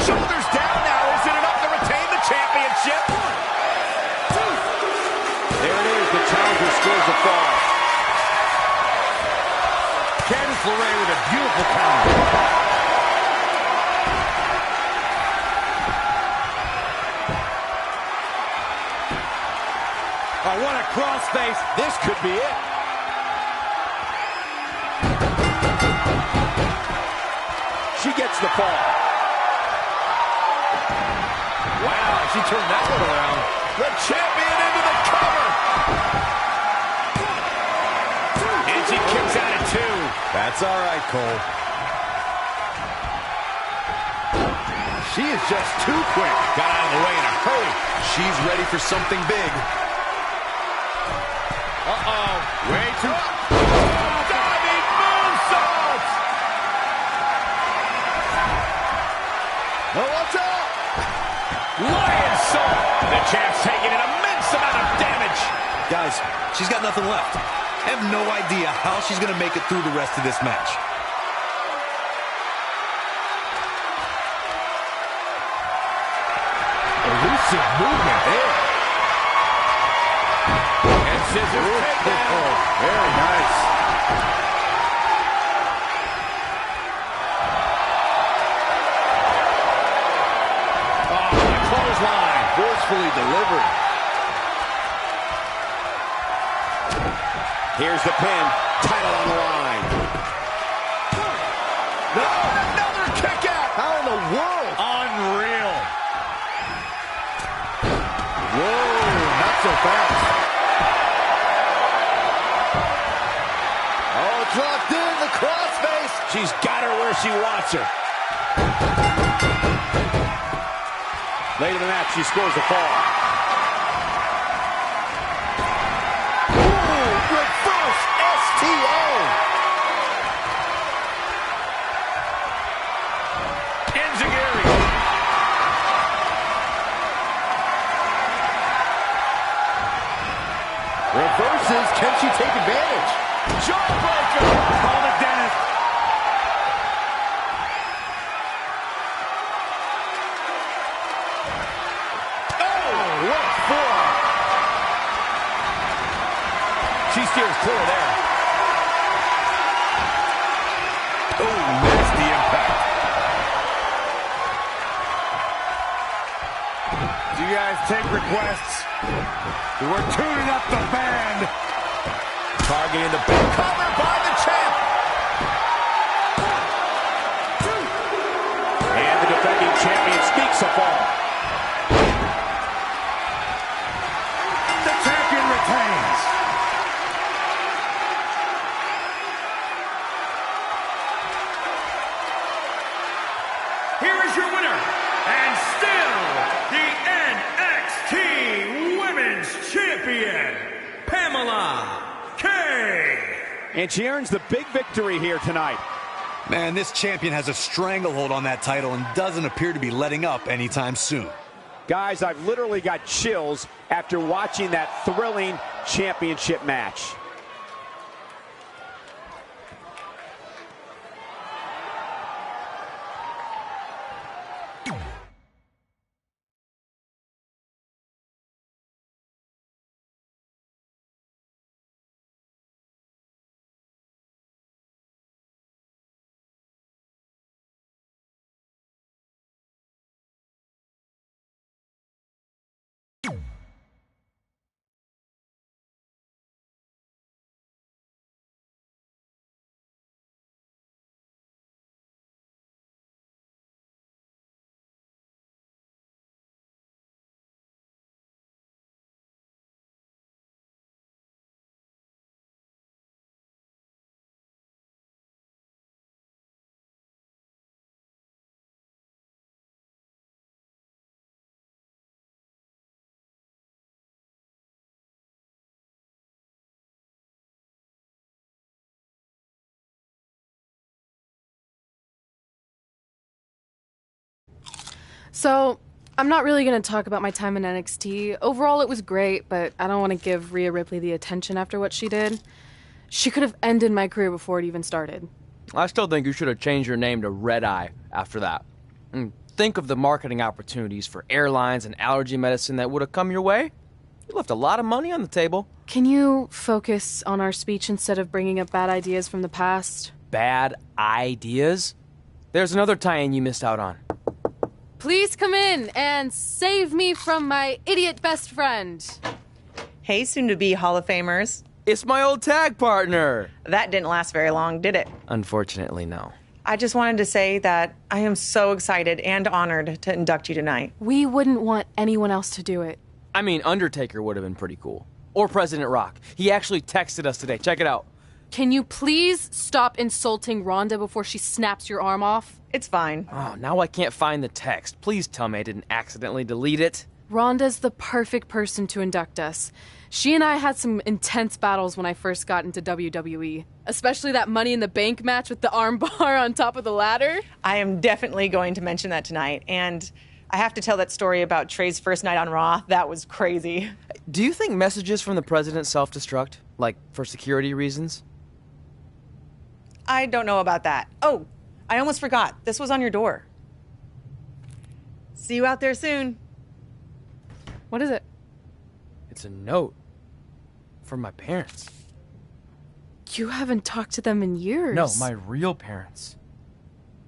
Shoulders down now. Is it enough to retain the championship? 1, 2. There it is. The challenger scores a fall. Candice LeRae with a beautiful counter. Oh, what a crossface. This could be it. She gets the fall. Wow, she turned that one around. The champion into the cover. And she kicks out at 2. That's all right, Cole. She is just too quick. Got out of the way in a hurry. She's ready for something big. Uh-oh. Way too... Diving moonsault! Oh, watch out! Lion salt! The champ's taking an immense amount of damage. Guys, she's got nothing left. I have no idea how she's going to make it through the rest of this match. Elusive movement there. And scissors takedown. Very nice. Oh, the clothesline. Forcefully delivered. Here's the pin. Title on the line. No, another kick out. How in the world? Unreal. Whoa, not so fast. Oh, it's locked in, the crossface. She's got her where she wants her. Late in the match, she scores a fall. Ooh, reverse STO. Enziguri. Reverses, can she take advantage? Jawbreaker. Call the dentist. Oh, what a forearm. She steers clear there. Oh, nasty impact. Do you guys take requests? We're tuning up the band. Targeting the big cover by the champ. And the defending champion speaks a fall. The champion retains. Here is your winner, and still the NXT Women's Champion, Pamela K. And she earns the big victory here tonight. Man, this champion has a stranglehold on that title and doesn't appear to be letting up anytime soon. Guys, I've literally got chills after watching that thrilling championship match. So, I'm not really going to talk about my time in NXT. Overall, it was great, but I don't want to give Rhea Ripley the attention after what she did. She could have ended my career before it even started. I still think you should have changed your name to Red Eye after that. And think of the marketing opportunities for airlines and allergy medicine that would have come your way. You left a lot of money on the table. Can you focus on our speech instead of bringing up bad ideas from the past? Bad ideas? There's another tie-in you missed out on. Please come in and save me from my idiot best friend. Hey, soon-to-be Hall of Famers. It's my old tag partner. That didn't last very long, did it? Unfortunately, no. I just wanted to say that I am so excited and honored to induct you tonight. We wouldn't want anyone else to do it. I mean, Undertaker would have been pretty cool. Or President Rock. He actually texted us today. Check it out. Can you please stop insulting Rhonda before she snaps your arm off? It's fine. Oh, now I can't find the text. Please tell me I didn't accidentally delete it. Rhonda's the perfect person to induct us. She and I had some intense battles when I first got into WWE. Especially that Money in the Bank match with the arm bar on top of the ladder. I am definitely going to mention that tonight. And I have to tell that story about Trey's first night on Raw. That was crazy. Do you think messages from the president self-destruct? Like, for security reasons? I don't know about that. Oh, I almost forgot. This was on your door. See you out there soon. What is it? It's a note. From my parents. You haven't talked to them in years. No, my real parents.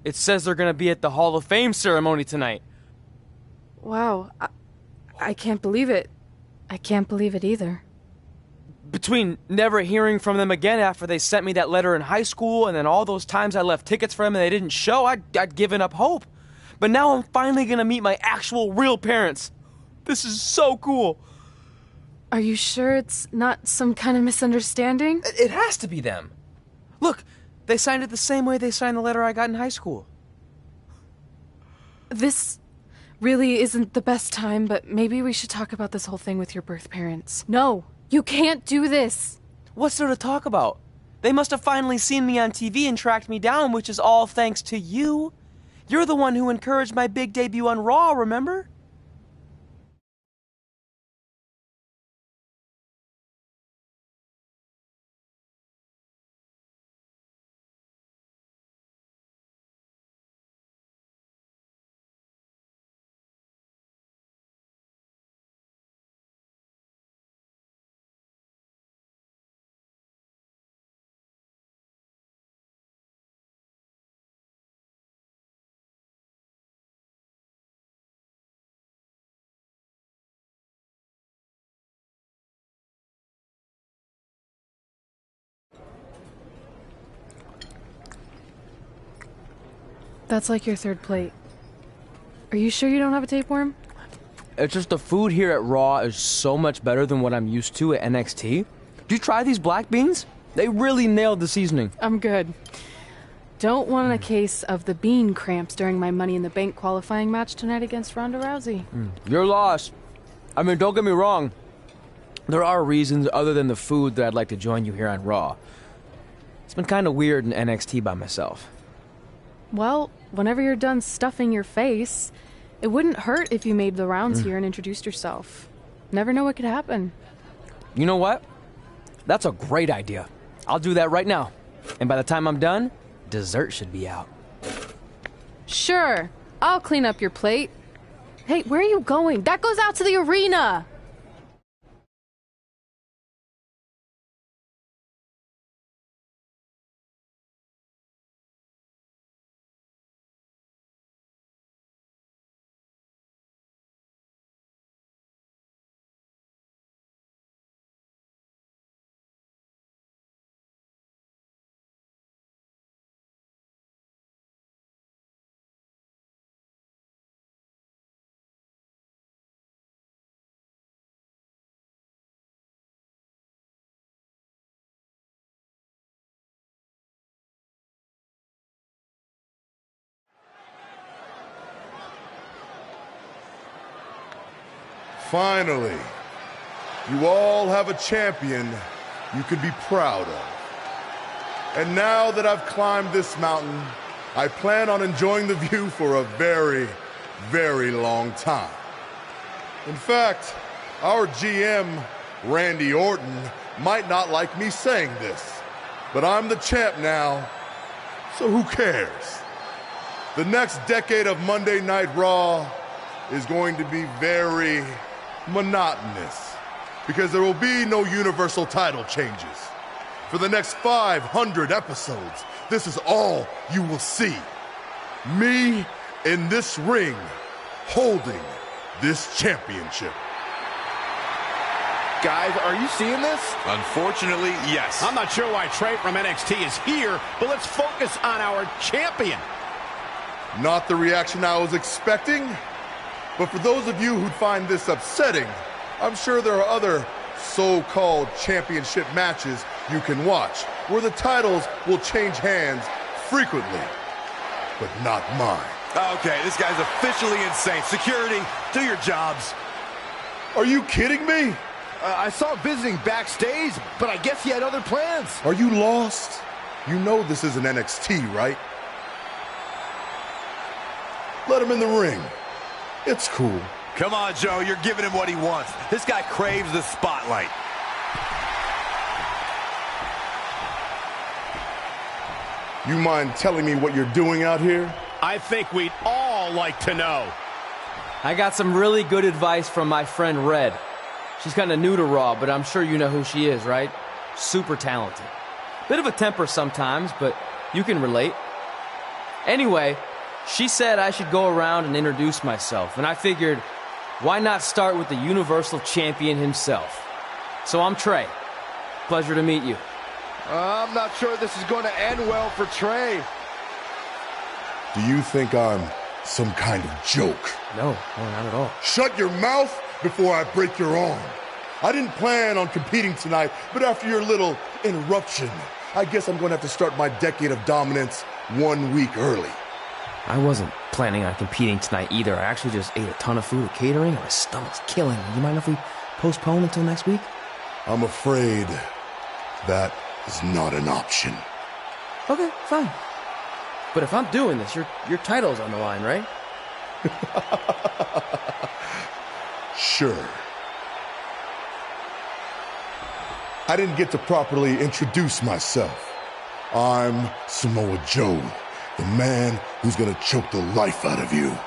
It says they're gonna be at the Hall of Fame ceremony tonight. Wow. I can't believe it. I can't believe it either. Between never hearing from them again after they sent me that letter in high school and then all those times I left tickets for them and they didn't show, I'd given up hope. But now I'm finally gonna meet my actual real parents. This is so cool. Are you sure it's not some kind of misunderstanding? It has to be them. Look, they signed it the same way they signed the letter I got in high school. This really isn't the best time, but maybe we should talk about this whole thing with your birth parents. No, you can't do this. What's there to talk about? They must have finally seen me on TV and tracked me down, which is all thanks to you. You're the one who encouraged my big debut on Raw, remember? That's like your third plate. Are you sure you don't have a tapeworm? It's just the food here at Raw is so much better than what I'm used to at NXT. Did you try these black beans? They really nailed the seasoning. I'm good. Don't want a case of the bean cramps during my Money in the Bank qualifying match tonight against Ronda Rousey. Your loss. I mean, don't get me wrong. There are reasons other than the food that I'd like to join you here on Raw. It's been kind of weird in NXT by myself. Well, whenever you're done stuffing your face, it wouldn't hurt if you made the rounds here and introduced yourself. Never know what could happen. You know what? That's a great idea. I'll do that right now. And by the time I'm done, dessert should be out. Sure. I'll clean up your plate. Hey, where are you going? That goes out to the arena! Finally, you all have a champion you could be proud of. And now that I've climbed this mountain, I plan on enjoying the view for a very, very long time. In fact, our GM, Randy Orton, might not like me saying this, but I'm the champ now, so who cares? The next decade of Monday Night Raw is going to be very monotonous because there will be no Universal title changes. For the next 500 episodes, this is all you will see. Me in this ring holding this championship. Guys, are you seeing this? Unfortunately, yes. I'm not sure why Trey from NXT is here, but let's focus on our champion. Not the reaction I was expecting, but for those of you who'd find this upsetting, I'm sure there are other so-called championship matches you can watch where the titles will change hands frequently, but not mine. Okay, this guy's officially insane. Security, do your jobs. Are you kidding me? I saw him visiting backstage, but I guess he had other plans. Are you lost? You know this isn't NXT, right? Let him in the ring. It's cool. Come on, Joe, you're giving him what he wants. This guy craves the spotlight. You mind telling me what you're doing out here? I think we'd all like to know. I got some really good advice from my friend Red. She's kind of new to Raw, but I'm sure you know who she is, right? Super talented. Bit of a temper sometimes, but you can relate. Anyway, she said I should go around and introduce myself, and I figured, why not start with the Universal Champion himself? So I'm Trey. Pleasure to meet you. I'm not sure this is going to end well for Trey. Do you think I'm some kind of joke? No, not at all. Shut your mouth before I break your arm. I didn't plan on competing tonight, but after your little interruption, I guess I'm going to have to start my decade of dominance 1 week early. I wasn't planning on competing tonight either. I actually just ate a ton of food at catering and my stomach's killing me. You mind if we postpone until next week? I'm afraid that is not an option. Okay, fine. But if I'm doing this, your title's on the line, right? Sure. I didn't get to properly introduce myself. I'm Samoa Joe, the man who's gonna choke the life out of you.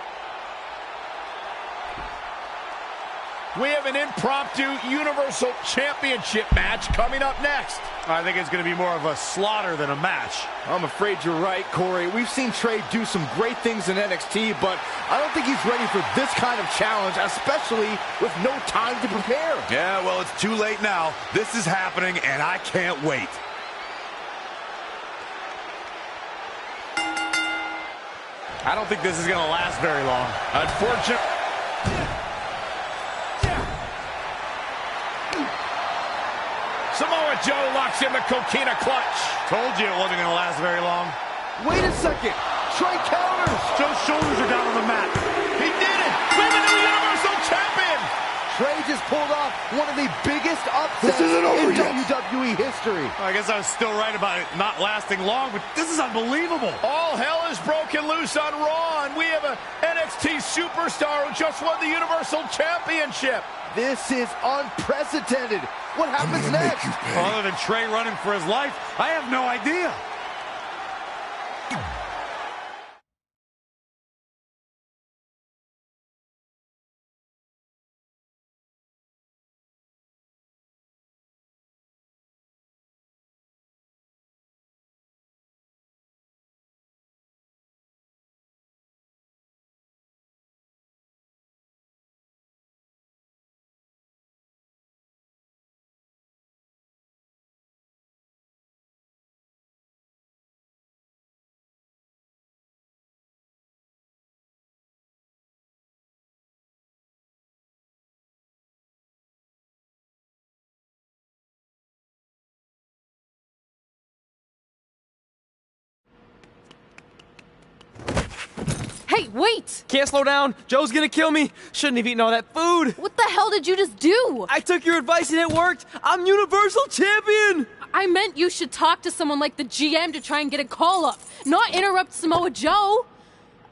We have an impromptu Universal Championship match coming up next. I think it's going to be more of a slaughter than a match. I'm afraid you're right, Corey. We've seen Trey do some great things in NXT, but I don't think he's ready for this kind of challenge, especially with no time to prepare. Yeah, well, it's too late now. This is happening, and I can't wait. I don't think this is going to last very long. Unfortunately. Samoa Joe locks in the coquina clutch. Told you it wasn't going to last very long. Wait a second. Trey counters. Joe's shoulders are down on the mat. He did it. We have a new Universal Champion. Trey just pulled off one of the biggest upsets in WWE history. I guess I was still right about it not lasting long, but this is unbelievable. All hell is broken loose on Raw, and we have an NXT superstar who just won the Universal Championship. This is unprecedented. What happens next? Other than Trey running for his life, I have no idea. Hey, wait! Can't slow down. Joe's gonna kill me. Shouldn't have eaten all that food. What the hell did you just do? I took your advice and it worked. I'm Universal Champion. I meant you should talk to someone like the GM to try and get a call up, not interrupt Samoa Joe.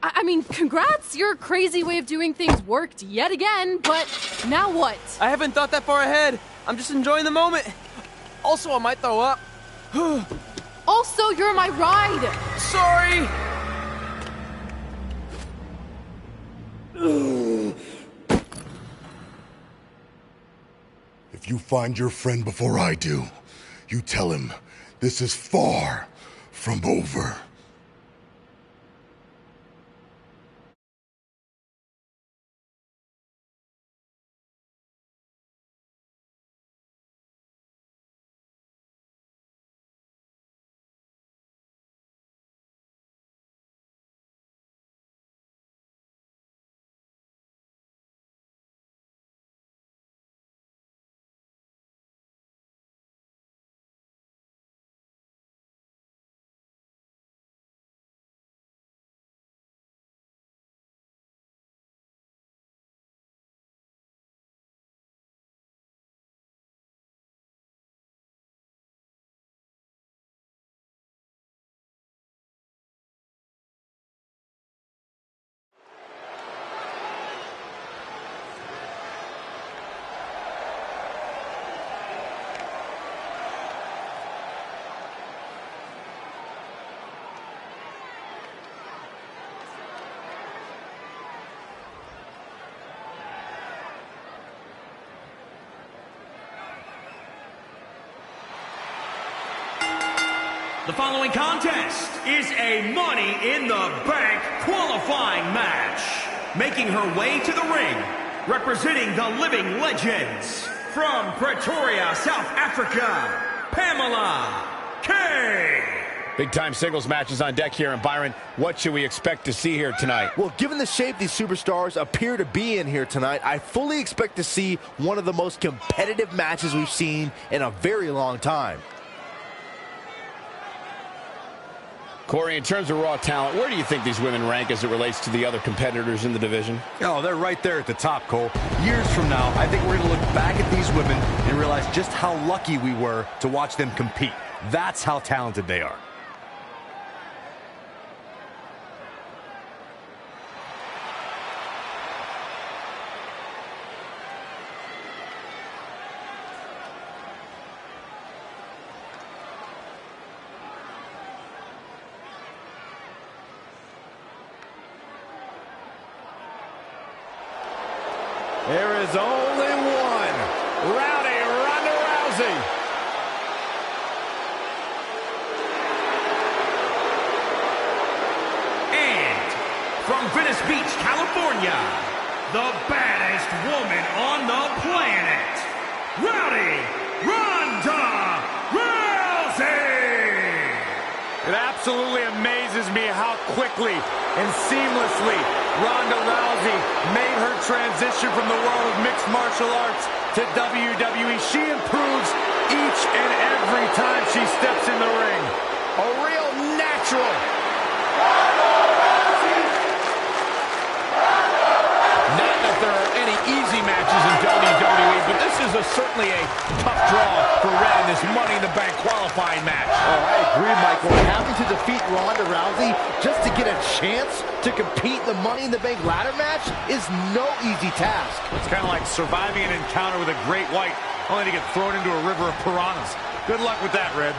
I mean, congrats! Your crazy way of doing things worked yet again, but now what? I haven't thought that far ahead. I'm just enjoying the moment. Also, I might throw up. Also, you're my ride! Sorry! If you find your friend before I do, you tell him this is far from over. The following contest is a Money in the Bank qualifying match. Making her way to the ring, representing the Living Legends, from Pretoria, South Africa, Pamela K. Big-time singles matches on deck here, and Byron, what should we expect to see here tonight? Well, given the shape these superstars appear to be in here tonight, I fully expect to see one of the most competitive matches we've seen in a very long time. Corey, in terms of raw talent, where do you think these women rank as it relates to the other competitors in the division? Oh, they're right there at the top, Cole. Years from now, I think we're going to look back at these women and realize just how lucky we were to watch them compete. That's how talented they are. There is only one. Rowdy Ronda Rousey. And from Venice Beach, California, the baddest woman on the planet, Rowdy Ronda Rousey. It absolutely amazes me how quickly and seamlessly Ronda Rousey made her transition from the world of mixed martial arts to WWE. She improves each and every time she steps in the ring. A real natural. Not that there are any easy matches in WWE, but this is certainly a tough draw for Red in this Money in the Bank qualifying match. Oh, I agree, Michael. Having to defeat Ronda Rousey just to get a chance to compete in the Money in the Bank ladder match is no easy task. It's kind of like surviving an encounter with a great white, only to get thrown into a river of piranhas. Good luck with that, Red.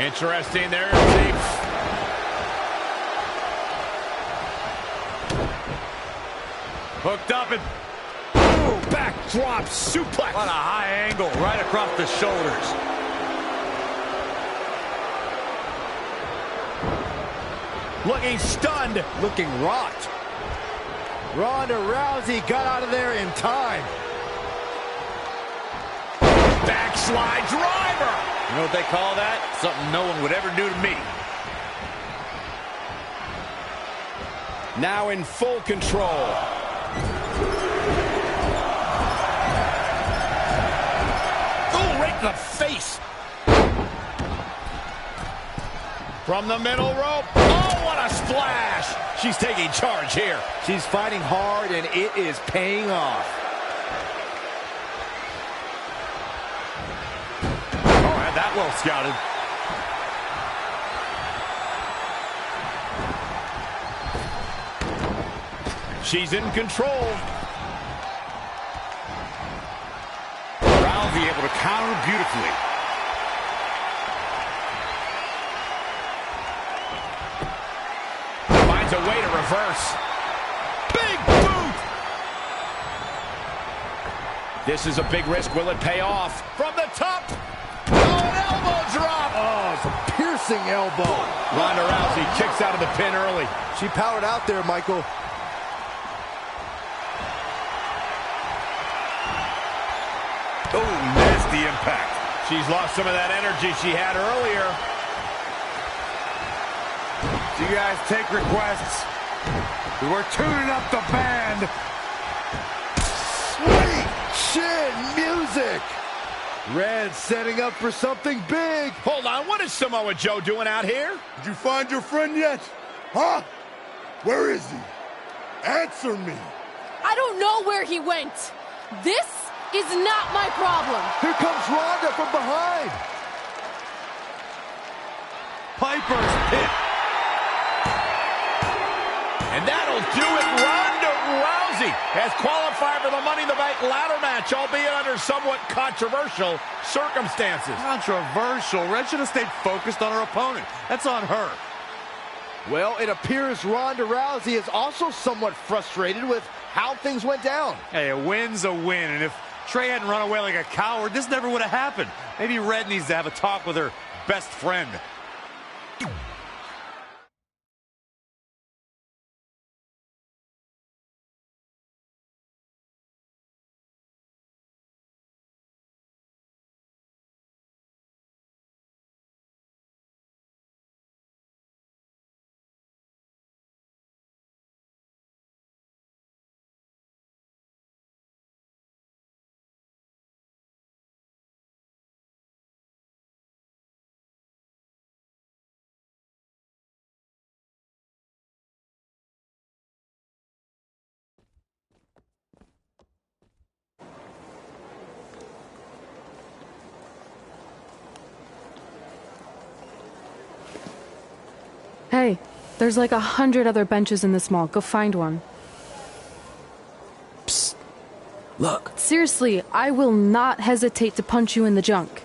Interesting. There is hooked up and backdrop suplex. What a high angle right across the shoulders. Looking stunned. Looking rocked. Ronda Rousey got out of there in time. Backslide driver. You know what they call that? Something no one would ever do to me. Now in full control. Oh, right in the face. From the middle rope. Oh, what a splash. She's taking charge here. She's fighting hard, and it is paying off. Oh, had that well scouted. She's in control. Rousey able to counter beautifully. Finds a way to reverse. Big boot! This is a big risk. Will it pay off? From the top. Oh, an elbow drop. Oh, it's a piercing elbow. Ronda Rousey kicks out of the pin early. She powered out there, Michael. Oh, nasty impact. She's lost some of that energy she had earlier. So you guys take requests. We're tuning up the band. Sweet chin music. Red setting up for something big. Hold on, what is Samoa Joe doing out here? Did you find your friend yet? Huh? Where is he? Answer me. I don't know where he went. This is not my problem. Here comes Ronda from behind. Piper's pit. And that'll do it. Ronda Rousey has qualified for the Money in the Bank ladder match, albeit under somewhat controversial circumstances. Controversial. Red should have stayed focused on her opponent. That's on her. Well, it appears Ronda Rousey is also somewhat frustrated with how things went down. Hey, a win's a win, and if Trey hadn't run away like a coward, this never would have happened. Maybe Red needs to have a talk with her best friend. Hey, there's like 100 other benches in this mall. Go find one. Psst. Look. Seriously, I will not hesitate to punch you in the junk.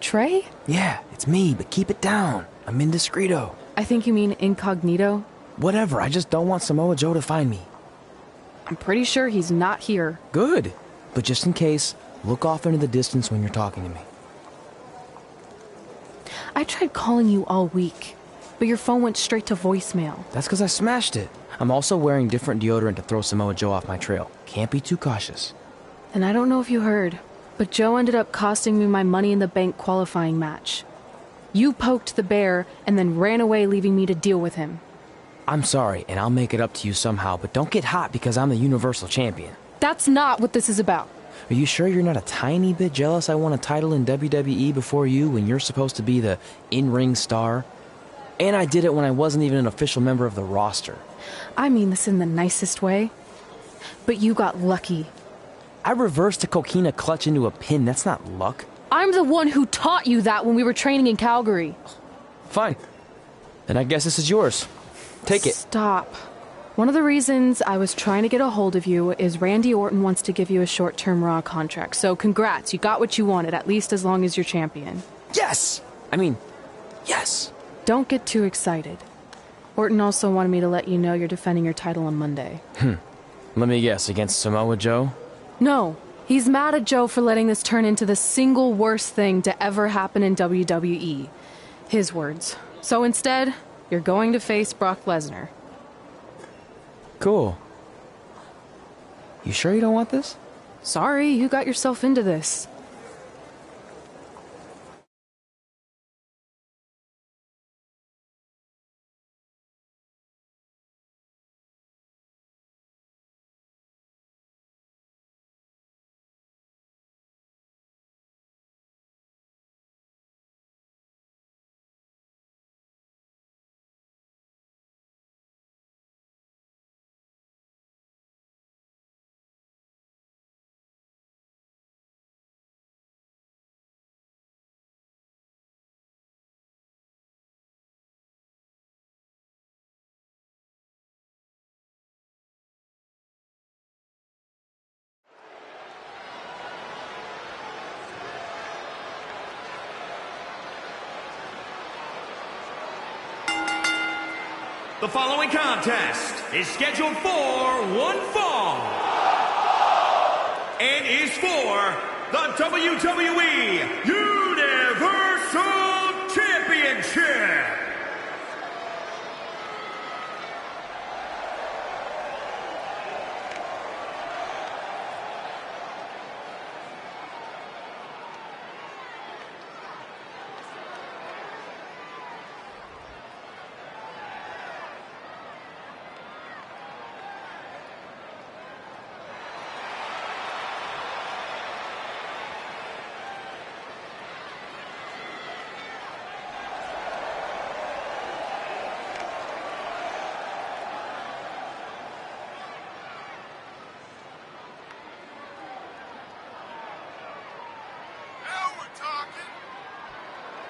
Trey? Yeah, it's me, but keep it down. I'm indiscreto. I think you mean incognito. Whatever, I just don't want Samoa Joe to find me. I'm pretty sure he's not here. Good. But just in case, look off into the distance when you're talking to me. I tried calling you all week, but your phone went straight to voicemail. That's because I smashed it. I'm also wearing different deodorant to throw Samoa Joe off my trail. Can't be too cautious. And I don't know if you heard, but Joe ended up costing me my Money in the Bank qualifying match. You poked the bear and then ran away, leaving me to deal with him. I'm sorry, and I'll make it up to you somehow, but don't get hot because I'm the Universal Champion. That's not what this is about. Are you sure you're not a tiny bit jealous I won a title in WWE before you when you're supposed to be the in-ring star? And I did it when I wasn't even an official member of the roster. I mean this in the nicest way. But you got lucky. I reversed a coquina clutch into a pin. That's not luck. I'm the one who taught you that when we were training in Calgary. Fine. Then I guess this is yours. Take it. Stop. One of the reasons I was trying to get a hold of you is Randy Orton wants to give you a short-term Raw contract. So congrats, you got what you wanted, at least as long as you're champion. Yes! I mean, yes! Don't get too excited. Orton also wanted me to let you know you're defending your title on Monday. Let me guess, against Samoa Joe? No, he's mad at Joe for letting this turn into the single worst thing to ever happen in WWE. His words. So instead, you're going to face Brock Lesnar. Cool. You sure you don't want this? Sorry, you got yourself into this. The following contest is scheduled for one fall and is for the WWE Universal Championship.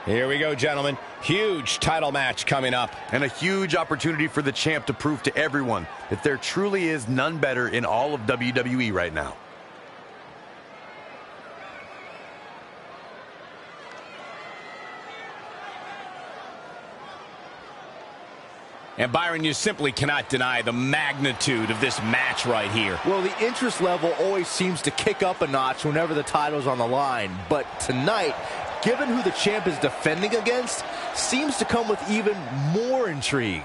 Here we go, gentlemen. Huge title match coming up. And a huge opportunity for the champ to prove to everyone that there truly is none better in all of WWE right now. And Byron, you simply cannot deny the magnitude of this match right here. Well, the interest level always seems to kick up a notch whenever the title's on the line. But tonight, given who the champ is defending against, seems to come with even more intrigue.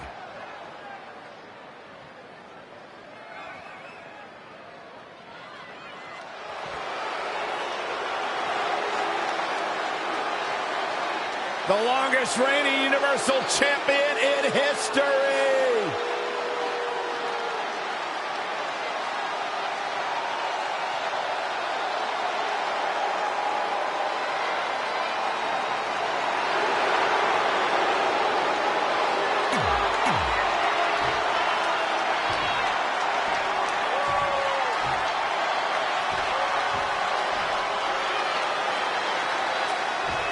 The longest reigning Universal Champion in history.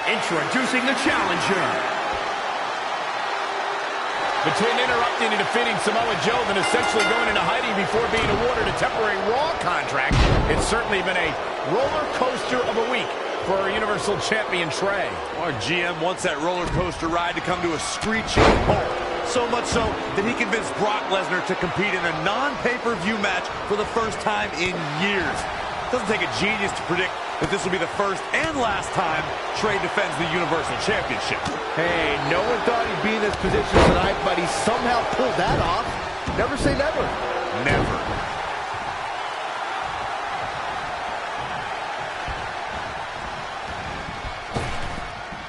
Introducing the challenger. Between interrupting and defeating Samoa Joe and essentially going into hiding before being awarded a temporary Raw contract, it's certainly been a roller coaster of a week for our Universal Champion Trey. Our GM wants that roller coaster ride to come to a screeching halt. So much so that he convinced Brock Lesnar to compete in a non-pay-per-view match for the first time in years. It doesn't take a genius to predict that this will be the first and last time Trey defends the Universal Championship. Hey, no one thought he'd be in this position tonight, but he somehow pulled that off. Never say never. Never.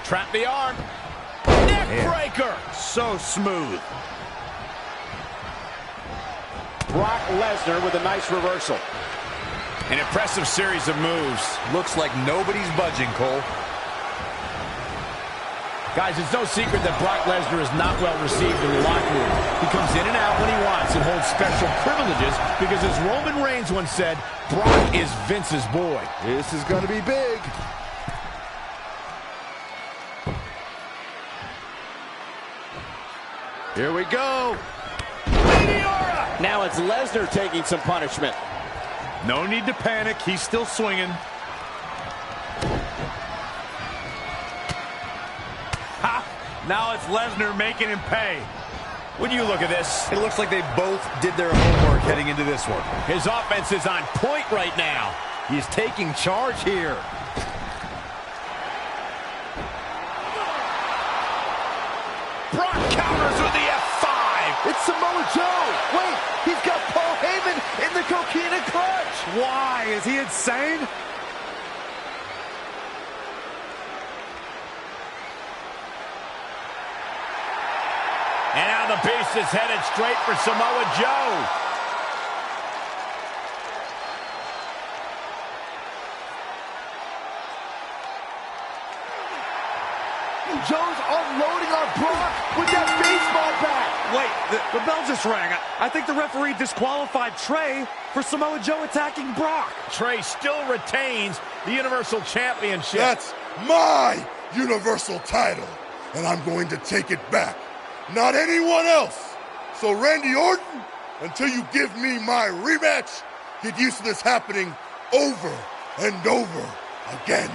Trap the arm. Neck breaker. So smooth. Brock Lesnar with a nice reversal. An impressive series of moves. Looks like nobody's budging, Cole. Guys, it's no secret that Brock Lesnar is not well received in the locker room. He comes in and out when he wants and holds special privileges because, as Roman Reigns once said, Brock is Vince's boy. This is going to be big. Here we go. Now it's Lesnar taking some punishment. No need to panic. He's still swinging. Ha! Now it's Lesnar making him pay. When you look at this, it looks like they both did their homework heading into this one. His offense is on point right now. He's taking charge here. Brock counters with the F5. It's Samoa Joe. Wait, he's got Paul Heyman in the coquina clutch. Why? Is he insane? And now the Beast is headed straight for Samoa Joe. Joe's unloading on Brock with that baseball bat. Wait, the bell just rang. I think the referee disqualified Trey for Samoa Joe attacking Brock. Trey still retains the Universal Championship. That's my Universal title, and I'm going to take it back. Not anyone else. So Randy Orton, until you give me my rematch, get used to this happening over and over again.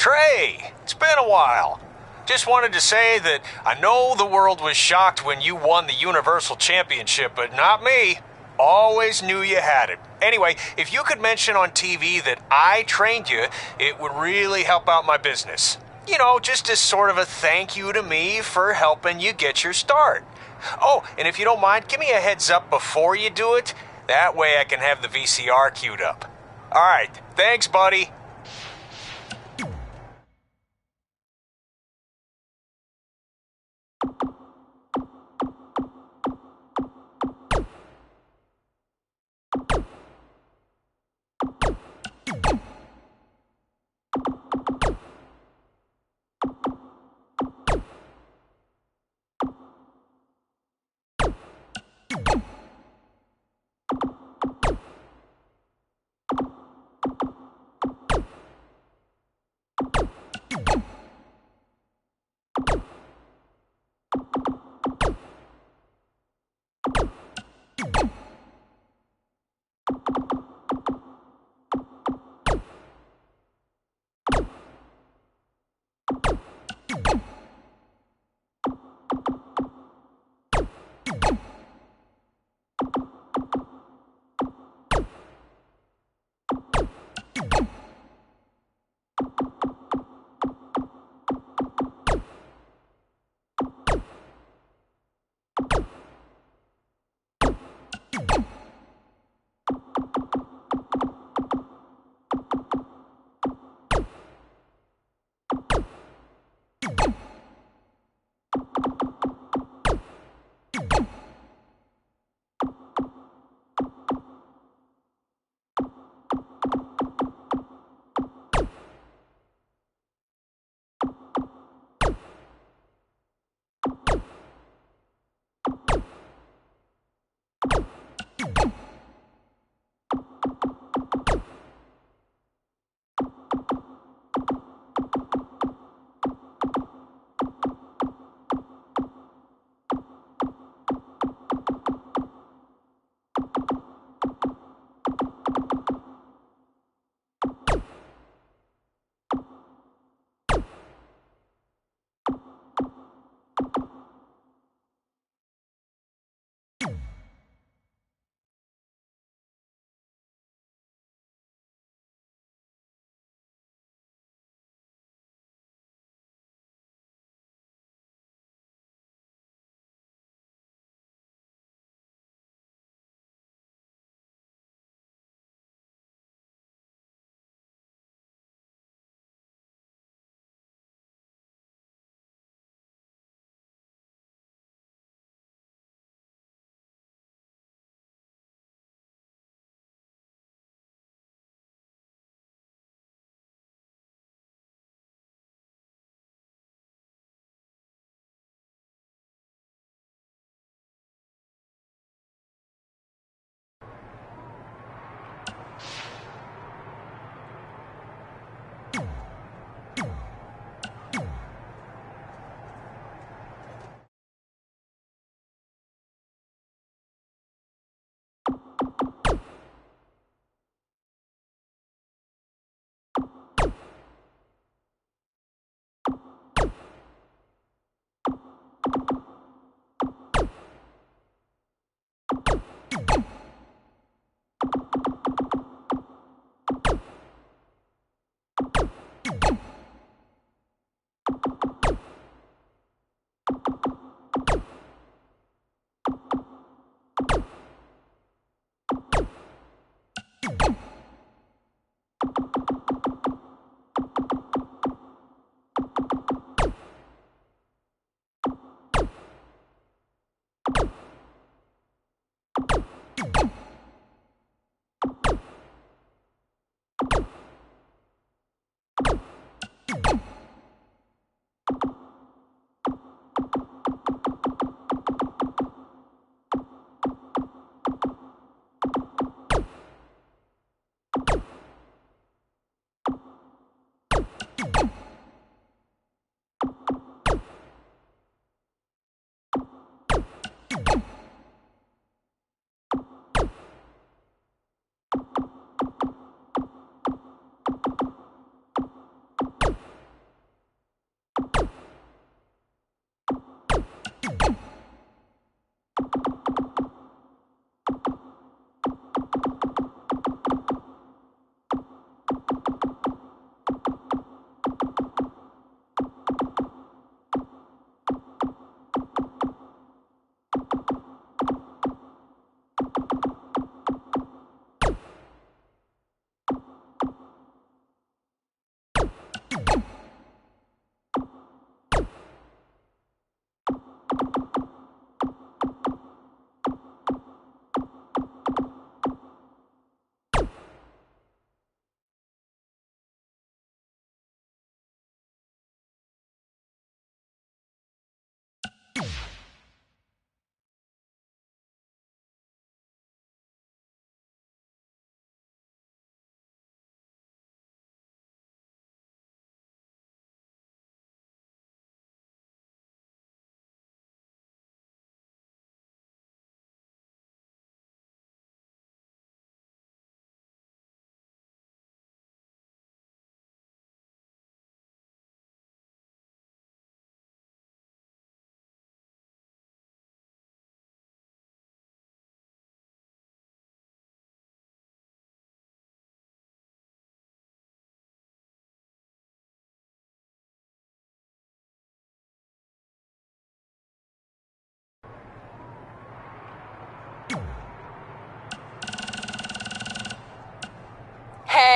Trey, it's been a while. Just wanted to say that I know the world was shocked when you won the Universal Championship, but not me. Always knew you had it. Anyway, if you could mention on TV that I trained you, it would really help out my business. You know, just as sort of a thank you to me for helping you get your start. Oh, and if you don't mind, give me a heads up before you do it. That way I can have the VCR queued up. All right, thanks, buddy.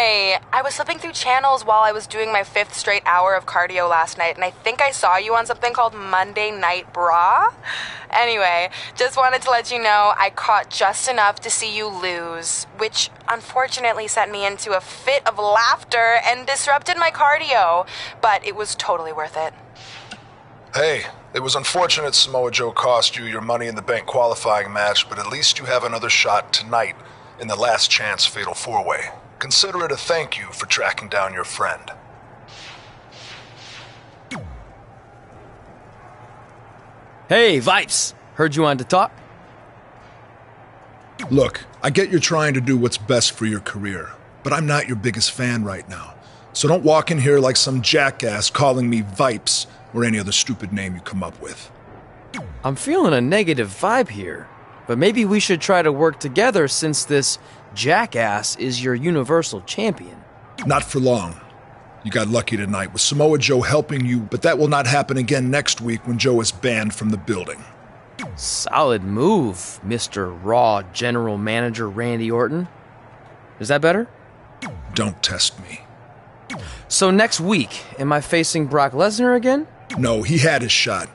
Hey, I was flipping through channels while I was doing my 5th straight hour of cardio last night, and I think I saw you on something called Monday Night Bra. Anyway, just wanted to let you know I caught just enough to see you lose, which unfortunately sent me into a fit of laughter and disrupted my cardio, but it was totally worth it. Hey, it was unfortunate Samoa Joe cost you your Money in the Bank qualifying match, but at least you have another shot tonight in the last chance Fatal 4-Way. Consider it a thank you for tracking down your friend. Hey, Vipes! Heard you wanted to talk? Look, I get you're trying to do what's best for your career, but I'm not your biggest fan right now. So don't walk in here like some jackass calling me Vipes or any other stupid name you come up with. I'm feeling a negative vibe here, but maybe we should try to work together since this jackass is your Universal Champion. Not for long. You got lucky tonight with Samoa Joe helping you, but that will not happen again next week when Joe is banned from the building. Solid move, Mr. Raw General Manager Randy Orton. Is that better? Don't test me. So next week, am I facing Brock Lesnar again? No, he had his shot.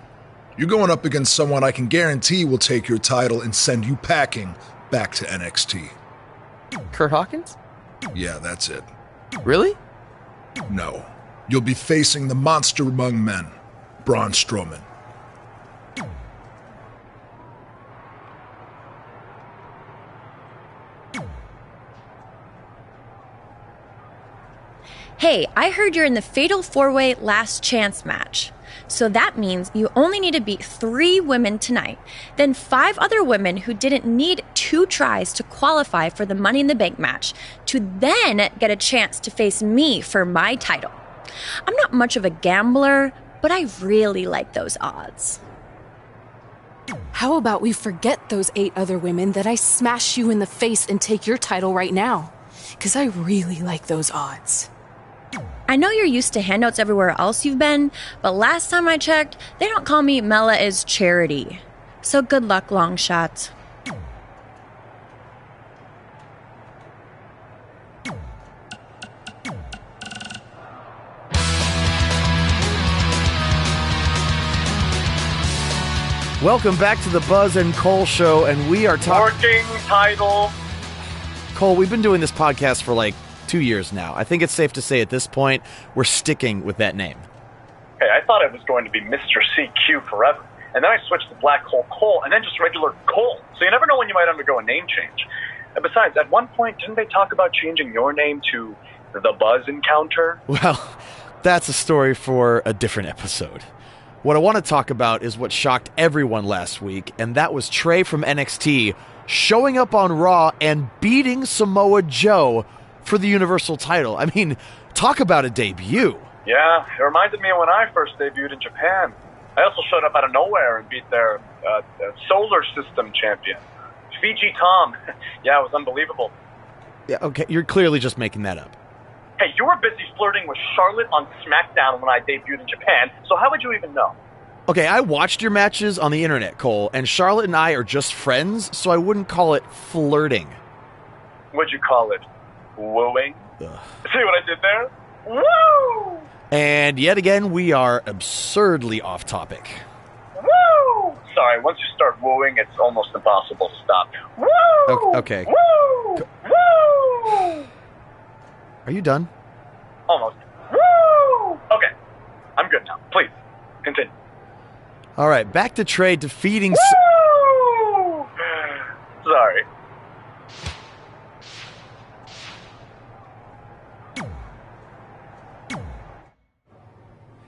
You're going up against someone I can guarantee will take your title and send you packing back to NXT. Kurt Hawkins? Yeah, that's it. Really? No. You'll be facing the monster among men, Braun Strowman. Hey, I heard you're in the Fatal 4-Way Last Chance match. So that means you only need to beat 3 women tonight, then 5 other women who didn't need 2 tries to qualify for the Money in the Bank match to then get a chance to face me for my title. I'm not much of a gambler, but I really like those odds. How about we forget those 8 other women that I smash you in the face and take your title right now? Because I really like those odds. I know you're used to handouts everywhere else you've been, but last time I checked, they don't call me Mela is Charity. So good luck, long shot. Welcome back to the Buzz and Cole Show, and we are talking... Working title. Cole, we've been doing this podcast for like 2 years now. I think it's safe to say at this point, we're sticking with that name. Hey, I thought it was going to be Mr. CQ forever. And then I switched to Black Hole Cole, and then just regular Cole. So you never know when you might undergo a name change. And besides, at one point, didn't they talk about changing your name to The Buzz Encounter? Well, that's a story for a different episode. What I want to talk about is what shocked everyone last week, and that was Trey from NXT showing up on Raw and beating Samoa Joe for the Universal title. I mean, talk about a debut. Yeah, it reminded me of when I first debuted in Japan. I also showed up out of nowhere and beat their solar system champion, Fiji Tom. Yeah, it was unbelievable. Yeah, okay, you're clearly just making that up. Hey, you were busy flirting with Charlotte on SmackDown when I debuted in Japan, so how would you even know? Okay, I watched your matches on the internet, Cole, and Charlotte and I are just friends, so I wouldn't call it flirting. What'd you call it? Wooing? Ugh. See what I did there? Woo! And yet again, we are absurdly off topic. Woo! Sorry, once you start wooing, it's almost impossible to stop. Woo! Okay. Woo! Woo! Are you done? Almost. Woo! Okay, I'm good now. Please, continue. All right, back to Trey defeating... Woo! Sorry.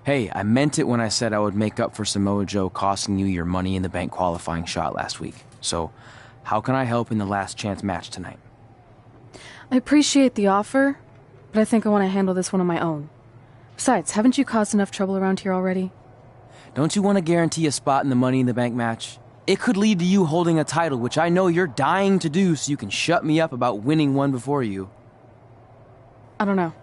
Hey, I meant it when I said I would make up for Samoa Joe costing you your Money in the Bank qualifying shot last week. So, how can I help in the last chance match tonight? I appreciate the offer, but I think I want to handle this one on my own. Besides, haven't you caused enough trouble around here already? Don't you want to guarantee a spot in the Money in the Bank match? It could lead to you holding a title, which I know you're dying to do, so you can shut me up about winning one before you. I don't know.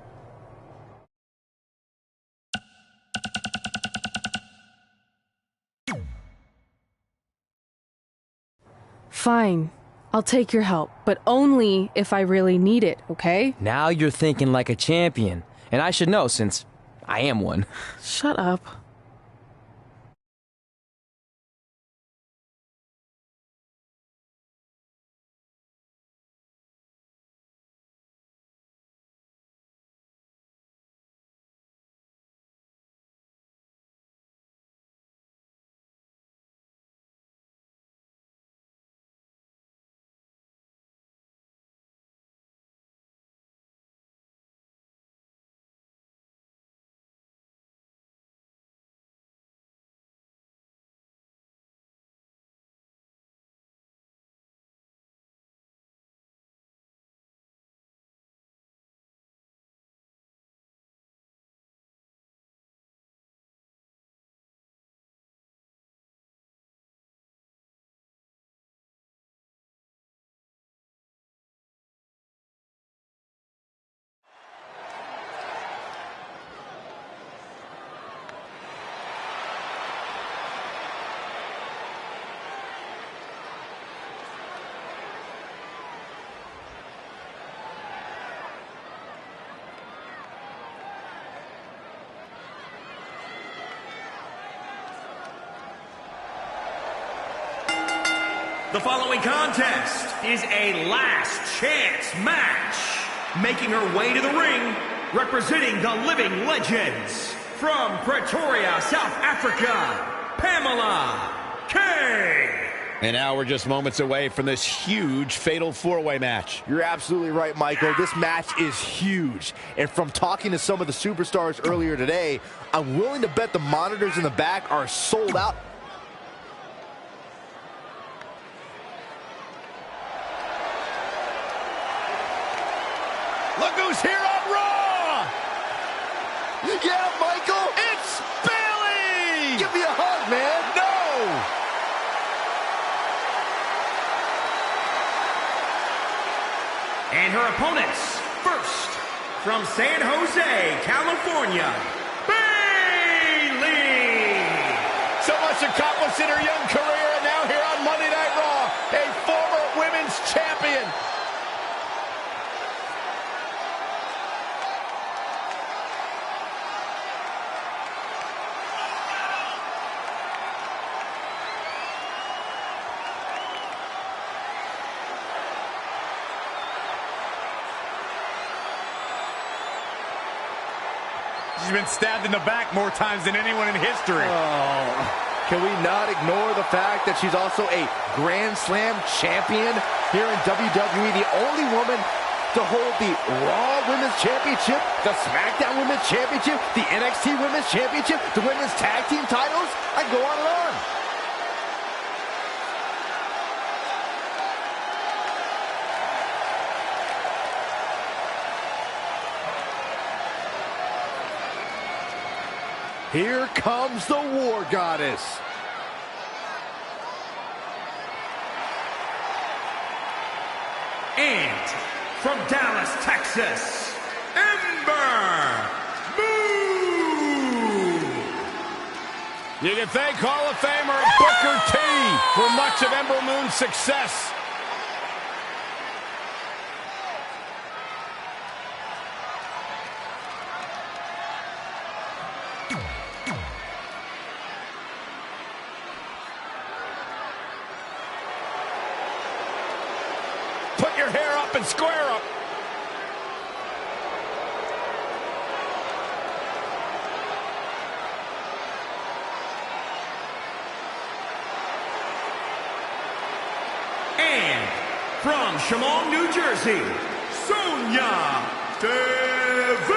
Fine. I'll take your help, but only if I really need it, okay? Now you're thinking like a champion, and I should know since I am one. Shut up. The following contest is a last chance match. Making her way to the ring, representing the Living Legends, from Pretoria, South Africa, Pamela K. And now we're just moments away from this huge fatal four-way match. You're absolutely right, Michael. This match is huge. And from talking to some of the superstars earlier today, I'm willing to bet the monitors in the back are sold out. Look who's here on Raw! Yeah, Michael! It's Bayley! Give me a hug, man! No! And her opponents, first, from San Jose, California, Bayley! So much accomplished in her young career, and now here on Monday Night Raw, a former women's champion. She's been stabbed in the back more times than anyone in history. Oh, can we not ignore the fact that she's also a Grand Slam champion here in WWE, the only woman to hold the Raw Women's Championship, the SmackDown Women's Championship, the NXT Women's Championship, the Women's Tag Team titles? I can go on and on. Here comes the War Goddess. And from Dallas, Texas, Ember Moon. You can thank Hall of Famer Booker T for much of Ember Moon's success. Put your hair up and square up. And from Chemung, New Jersey, Sonya Deville.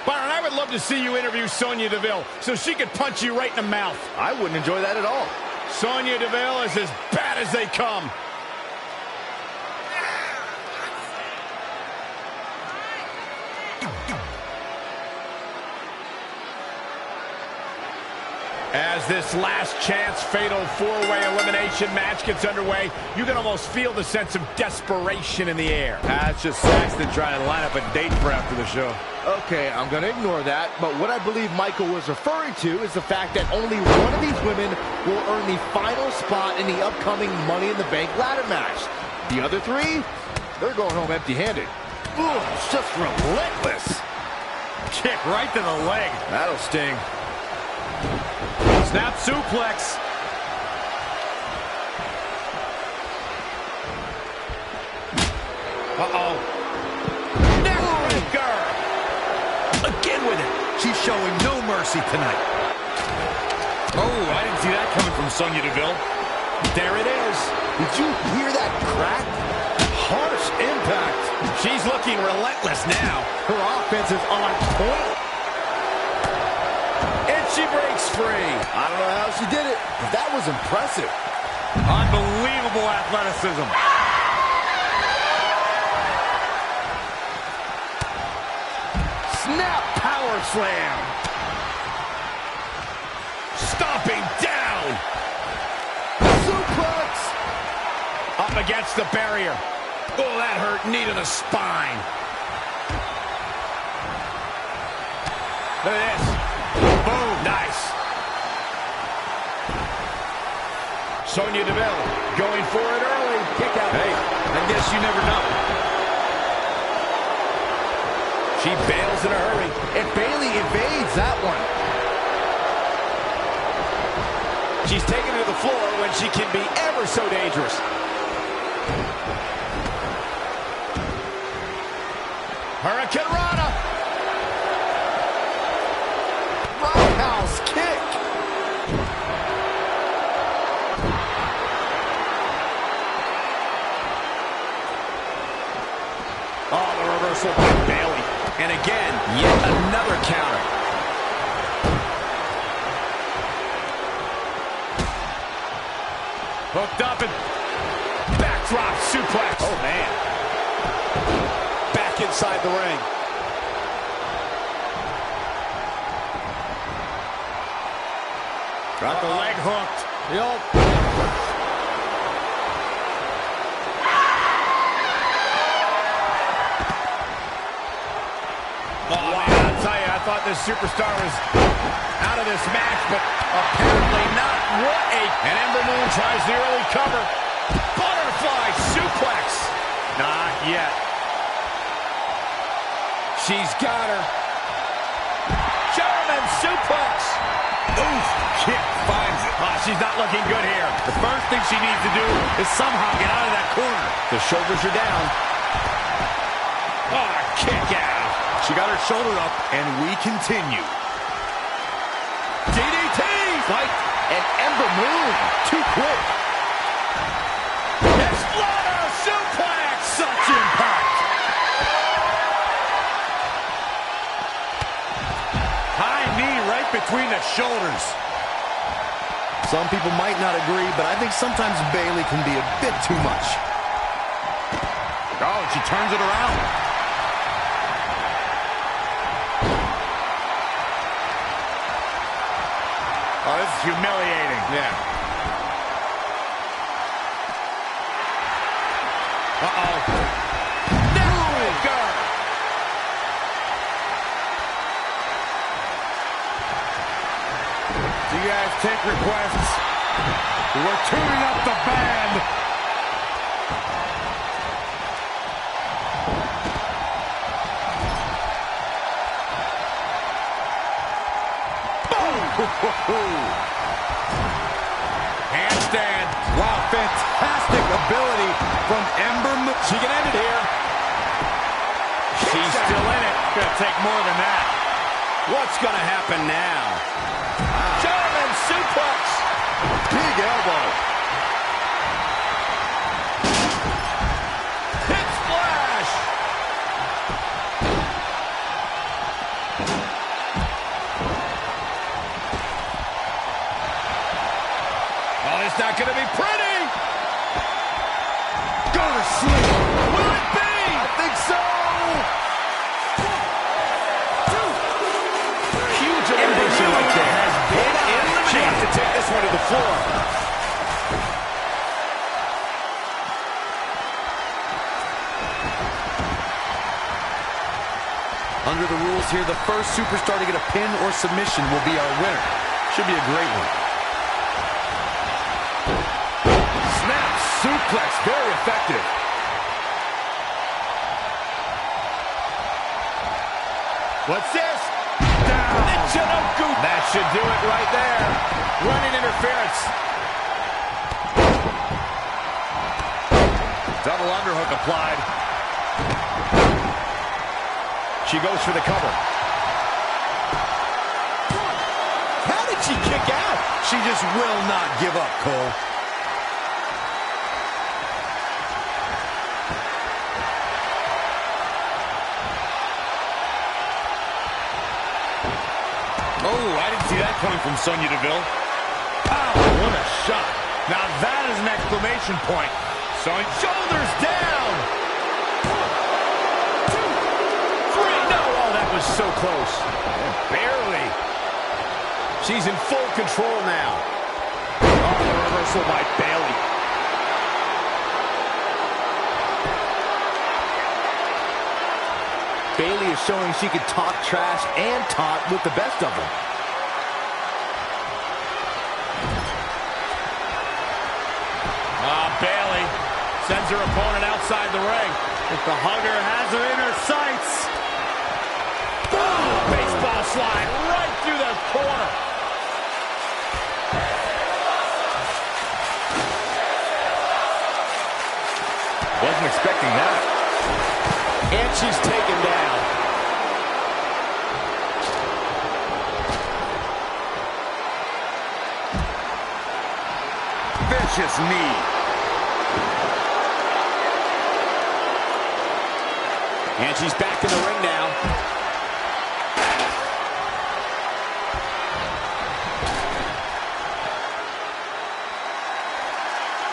Byron, I would love to see you interview Sonya Deville so she could punch you right in the mouth. I wouldn't enjoy that at all. Sonya Deville is as bad as they come. As this last chance fatal four-way elimination match gets underway, you can almost feel the sense of desperation in the air. That's just Saxton trying to line up a date for after the show. Okay, I'm going to ignore that, but what I believe Michael was referring to is the fact that only one of these women will earn the final spot in the upcoming Money in the Bank ladder match. The other three, they're going home empty-handed. Ooh, it's just relentless. Kick right to the leg. That'll sting. Snap suplex. Uh-oh. Neckbreaker. Again with it. She's showing no mercy tonight. Oh, I didn't see that coming from Sonya Deville. There it is. Did you hear that crack? Harsh impact. She's looking relentless now. Her offense is on point. And she breaks free. I don't know how she did it, but that was impressive. Unbelievable athleticism. Snap power slam. Stomping down. Suplex. Up against the barrier. Oh, that hurt. Knee to the spine. Look at this. Boom. Nice. Sonya Deville going for it early. Kick out. Hey, I guess you never know. She bails in a hurry. And Bayley evades that one. She's taken to the floor when she can be ever so dangerous. Hurricane Rana. Roundhouse kick. Oh, the reversal by Bayley. And again, yet another counter. Hooked up and backdrop suplex. Oh, man. Back inside the ring. Got the leg hooked. Yup. Oh, man, I'll tell you, I thought this superstar was out of this match, but apparently not. What a... And Ember Moon tries the early cover. Butterfly suplex. Not yet. She's got her. German suplex. Oof, kick finds it. Oh, she's not looking good here. The first thing she needs to do is somehow get out of that corner. The shoulders are down. Oh, kick out. She got her shoulder up, and we continue. DDT! Fight and Ember Moon. Too quick. Exploder suplex! Such impact! High knee right between the shoulders. Some people might not agree, but I think sometimes Bayley can be a bit too much. Oh, she turns it around. Oh, this is humiliating. Yeah. Uh-oh. Neckbreaker! Do you guys take requests? We're tuning up the band. Handstand. Wow, fantastic ability from Ember Moon. She can end it here. She's still in it. Gonna take more than that. What's gonna happen now? German suplex. Big elbow. Hip splash. Oh, it's not gonna be pretty. Go to sleep. Will it be? I think so. Huge elimination like that has been eliminated. Under the rules here, the first superstar to get a pin or submission will be our winner. Should be a great one. Snap suplex, very effective. What's this? Down. That should do it right there. Running interference. Double underhook applied. She goes for the cover. How did she kick out? She just will not give up, Cole. Oh, I didn't see that coming from Sonya Deville. Oh, what a shot. Now that is an exclamation point. Sonya, shoulders down. 1, 2, 3. No, oh, that was so close. Barely. She's in full control now. Oh, the reversal by Bayley. Bayley is showing she can talk trash and taunt with the best of them. Bayley sends her opponent outside the ring. If the hugger has her in her sights. Boom! Baseball slide right through the corner. Wasn't expecting that. And she's taken down. Vicious knee. And she's back in the ring now.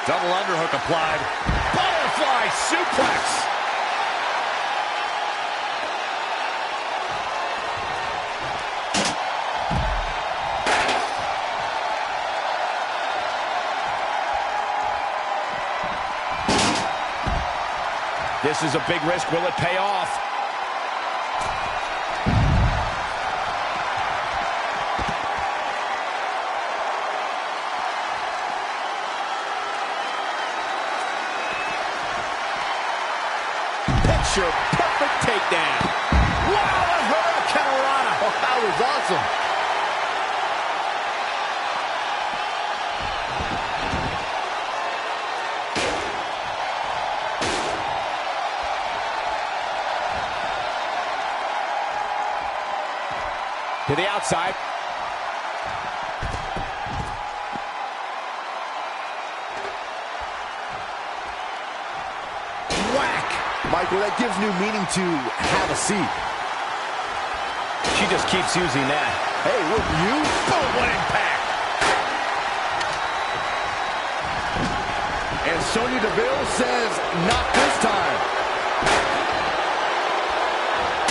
Double underhook applied. Butterfly suplex. This is a big risk. Will it pay off? Picture perfect takedown. Wow, a hurricanrana. Oh, that was awesome. To the outside. Whack! Michael, that gives new meaning to have a seat. She just keeps using that. Hey, wouldn't you? Boom, what impact! And Sonya Deville says, not this time.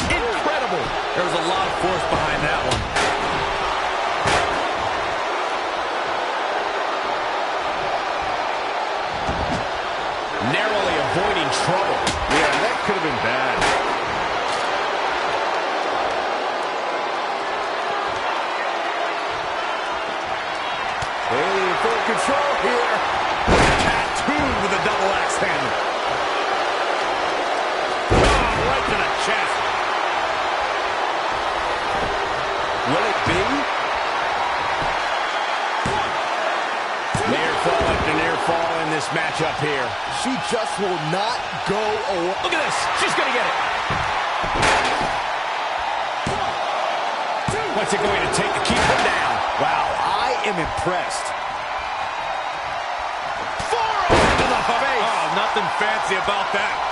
Incredible! There was a lot of force behind that one. Narrowly avoiding trouble. Yeah, that could have been bad. Bayley in full control here. Tattooed with a double axe handle. Oh, right to the chest. Will it be? Near fall after near fall in this matchup here. She just will not go away. Look at this. She's going to get it. What's it going to take to keep her down? Wow, I am impressed. Forearm to the face. Oh, nothing fancy about that.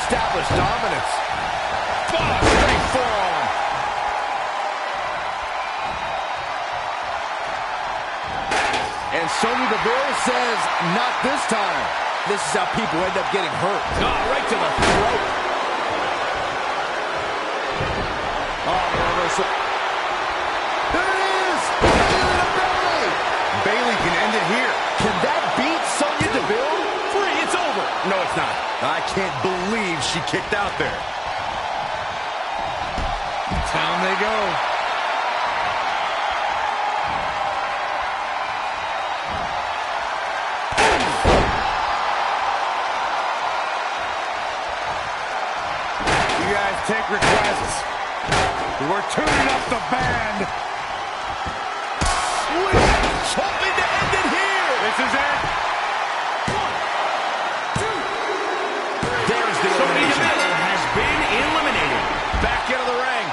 Establish dominance. Oh, straight forearm. And Sonya Deville says, not this time. This is how people end up getting hurt. Oh, right to the throat. Oh, reversal. There it is! Into the belly! Bayley can end it here. Can that beat Sonya Deville? Free, it's over. No, it's not. I can't believe she kicked out there. Down they go. You guys take requests. We're tuning up the band. Hoping to end it here. This is it. There's the elimination. Has been eliminated. Back into the ring.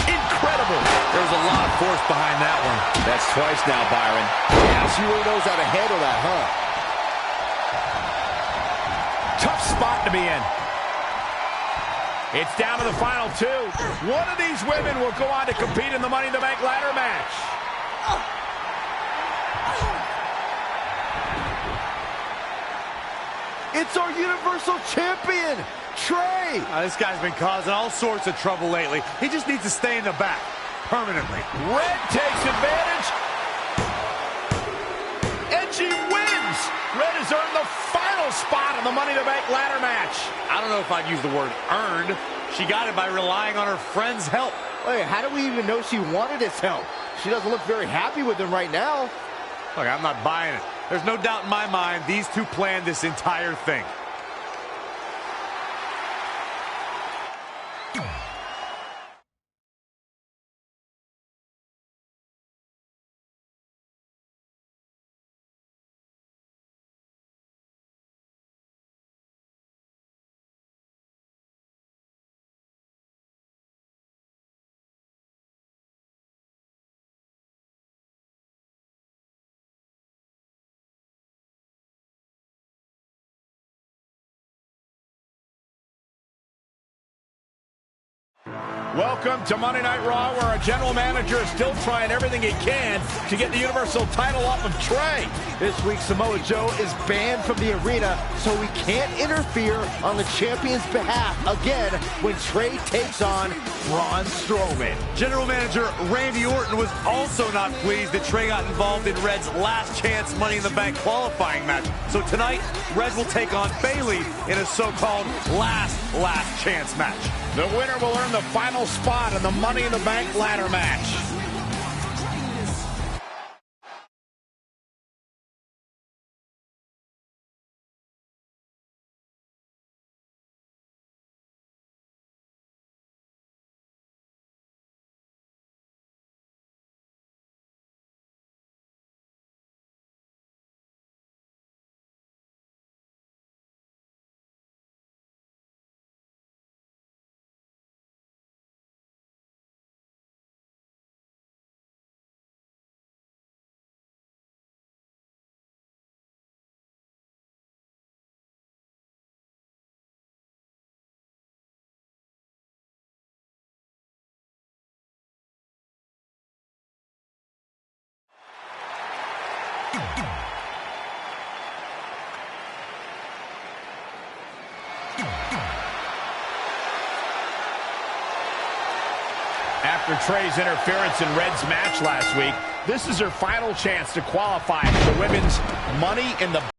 Incredible. There's a lot of force behind that one. That's twice now, Byron. Yeah, she really knows how to handle that, huh? Tough spot to be in. It's down to the final two. One of these women will go on to compete in the Money in the Bank ladder match. It's our Universal Champion, Trey. This guy's been causing all sorts of trouble lately. He just needs to stay in the back permanently. Red takes advantage. And she wins. Red has earned the final spot in the Money in the Bank ladder match. I don't know if I'd use the word earned. She got it by relying on her friend's help. Wait, how do we even know she wanted his help? She doesn't look very happy with him right now. Look, I'm not buying it. There's no doubt in my mind these two planned this entire thing. Welcome to Monday Night Raw, where our general manager is still trying everything he can to get the Universal title off of Trey. This week, Samoa Joe is banned from the arena, so he can't interfere on the champion's behalf again when Trey takes on Braun Strowman. General Manager Randy Orton was also not pleased that Trey got involved in Red's last chance Money in the Bank qualifying match. So tonight, Red will take on Bayley in a so-called last chance match. The winner will earn the final spot in the Money in the Bank ladder match. After Trey's interference in Red's match last week, this is her final chance to qualify for the women's Money in the